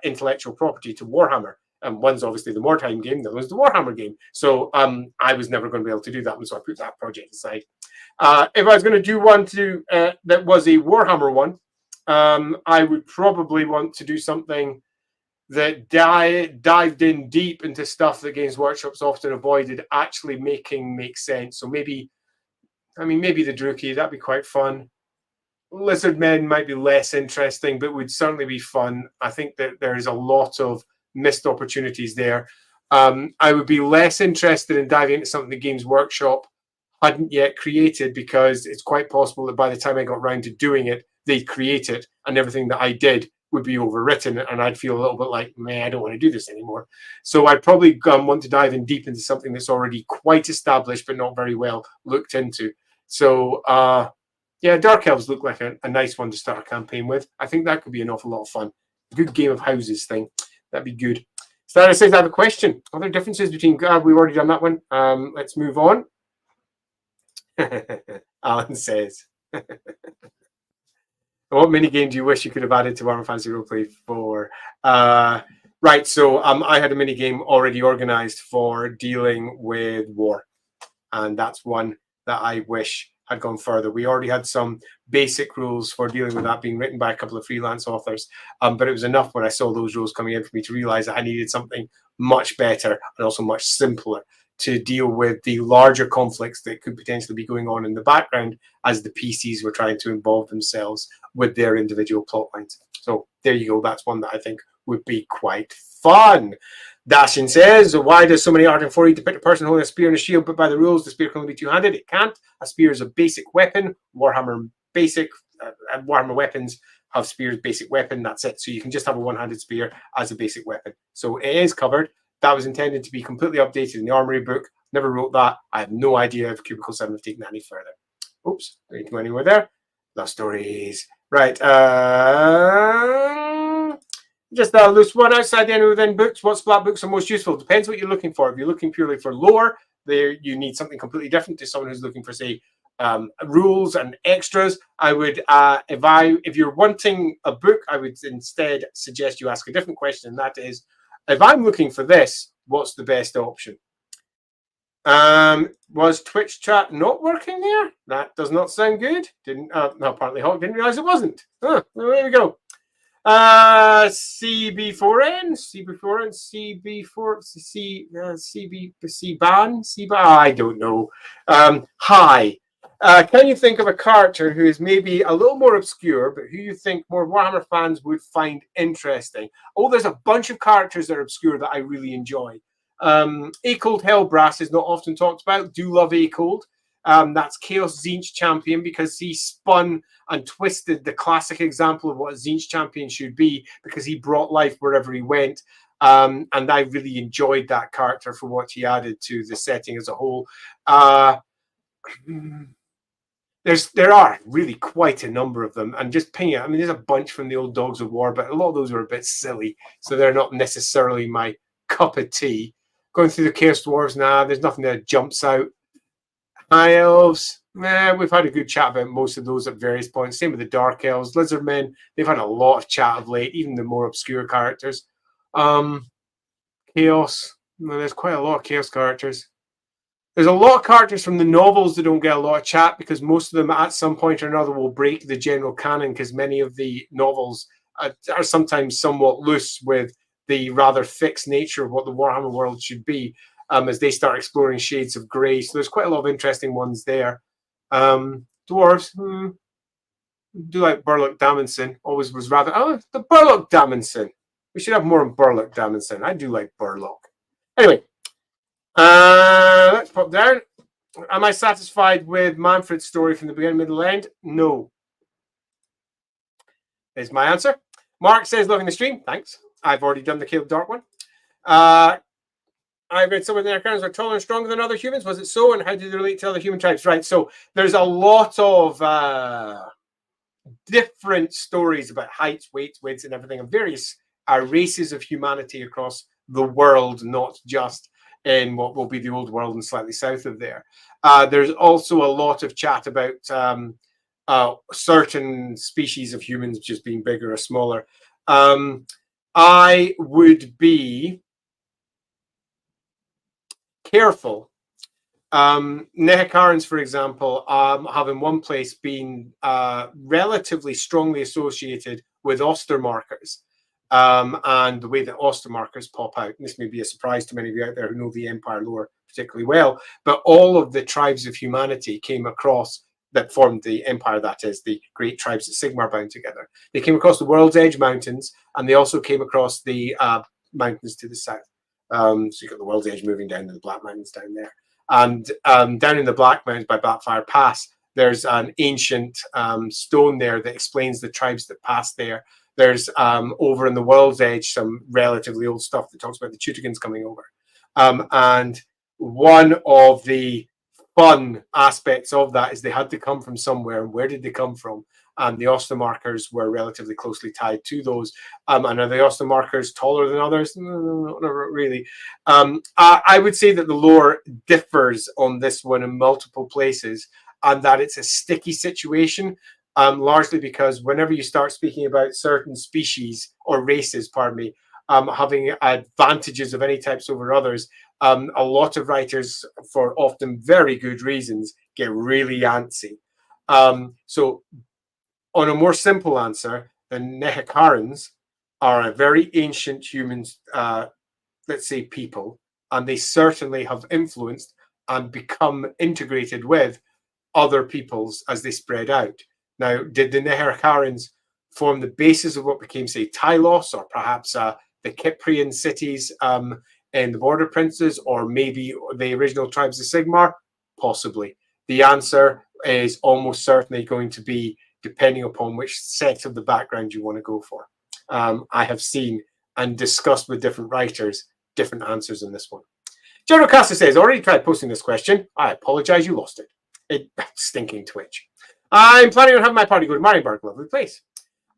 intellectual property to Warhammer. And one's obviously the Mordheim game, the other was the Warhammer game. So I was never going to be able to do that, and so I put that project aside. If I was going to do one that was a Warhammer one, I would probably want to do something that dived in deep into stuff that Games Workshop's often avoided actually make sense. So maybe the Druki, that'd be quite fun. Lizard Men might be less interesting, but would certainly be fun. I think that there is a lot of missed opportunities there. I would be less interested in diving into something the Games Workshop hadn't yet created, because it's quite possible that by the time I got around to doing it, they'd create it, and everything that I did would be overwritten, and I'd feel a little bit like, man, I don't want to do this anymore. So I'd probably want to dive in deep into something that's already quite established, but not very well looked into. So yeah, Dark Elves look like a nice one to start a campaign with. I think that could be an awful lot of fun. A good Game of Houses thing. That'd be good. Starter says, I have a question. Are there differences between, we've already done that one. Let's move on. Alan says, what minigame do you wish you could have added to Warhammer Fantasy Roleplay 4? Right, so I had a minigame already organized for dealing with war. And that's one that I wish had gone further. We already had some basic rules for dealing with that being written by a couple of freelance authors. But it was enough when I saw those rules coming in for me to realize that I needed something much better and also much simpler to deal with the larger conflicts that could potentially be going on in the background as the PCs were trying to involve themselves with their individual plot lines. So there you go. That's one that I think would be quite fun. Dashin says, why does so many art in 4E depict a person holding a spear and a shield, but by the rules, the spear can only be two-handed? It can't. A spear is a basic weapon. Warhammer weapons have spears, basic weapon. That's it. So you can just have a one-handed spear as a basic weapon. So it is covered. That was intended to be completely updated in the Armory book. Never wrote that. I have no idea if Cubicle 7 have taken that any further. Oops, don't need to go anywhere there. Love stories. Right. Just a loose one. Outside the Enemy Within books, what splat books are most useful? Depends what you're looking for. If you're looking purely for lore, there you need something completely different to someone who's looking for, say, rules and extras. I would, if you're wanting a book, I would instead suggest you ask a different question, and that is, if I'm looking for this, what's the best option? Was Twitch chat not working there? That does not sound good. Didn't no, apparently Hawk didn't realize it wasn't. Well, there we go. CB4N, CB4N, CB ban, I don't know. Hi. Can you think of a character who is maybe a little more obscure, but who you think more Warhammer fans would find interesting? Oh, there's a bunch of characters that are obscure that I really enjoy. Acold Hellbrass is not often talked about. Do love Acold. That's Chaos Tzeentch champion because he spun and twisted the classic example of what a Tzeentch champion should be, because he brought life wherever he went. And I really enjoyed that character for what he added to the setting as a whole. There are really quite a number of them, and just ping it. I mean, there's a bunch from the old Dogs of War, but a lot of those are a bit silly, so they're not necessarily my cup of tea. Going through the Chaos Dwarves now, there's nothing that jumps out. High Elves, we've had a good chat about most of those at various points. Same with the Dark Elves, Lizardmen. They've had a lot of chat of late, even the more obscure characters. Chaos, there's quite a lot of Chaos characters. There's a lot of characters from the novels that don't get a lot of chat, because most of them at some point or another will break the general canon, because many of the novels are sometimes somewhat loose with the rather fixed nature of what the Warhammer world should be, as they start exploring shades of grey. So there's quite a lot of interesting ones there. Dwarves, do like Burlock Damonson. Always was rather... Oh, the Burlock Damonson. We should have more on Burlock Damonson. I do like Burlock. Anyway. Let's pop down. Am I satisfied with Manfred's story from the beginning, middle, end? No. Is my answer. Mark says, loving the stream. Thanks. I've already done the Caleb Dark one. I read some of their characters are taller and stronger than other humans. Was it so? And how do they relate to other human types? Right. So there's a lot of different stories about heights, weights, widths, and everything of various races of humanity across the world, not just in what will be the old world and slightly south of there. There's also a lot of chat about certain species of humans just being bigger or smaller. I would be careful. Nehekarans, for example, have in one place been relatively strongly associated with Ostermarkers. And the way that Ostermarkers pop out. And this may be a surprise to many of you out there who know the Empire lore particularly well, but all of the tribes of humanity came across, that formed the Empire, that is, the great tribes that Sigmar bound together. They came across the World's Edge Mountains, and they also came across the mountains to the south. So you've got the World's Edge moving down to the Black Mountains down there. And down in the Black Mountains by Blackfire Pass, there's an ancient stone there that explains the tribes that passed there. There's over in the World's Edge some relatively old stuff that talks about the Teutigans coming over. And one of the fun aspects of that is they had to come from somewhere. And where did they come from? And the Ostermarkers were relatively closely tied to those. And are the Ostermarkers taller than others? No, not really. I would say that the lore differs on this one in multiple places, and that it's a sticky situation. Largely because whenever you start speaking about certain species or races, pardon me, having advantages of any types over others, a lot of writers, for often very good reasons, get really antsy. So on a more simple answer, the Nehekarans are a very ancient human, let's say, people, and they certainly have influenced and become integrated with other peoples as they spread out. Now, did the Nehekarans form the basis of what became, say, Tylos, or perhaps the Cyprian cities in the Border Princes, or maybe the original tribes of Sigmar? Possibly. The answer is almost certainly going to be depending upon which set of the background you want to go for. I have seen and discussed with different writers different answers in this one. General Casa says, already tried posting this question. I apologize, you lost it. Stinking Twitch. I'm planning on having my party go to Marienburg, lovely place.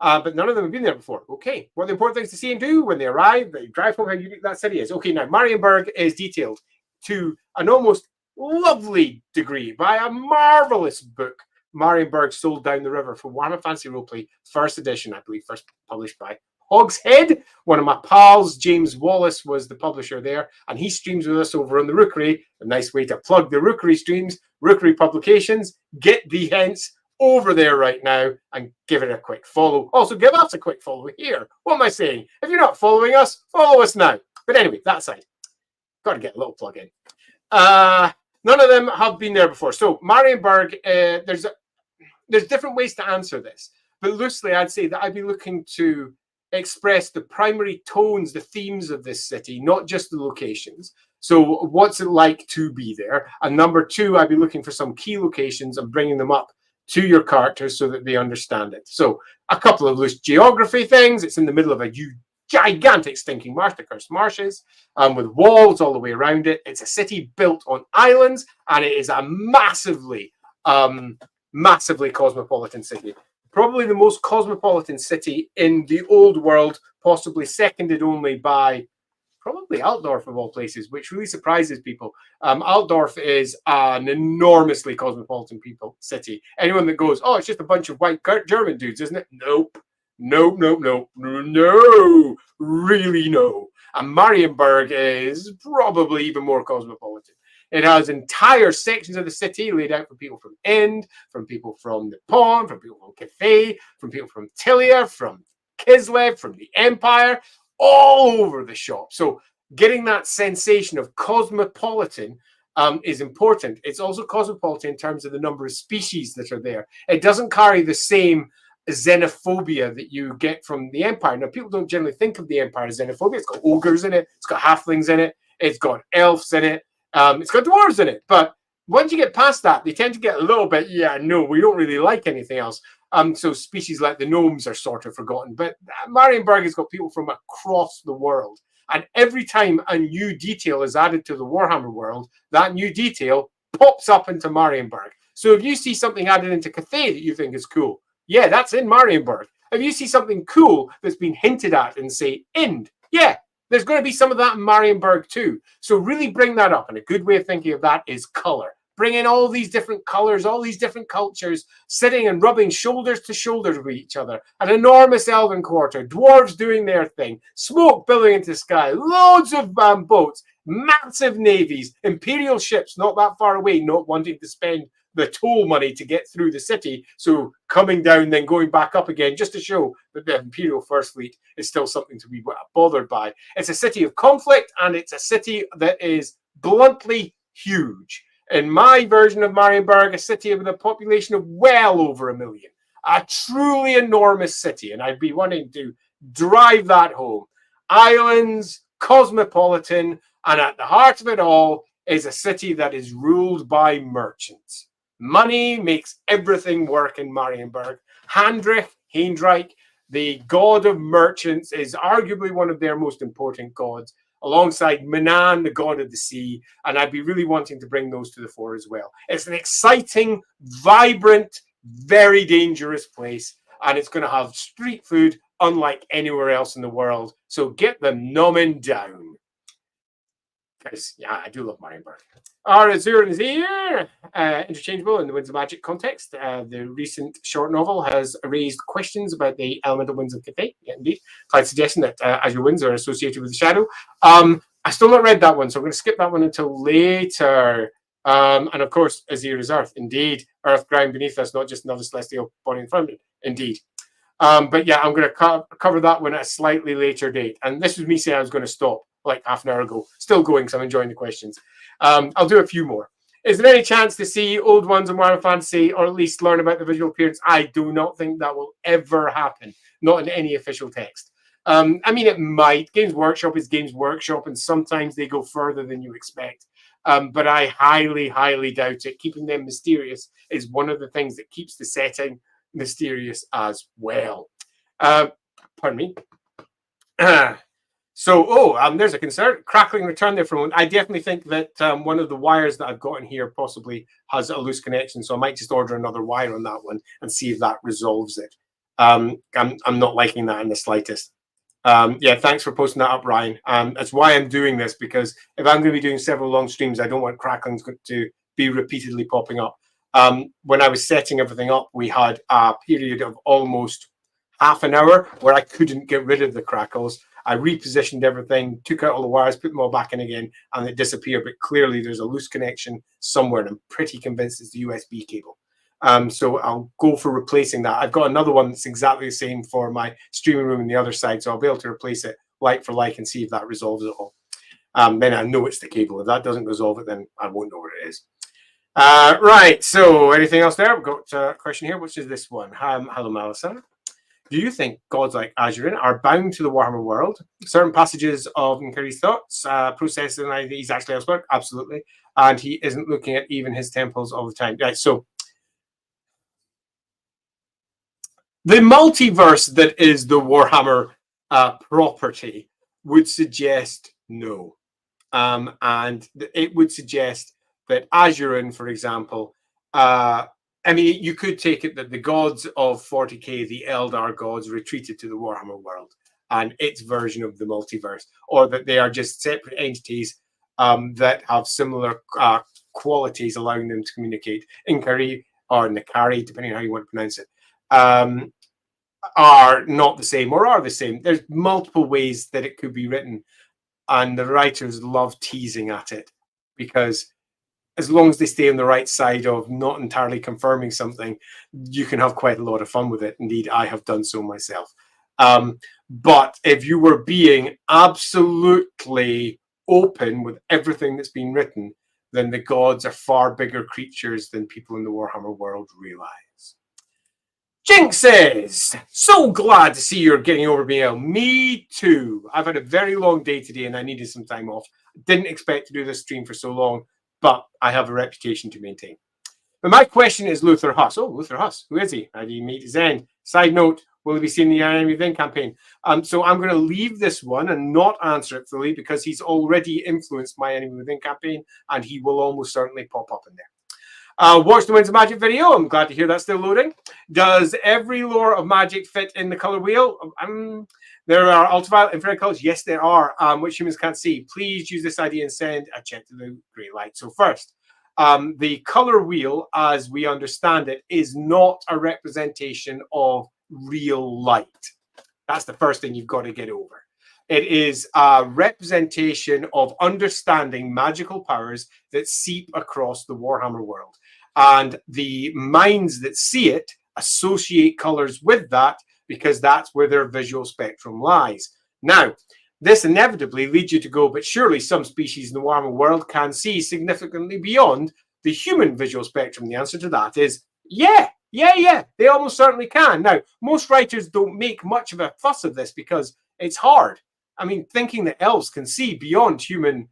But none of them have been there before. Okay, what are the important things to see and do when they arrive? They drive home how unique that city is. Okay, now Marienburg is detailed to an almost lovely degree by a marvelous book, Marienburg Sold Down the River for Warhammer Fantasy Roleplay, first edition, I believe, first published by Hogshead. One of my pals, James Wallace, was the publisher there, and he streams with us over on the Rookery. A nice way to plug the Rookery streams, Rookery Publications. Get thee hence over there right now and give it a quick follow. Also, give us a quick follow here. What am I saying? If you're not following us, follow us now. But anyway, that aside, got to get a little plug in. None of them have been there before. So Marienburg, there's different ways to answer this, but loosely I'd say that I'd be looking to express the primary tones, the themes of this city, not just the locations. So what's it like to be there? And number two, I'd be looking for some key locations and bringing them up to your characters so that they understand it. So a couple of loose geography things. It's in the middle of a gigantic stinking marsh, the Cursed Marshes, with walls all the way around it. It's a city built on islands, and it is a massively cosmopolitan city. Probably the most cosmopolitan city in the old world, possibly seconded only by probably Altdorf of all places, which really surprises people. Altdorf is an enormously cosmopolitan city. Anyone that goes, oh, it's just a bunch of white German dudes, isn't it? Nope. No, really no. And Marienburg is probably even more cosmopolitan. It has entire sections of the city laid out for people from End, from people from the Pond, from people from Cathay, from people from Tilia, from Kislev, from the Empire, all over the shop. So getting that sensation of cosmopolitan is important. It's also cosmopolitan in terms of the number of species that are there. It doesn't carry the same xenophobia that you get from the Empire. Now, people don't generally think of the Empire as xenophobia. It's got ogres in it. It's got halflings in it. It's got elves in it. It's got dwarves in it. But once you get past that, they tend to get a little bit, yeah, no, we don't really like anything else. So species like the gnomes are sort of forgotten. But Marienburg has got people from across the world. And every time a new detail is added to the Warhammer world, that new detail pops up into Marienburg. So if you see something added into Cathay that you think is cool, yeah, that's in Marienburg. If you see something cool that's been hinted at in, say, Ind, yeah, there's going to be some of that in Marienburg too. So really bring that up. And a good way of thinking of that is color. Bring in all these different colors, all these different cultures, sitting and rubbing shoulders to shoulders with each other. An enormous elven quarter, dwarves doing their thing, smoke billowing into the sky, loads of boats, massive navies, imperial ships not that far away, not wanting to spend the toll money to get through the city, so coming down, then going back up again, just to show that the Imperial First Fleet is still something to be bothered by. It's a city of conflict, and it's a city that is bluntly huge. In my version of Marienburg, a city with a population of well over 1 million. A truly enormous city, and I'd be wanting to drive that home. Islands, cosmopolitan, and at the heart of it all is a city that is ruled by merchants. Money makes everything work in Marienburg. Heinrich, the god of merchants, is arguably one of their most important gods, alongside Manan, the god of the sea, and I'd be really wanting to bring those to the fore as well. It's an exciting, vibrant, very dangerous place, and it's going to have street food unlike anywhere else in the world, so get them nomming down. Because, yeah, I do love Marienburg. Our Azure is here, interchangeable in the Winds of Magic context. The recent short novel has raised questions about the elemental winds of Cathay. Yeah, indeed. Clyde's suggesting that Azure winds are associated with the shadow. I still not read that one, so I'm going to skip that one until later. And of course, Azir is Earth. Indeed. Earth, ground beneath us, not just another celestial body in front of it. Indeed. But yeah, I'm going to cover that one at a slightly later date. And this was me saying I was going to stop like half an hour ago. Still going, so I'm enjoying the questions. I'll do a few more. Is there any chance to see old ones in Warhammer Fantasy, or at least learn about the visual appearance? I do not think that will ever happen. Not in any official text. I mean, it might. Games Workshop is Games Workshop, and sometimes they go further than you expect. But I highly, highly doubt it. Keeping them mysterious is one of the things that keeps the setting mysterious as well. Pardon me. There's a concern. Crackling return there for a moment. I definitely think that one of the wires that I've got in here possibly has a loose connection, so I might just order another wire on that one and see if that resolves it. I'm not liking that in the slightest. Yeah, thanks for posting that up, Ryan. That's why I'm doing this, because if I'm going to be doing several long streams, I don't want cracklings to be repeatedly popping up. When I was setting everything up, we had a period of almost half an hour where I couldn't get rid of the crackles. I repositioned everything, took out all the wires, put them all back in again, and it disappeared. But clearly there's a loose connection somewhere, and I'm pretty convinced it's the USB cable. So I'll go for replacing that. I've got another one that's exactly the same for my streaming room on the other side, so I'll be able to replace it like for like and see if that resolves it all. Then I know it's the cable. If that doesn't resolve it, then I won't know what it is. Right, so anything else there? We've got a question here, which is this one. Hello, Melissa. Do you think gods like Azurin are bound to the Warhammer world? Certain passages of Nkari's thoughts, processing he's actually elsewhere? Absolutely. And he isn't looking at even his temples all the time. Right, so the multiverse that is the Warhammer property would suggest no. And it would suggest that Azurin, for example, I mean, you could take it that the gods of 40k, the Eldar gods, retreated to the Warhammer world and its version of the multiverse, or that they are just separate entities that have similar qualities, allowing them to communicate. Nkari or Nakari, depending on how you want to pronounce it, are not the same or are the same. There's multiple ways that it could be written, and the writers love teasing at it, because as long as they stay on the right side of not entirely confirming something, you can have quite a lot of fun with it. Indeed, I have done so myself. But if you were being absolutely open with everything that's been written, then the gods are far bigger creatures than people in the Warhammer world realize. Jinx says, so glad to see you're getting over being ill. Me too. I've had a very long day today and I needed some time off. Didn't expect to do this stream for so long, but I have a reputation to maintain. But my question is Luther Huss. Oh, Luther Huss. Who is he? How did he meet his end? Side note, will he be seen in the Enemy Within campaign? So I'm going to leave this one and not answer it fully, because he's already influenced my Enemy Within campaign and he will almost certainly pop up in there. Watch the Winds of Magic video. I'm glad to hear that's still loading. Does every lore of Magic fit in the color wheel? There are ultraviolet infrared colors. Yes, there are, which humans can't see. Please use this ID and send a check to the grey light. So first, the color wheel, as we understand it, is not a representation of real light. That's the first thing you've got to get over. It is a representation of understanding magical powers that seep across the Warhammer world. And the minds that see it associate colors with that, because that's where their visual spectrum lies. Now, this inevitably leads you to go, but surely some species in the Warhammer world can see significantly beyond the human visual spectrum. The answer to that is yeah, they almost certainly can. Now, most writers don't make much of a fuss of this because it's hard. I mean, thinking that elves can see beyond human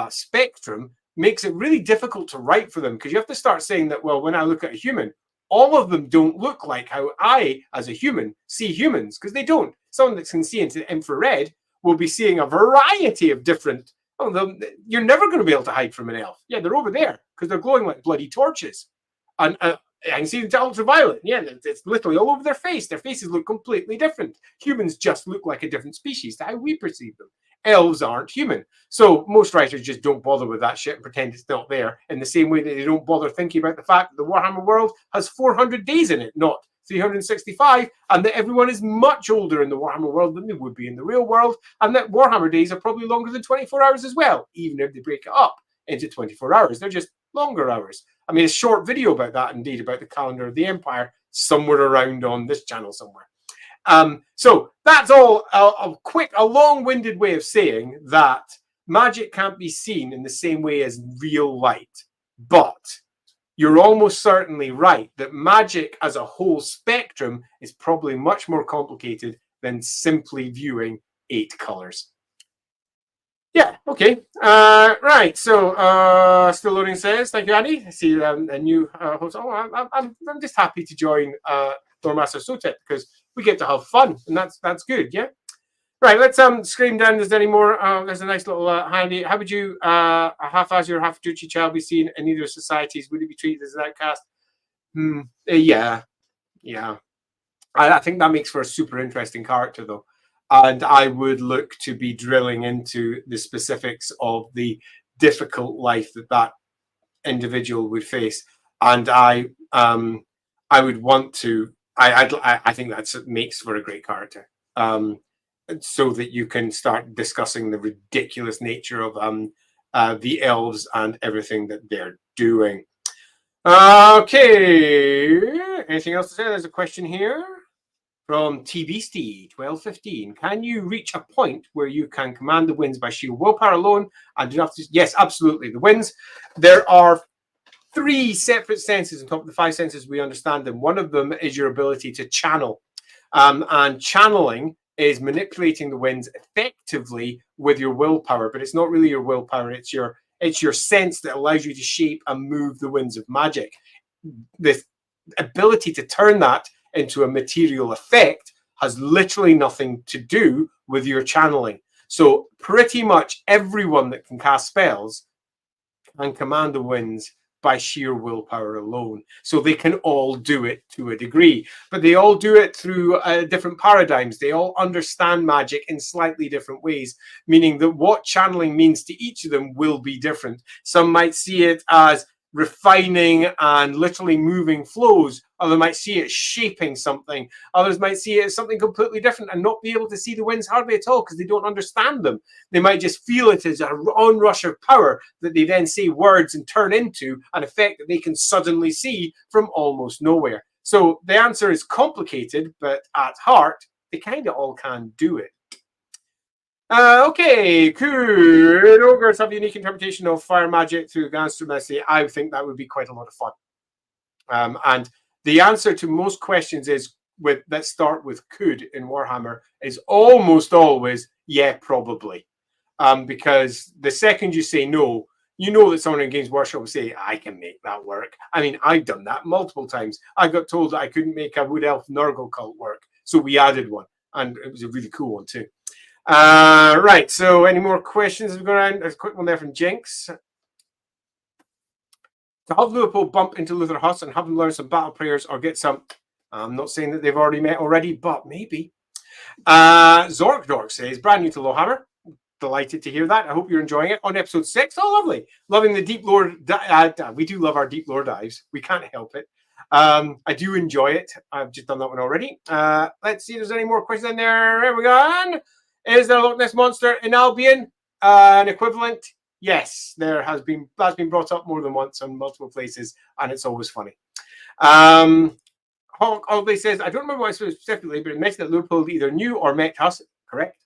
spectrum makes it really difficult to write for them, because you have to start saying that, well, when I look at a human, all of them don't look like how I, as a human, see humans, because they don't. Someone that can see into infrared will be seeing a variety of different... Oh, you're never going to be able to hide from an elf. Yeah, they're over there because they're glowing like bloody torches. And I can see into ultraviolet. Yeah, it's literally all over their face. Their faces look completely different. Humans just look like a different species to how we perceive them. Elves aren't human. So most writers just don't bother with that shit and pretend it's not there, in the same way that they don't bother thinking about the fact that the Warhammer world has 400 days in it, not 365, and that everyone is much older in the Warhammer world than they would be in the real world, and that Warhammer days are probably longer than 24 hours as well, even if they break it up into 24 hours. They're just longer hours. I mean, a short video about that, indeed, about the calendar of the Empire, somewhere around on this channel somewhere. So that's all a long-winded way of saying that magic can't be seen in the same way as real light. But you're almost certainly right that magic as a whole spectrum is probably much more complicated than simply viewing 8 colors. Yeah, okay. Right, so still loading says, thank you, Andy. I see a new host. Oh, I'm just happy to join Lord Master Sotet, because we get to have fun, and that's good, yeah? Right, let's scream down. There's any more? There's a nice little handy. How would you, a half Azure, half Duchy child, be seen in either societies? Would it be treated as an outcast? Yeah. I think that makes for a super interesting character, though. and I would look to be drilling into the specifics of the difficult life that individual would face, and I would want to. I think that makes for a great character, so that you can start discussing the ridiculous nature of the elves and everything that they're doing. Okay, anything else to say? There's a question here from TBST1215. Can you reach a point where you can command the winds by sheer willpower alone and do not? Yes, absolutely. The winds, there are 3 separate senses on top of the 5 senses we understand them. One of them is your ability to channel, and channeling is manipulating the winds effectively with your willpower, but it's not really your willpower, it's your sense that allows you to shape and move the winds of magic. The ability to turn that into a material effect has literally nothing to do with your channeling. So pretty much everyone that can cast spells can command the winds by sheer willpower alone. So they can all do it to a degree, but they all do it through different paradigms. They all understand magic in slightly different ways, meaning that what channeling means to each of them will be different. Some might see it as refining and literally moving flows. Others might see it shaping something. Others might see it as something completely different and not be able to see the winds hardly at all because they don't understand them. They might just feel it as an onrush of power that they then say words and turn into an effect that they can suddenly see from almost nowhere. So the answer is complicated, but at heart, they kind of all can do it. Okay, could ogres have a unique interpretation of fire magic through Ganstrumacy? I think that would be quite a lot of fun. And the answer to most questions is, let's start with could in Warhammer, is almost always, yeah, probably. Because the second you say no, you know that someone in Games Workshop will say, I can make that work. I mean, I've done that multiple times. I got told that I couldn't make a Wood Elf Nurgle cult work, so we added one, and it was a really cool one too. Right, so any more questions? We've got around. There's a quick one there from Jinx. To have Leopold bump into Luther Huss and have him learn some battle prayers or get some. I'm not saying that they've already met already, but maybe. Zorkdork says, brand new to Lowhammer. Delighted to hear that. I hope you're enjoying it. On episode 6, oh, lovely. Loving the deep lore. We do love our deep lore dives. We can't help it. I do enjoy it. I've just done that one already. Let's see if there's any more questions in there. There we go. Is there a Loch Ness monster in Albion? An equivalent? Yes, there has been. That's been brought up more than once on multiple places, and it's always funny. Hoggley says, I don't remember what I said specifically, but it mentioned that Leopold either knew or met Huss. Correct.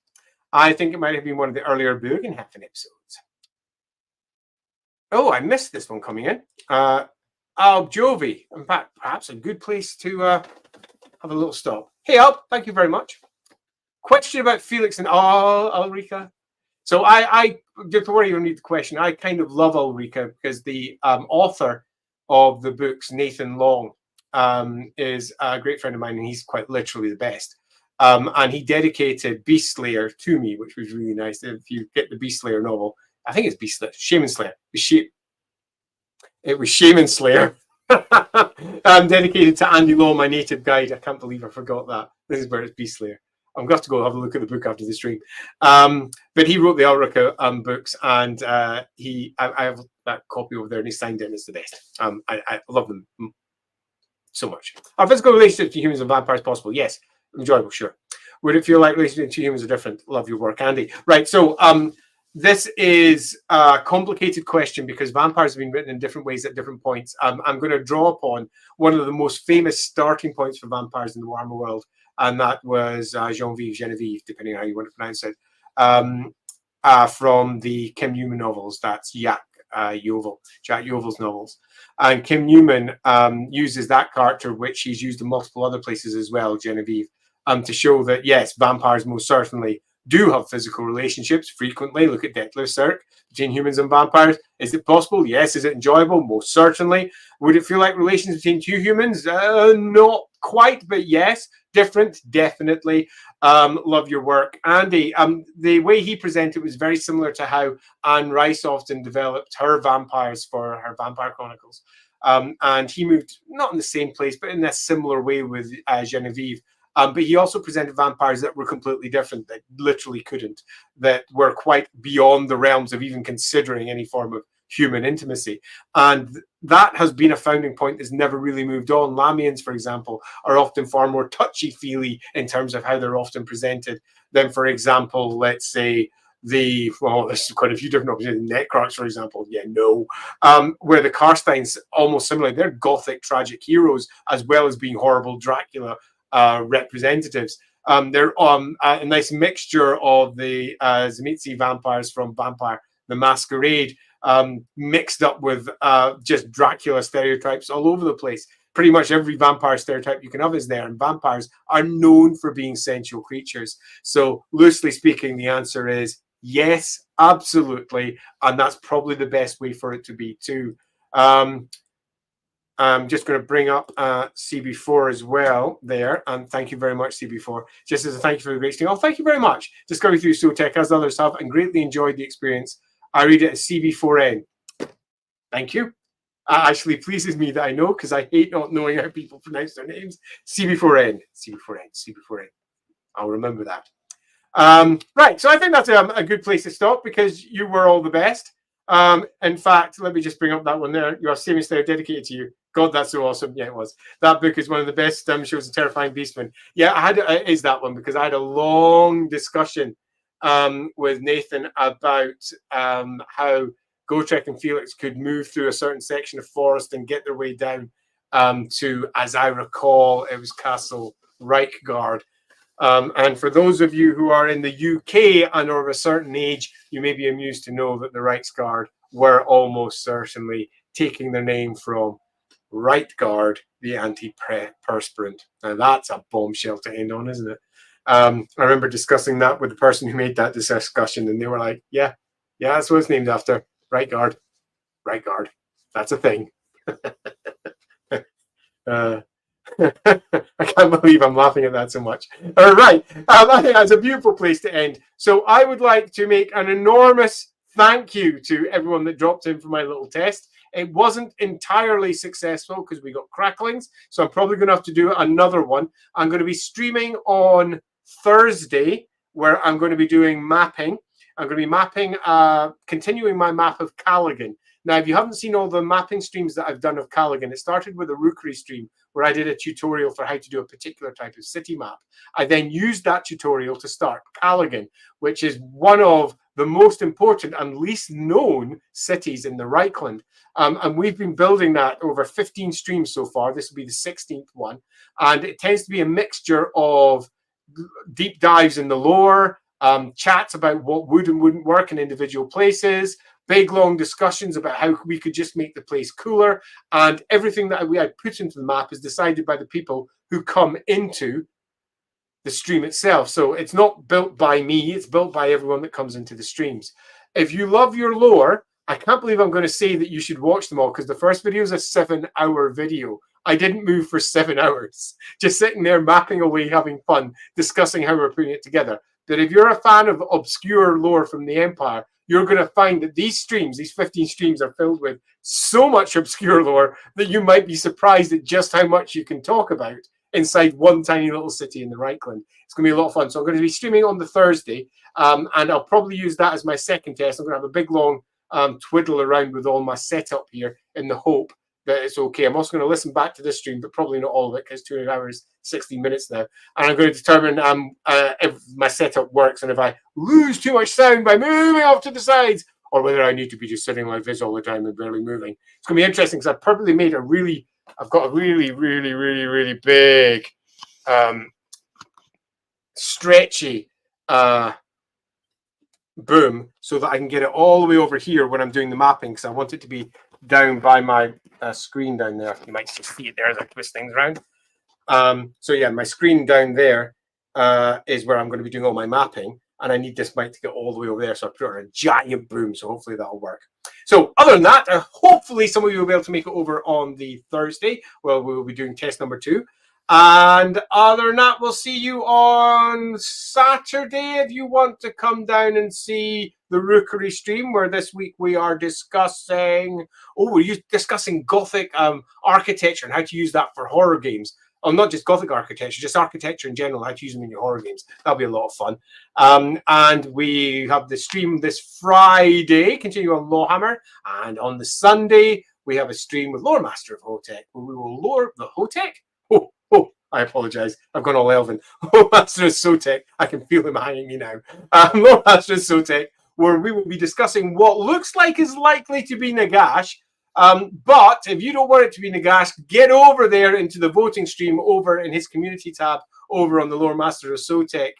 I think it might have been one of the earlier Bergenhafen episodes. Oh, I missed this one coming in. Alb Jovi. In fact, perhaps a good place to have a little stop. Hey, Alb, thank you very much. Question about Felix and Ulrika. So I don't worry, you don't need the question. I kind of love Ulrika because the author of the books, Nathan Long, is a great friend of mine, and he's quite literally the best. And he dedicated Beast Slayer to me, which was really nice. If you get the Beast Slayer novel, I think it's Beast Slayer, Shaman Slayer. It was Shaman Slayer. Dedicated to Andy Law, my native guide. I can't believe I forgot that. This is where it's Beast Slayer. I'm going to have to go have a look at the book after the stream. But he wrote the Ulrika books, and I have that copy over there, and he signed it, and it's the best. I love them so much. Are physical relationships to humans and vampires possible? Yes. Enjoyable, sure. Would it feel like relationships to humans are different? Love your work, Andy. Right, so this is a complicated question because vampires have been written in different ways at different points. I'm going to draw upon one of the most famous starting points for vampires in the Warhammer world, and that was Genevieve, depending on how you want to pronounce it, from the Kim Newman novels. That's Jack Yovel's novels. And Kim Newman uses that character, which he's used in multiple other places as well, Genevieve, to show that, yes, vampires most certainly do have physical relationships frequently. Look at Detlef Cirque between humans and vampires. Is it possible? Yes. Is it enjoyable? Most certainly. Would it feel like relations between two humans? Not quite, but yes. Different, definitely. Love your work, Andy. The way he presented was very similar to how Anne Rice often developed her vampires for her Vampire Chronicles. And he moved not in the same place, but in a similar way with Genevieve. But he also presented vampires that were completely different, that literally couldn't, that were quite beyond the realms of even considering any form of human intimacy. And that has been a founding point that's never really moved on. Lamians, for example, are often far more touchy-feely in terms of how they're often presented than, for example, let's say, there's quite a few different options. Necrocs, for example, where the Karsteins almost similar. They're gothic tragic heroes as well as being horrible Dracula representatives. They're a nice mixture of the Tzimisce vampires from Vampire the Masquerade, mixed up with just Dracula stereotypes all over the place. Pretty much every vampire stereotype you can have is there, and vampires are known for being sensual creatures. So, loosely speaking, the answer is yes, absolutely, and that's probably the best way for it to be too. I'm just going to bring up CB4 as well there, and thank you very much, CB4. Just as a thank you for the great stream. Oh, thank you very much. Discovery through SoTech, as others have, and greatly enjoyed the experience. I read it as CB4N. Thank you. Actually pleases me that I know, because I hate not knowing how people pronounce their names. CB4N, CB4N, CB4N. I'll remember that. Right, so I think that's a good place to stop, because you were all the best. In fact, let me just bring up that one there. You are Savings There dedicated to you. God, that's so awesome. Yeah, it was. That book is one of the best shows of Terrifying Beastmen. Yeah, it is that one, because I had a long discussion with Nathan about how Gotrek and Felix could move through a certain section of forest and get their way down to, as I recall, it was Castle Reichgard. And for those of you who are in the UK and are of a certain age, you may be amused to know that the Reichsguard were almost certainly taking their name from Rightguard, the antiperspirant. Now that's a bombshell to end on, isn't it? I remember discussing that with the person who made that discussion, and they were like, yeah, that's what it's named after. Rightguard. That's a thing. I can't believe I'm laughing at that so much. All right. I think that's a beautiful place to end. So I would like to make an enormous thank you to everyone that dropped in for my little test. It wasn't entirely successful because we got cracklings. So I'm probably going to have to do another one. I'm going to be streaming on Thursday, where I'm going to be doing mapping. I'm going to be mapping, continuing my map of Callaghan. Now, if you haven't seen all the mapping streams that I've done of Callaghan, it started with a Rookery stream where I did a tutorial for how to do a particular type of city map. I then used that tutorial to start Callaghan, which is one of the most important and least known cities in the Reichland. And we've been building that over 15 streams so far. This will be the 16th one. And it tends to be a mixture of deep dives in the lore, chats about what would and wouldn't work in individual places, big long discussions about how we could just make the place cooler, and everything that I put into the map is decided by the people who come into the stream itself. So it's not built by me, it's built by everyone that comes into the streams. If you love your lore, I can't believe I'm going to say that you should watch them all, because the first video is a 7-hour video. I didn't move for 7 hours, just sitting there mapping away, having fun, discussing how we're putting it together. But if you're a fan of obscure lore from the Empire, you're going to find that these streams, these 15 streams, are filled with so much obscure lore that you might be surprised at just how much you can talk about inside one tiny little city in the Reichland. It's going to be a lot of fun. So I'm going to be streaming on the Thursday, and I'll probably use that as my second test. I'm going to have a big, long twiddle around with all my setup here in the hope that it's okay. I'm also going to listen back to this stream, but probably not all of it, because 2 hours, 16 minutes now. And I'm going to determine if my setup works and if I lose too much sound by moving off to the sides, or whether I need to be just sitting like this all the time and barely moving. It's going to be interesting, because I've purposely made I've got a really big, stretchy boom, so that I can get it all the way over here when I'm doing the mapping, because I want it to be down by my screen down there. You might just see it there as I twist things around. So yeah, my screen down there is where I'm going to be doing all my mapping, and I need this mic to get all the way over there, so I put on a giant boom, so hopefully that'll work. So other than that, hopefully some of you will be able to make it over on the Thursday. Well, we will be doing test number 2. And other than that, we'll see you on Saturday if you want to come down and see the Rookery stream, where this week we are discussing, we're discussing Gothic architecture and how to use that for horror games. not just Gothic architecture, just architecture in general, how to use them in your horror games. That'll be a lot of fun. And we have the stream this Friday, continue on Lawhammer, and on the Sunday we have a stream with Lore Master of Hotech, where we will lore the Hotech. Oh, I apologize. I've gone all elven. Lore Master of Sotek. I can feel him hanging me now. Lore Master of Sotek, where we will be discussing what looks like is likely to be Nagash. But if you don't want it to be Nagash, get over there into the voting stream over in his community tab over on the Lore Master of Sotek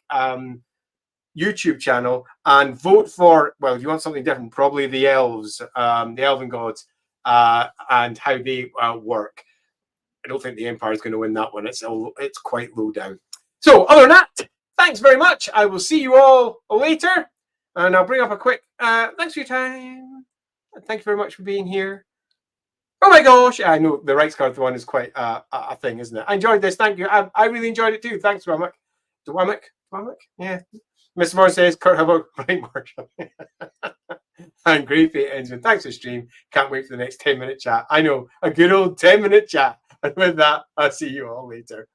YouTube channel and vote for, well, if you want something different, probably the elves, the elven gods, and how they work. I don't think the Empire is going to win that one. It's quite low down. So other than that, thanks very much. I will see you all later. And I'll bring up a quick thanks for your time. Thank you very much for being here. Oh my gosh. I know the Rights Card one is quite a thing, isn't it? I enjoyed this. Thank you. I really enjoyed it too. Thanks, Ramak. Ramak? Yeah. Mr. Moore says, Kurt, how about Bright Marshall? And Great Fate ends with thanks for the stream. Can't wait for the next 10-minute chat. I know, a good old 10-minute chat. And with that, I'll see you all later.